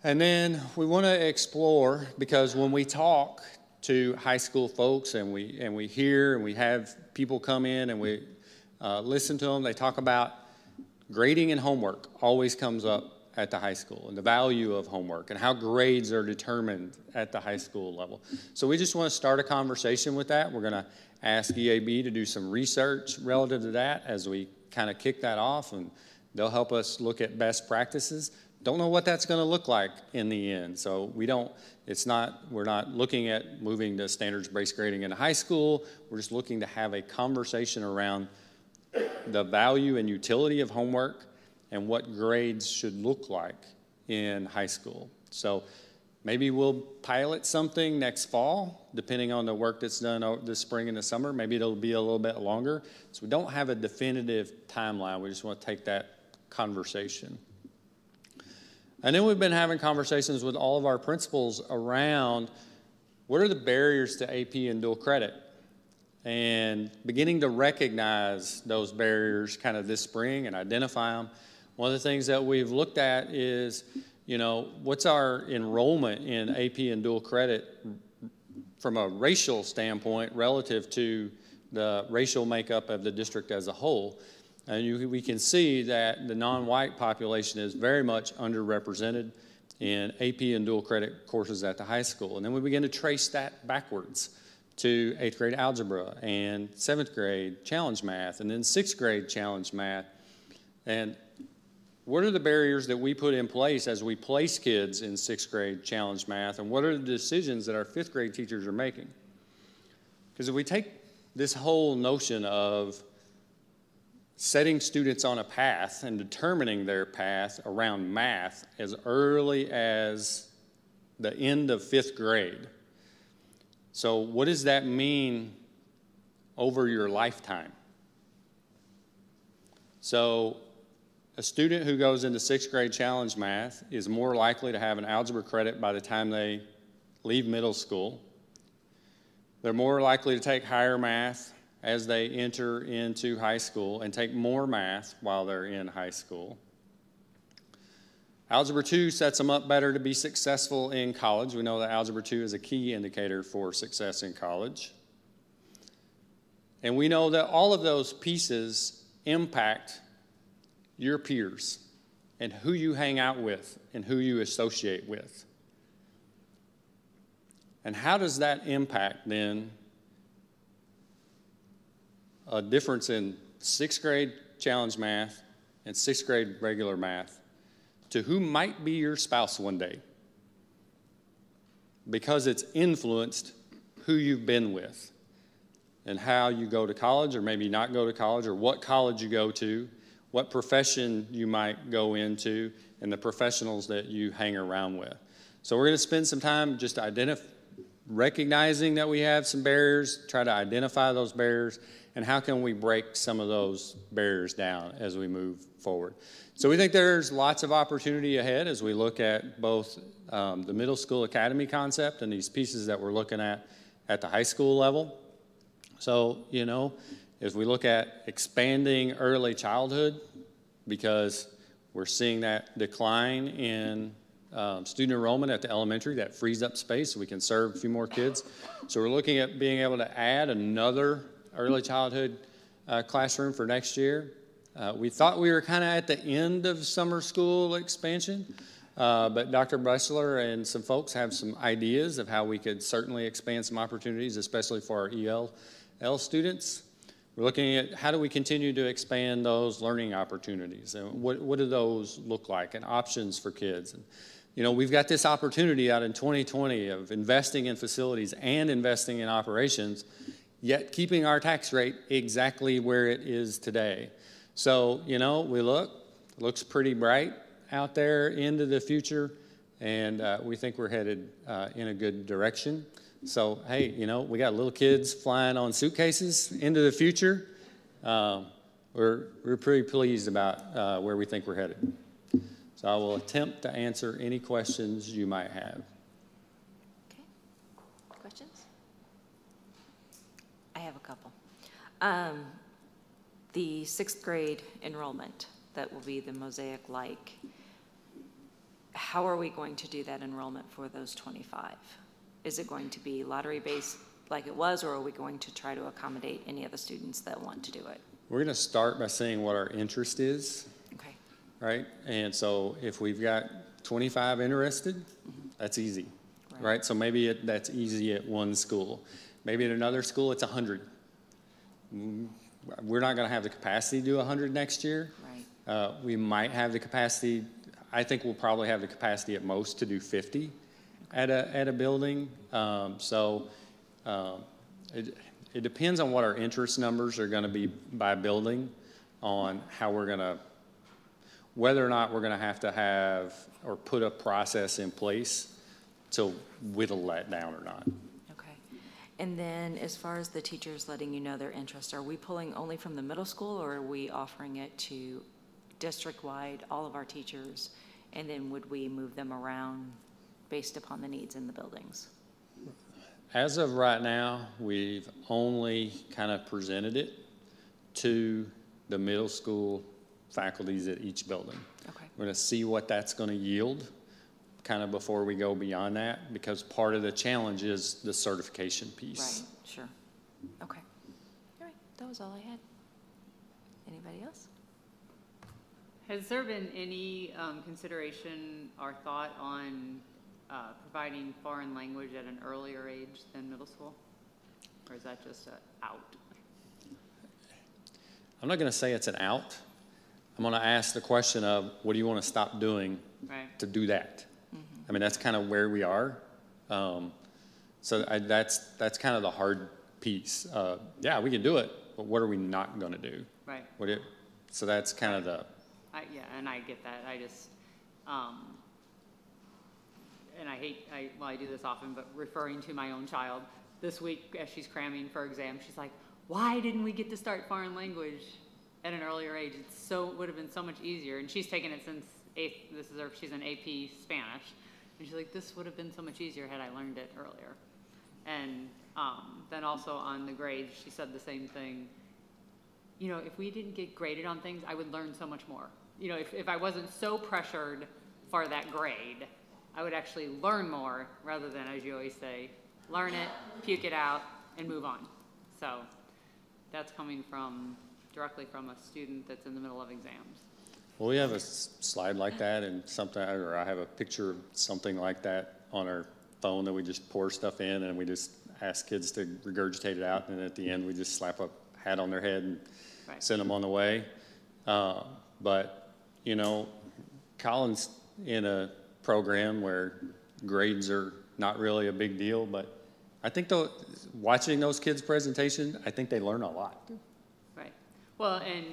And then we want to explore, because when we talk to high school folks and we hear and we have people come in and we listen to them, they talk about grading and homework always comes up at the high school, and the value of homework and how grades are determined at the high school level. So we just want to start a conversation with that. We're going to ask EAB to do some research relative to that as we kind of kick that off, and they'll help us look at best practices. Don't know what that's going to look like in the end. So we're not looking at moving to standards-based grading in high school. We're just looking to have a conversation around the value and utility of homework and what grades should look like in high school. So maybe we'll pilot something next fall, depending on the work that's done this spring and the summer. Maybe it'll be a little bit longer. So we don't have a definitive timeline. We just want to take that conversation. And then we've been having conversations with all of our principals around what are the barriers to AP and dual credit, and beginning to recognize those barriers kind of this spring and identify them. One of the things that we've looked at is, what's our enrollment in AP and dual credit from a racial standpoint relative to the racial makeup of the district as a whole. And we can see that the non-white population is very much underrepresented in AP and dual credit courses at the high school. And then we begin to trace that backwards to 8th grade algebra and 7th grade challenge math and then 6th grade challenge math. And what are the barriers that we put in place as we place kids in 6th grade challenge math, and what are the decisions that our 5th grade teachers are making? Because if we take this whole notion of setting students on a path and determining their path around math as early as the end of 5th grade, so what does that mean over your lifetime? So a student who goes into 6th grade challenge math is more likely to have an algebra credit by the time they leave middle school. They're more likely to take higher math as they enter into high school and take more math while they're in high school. Algebra 2 sets them up better to be successful in college. We know that Algebra 2 is a key indicator for success in college. And we know that all of those pieces impact your peers and who you hang out with and who you associate with. And how does that impact then a difference in 6th grade challenge math and 6th grade regular math to who might be your spouse one day? Because it's influenced who you've been with and how you go to college or maybe not go to college, or what college you go to, what profession you might go into, and the professionals that you hang around with. So we're going to spend some time just recognizing that we have some barriers, try to identify those barriers, and how can we break some of those barriers down as we move forward. So we think there's lots of opportunity ahead as we look at both the middle school academy concept and these pieces that we're looking at the high school level. So, you know, as we look at expanding early childhood, because we're seeing that decline in student enrollment at the elementary, that frees up space so we can serve a few more kids. So we're looking at being able to add another early childhood classroom for next year. We thought we were kind of at the end of summer school expansion, but Dr. Bressler and some folks have some ideas of how we could certainly expand some opportunities, especially for our EL students. We're looking at how do we continue to expand those learning opportunities, and what do those look like, and options for kids. And, you know, we've got this opportunity out in 2020 of investing in facilities and investing in operations, yet keeping our tax rate exactly where it is today. So, you know, looks pretty bright out there into the future, and we think we're headed in a good direction. So, hey, you know, we got little kids flying on suitcases into the future. We're pretty pleased about where we think we're headed. So I will attempt to answer any questions you might have. Okay. Questions? I have a couple. The 6th grade enrollment, that will be the mosaic-like. How are we going to do that enrollment for those 25? Is it going to be lottery-based like it was, or are we going to try to accommodate any of the students that want to do it? We're going to start by seeing what our interest is. Okay. Right? And so if we've got 25 interested, that's easy. Right? So maybe that's easy at one school. Maybe at another school, it's 100. We're not going to have the capacity to do 100 next year. Right. We might have the capacity. I think we'll probably have the capacity at most to do 50 at a building. It depends on what our interest numbers are going to be by building, on how we're going to, whether or not we're going to have or put a process in place to whittle that down or not. And then as far as the teachers letting you know their interest, are we pulling only from the middle school, or are we offering it to district-wide, all of our teachers, and then would we move them around based upon the needs in the buildings? As of right now, we've only kind of presented it to the middle school faculties at each building. Okay. We're going to see what that's going to yield kind of before we go beyond that, because part of the challenge is the certification piece. Right, sure. Okay. All right, that was all I had. Anybody else? Has there been any consideration or thought on providing foreign language at an earlier age than middle school? Or is that just out? I'm not going to say it's an out. I'm going to ask the question of, what do you want to stop doing to do that? I mean, that's kind of where we are. So that's kind of the hard piece. Yeah, we can do it, but what are we not going to do? Right. So that's kind of the... Yeah, and I get that. I just, and I hate, I do this often, but referring to my own child, this week as she's cramming for exam, she's like, why didn't we get to start foreign language at an earlier age? It would have been so much easier. And she's taken it since she's an AP Spanish. And she's like, this would have been so much easier had I learned it earlier. And then also on the grades, she said the same thing. You know, if we didn't get graded on things, I would learn so much more. You know, if I wasn't so pressured for that grade, I would actually learn more rather than, as you always say, learn it, puke it out, and move on. So that's coming directly from a student that's in the middle of exams. Well, we have a slide like that and something, or I have a picture of something like that on our phone that we just pour stuff in and we just ask kids to regurgitate it out, and at the end we just slap a hat on their head and send them on the way. But, you know, Colin's in a program where grades are not really a big deal, but I think watching those kids' presentation, I think they learn a lot. Right. Well, and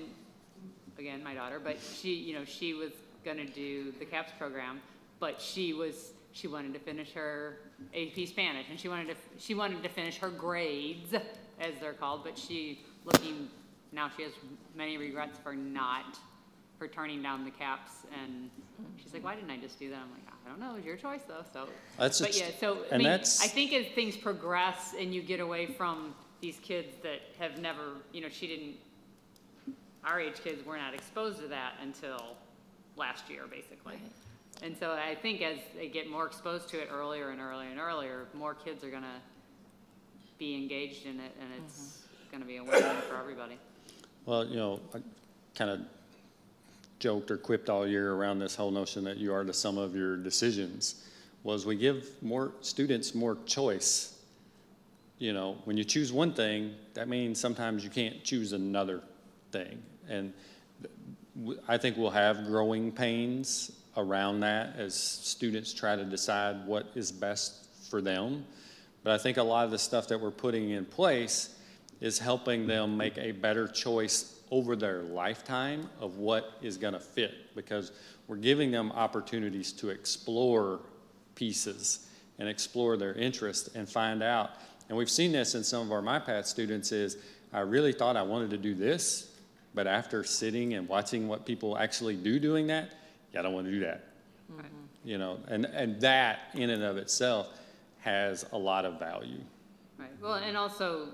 again, my daughter, but she was going to do the CAPS program, but she wanted to finish her AP Spanish, and she wanted to finish her grades, as they're called, but now she has many regrets for turning down the CAPS, and she's like, why didn't I just do that? I'm like, I don't know, it was your choice though. So, I think as things progress and you get away from these kids that have never, our age kids were not exposed to that until last year, basically. Right. And so I think as they get more exposed to it earlier and earlier and earlier, more kids are gonna be engaged in it, and it's gonna be a win-win for everybody. Well, I kind of joked or quipped all year around this whole notion that you are the sum of your decisions. Was we give more students more choice. You know, when you choose one thing, that means sometimes you can't choose another thing. And I think we'll have growing pains around that as students try to decide what is best for them. But I think a lot of the stuff that we're putting in place is helping them make a better choice over their lifetime of what is going to fit, because we're giving them opportunities to explore pieces and explore their interest and find out. And we've seen this in some of our MyPath students is, I really thought I wanted to do this, but after sitting and watching what people actually do doing that, I don't want to do that. Mm-hmm. You know, and that in and of itself has a lot of value. Right. Well, and also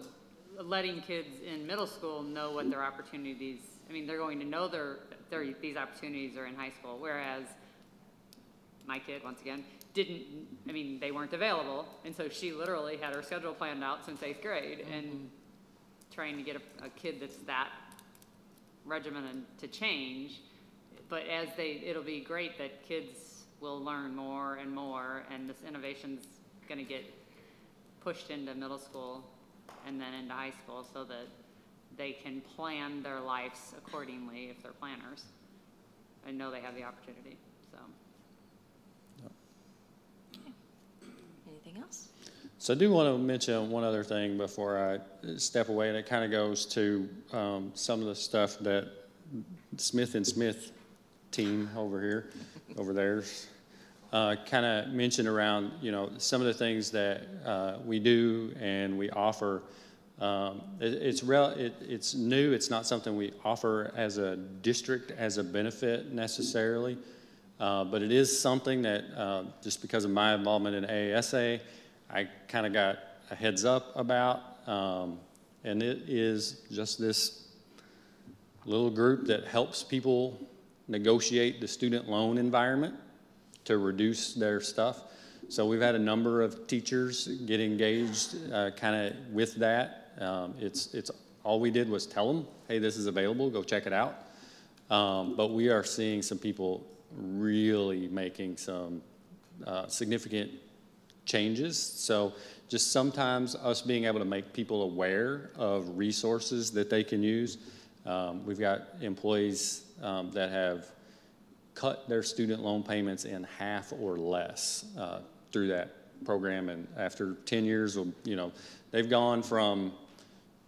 letting kids in middle school know what their opportunities, they're going to know these opportunities are in high school, whereas my kid, once again, they weren't available, and so she literally had her schedule planned out since 8th grade, and trying to get a kid that's that regimented to change. But it'll be great that kids will learn more and more, and this innovation's going to get pushed into middle school and then into high school so that they can plan their lives accordingly if they're planners and know they have the opportunity. So. Okay. Anything else? So I do want to mention one other thing before I step away, and it kind of goes to some of the stuff that Smith & Smith team over there, kind of mentioned around, some of the things that we do and we offer. It's new. It's not something we offer as a district as a benefit necessarily, but it is something that just because of my involvement in AASA, I kind of got a heads up about, and it is just this little group that helps people negotiate the student loan environment to reduce their stuff. So we've had a number of teachers get engaged kind of with that. It's all we did was tell them, hey, this is available, go check it out. But we are seeing some people really making some significant changes. So just sometimes us being able to make people aware of resources that they can use. We've got employees that have cut their student loan payments in half or less through that program, and after 10 years, you know, they've gone from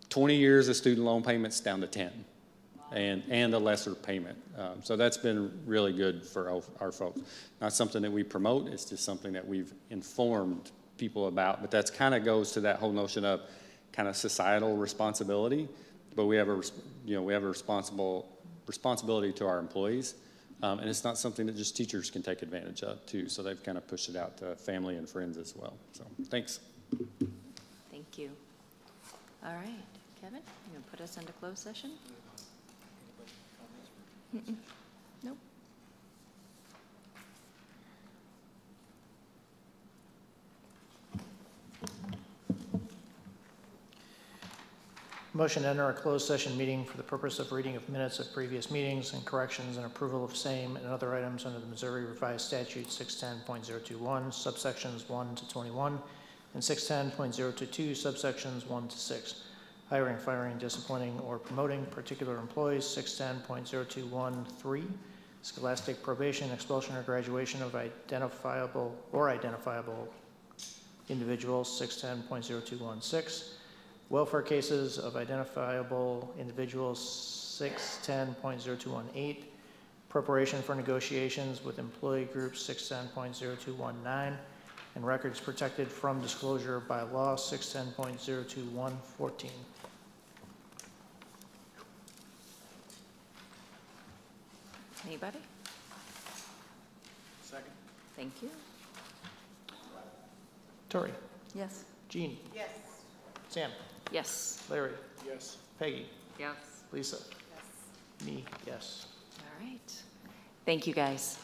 20 years of student loan payments down to 10, and a lesser payment. So that's been really good for our folks. Not something that we promote, it's just something that we've informed people about, but that's kind of goes to that whole notion of kind of societal responsibility, but we have a, you know, we have a responsibility to our employees. And it's not something that just teachers can take advantage of, too. So they've kind of pushed it out to family and friends as well. So thanks. Thank you. All right, Kevin, you going to put us into closed session? Nope. Motion to enter a closed session meeting for the purpose of reading of minutes of previous meetings and corrections and approval of same and other items under the Missouri Revised Statute 610.021, subsections 1 to 21, and 610.022, subsections 1 to 6. Hiring, firing, disciplining, or promoting particular employees, 610.0213. Scholastic probation, expulsion, or graduation of identifiable individuals, 610.0216. Welfare cases of identifiable individuals, 610.0218. Preparation for negotiations with employee groups, 610.0219. And records protected from disclosure by law, 610.02114. Anybody? Second. Thank you. Tori? Yes. Jean? Yes. Sam? Yes. Larry? Yes. Peggy? Yes. Lisa? Yes. Me, yes. All right. Thank you, guys.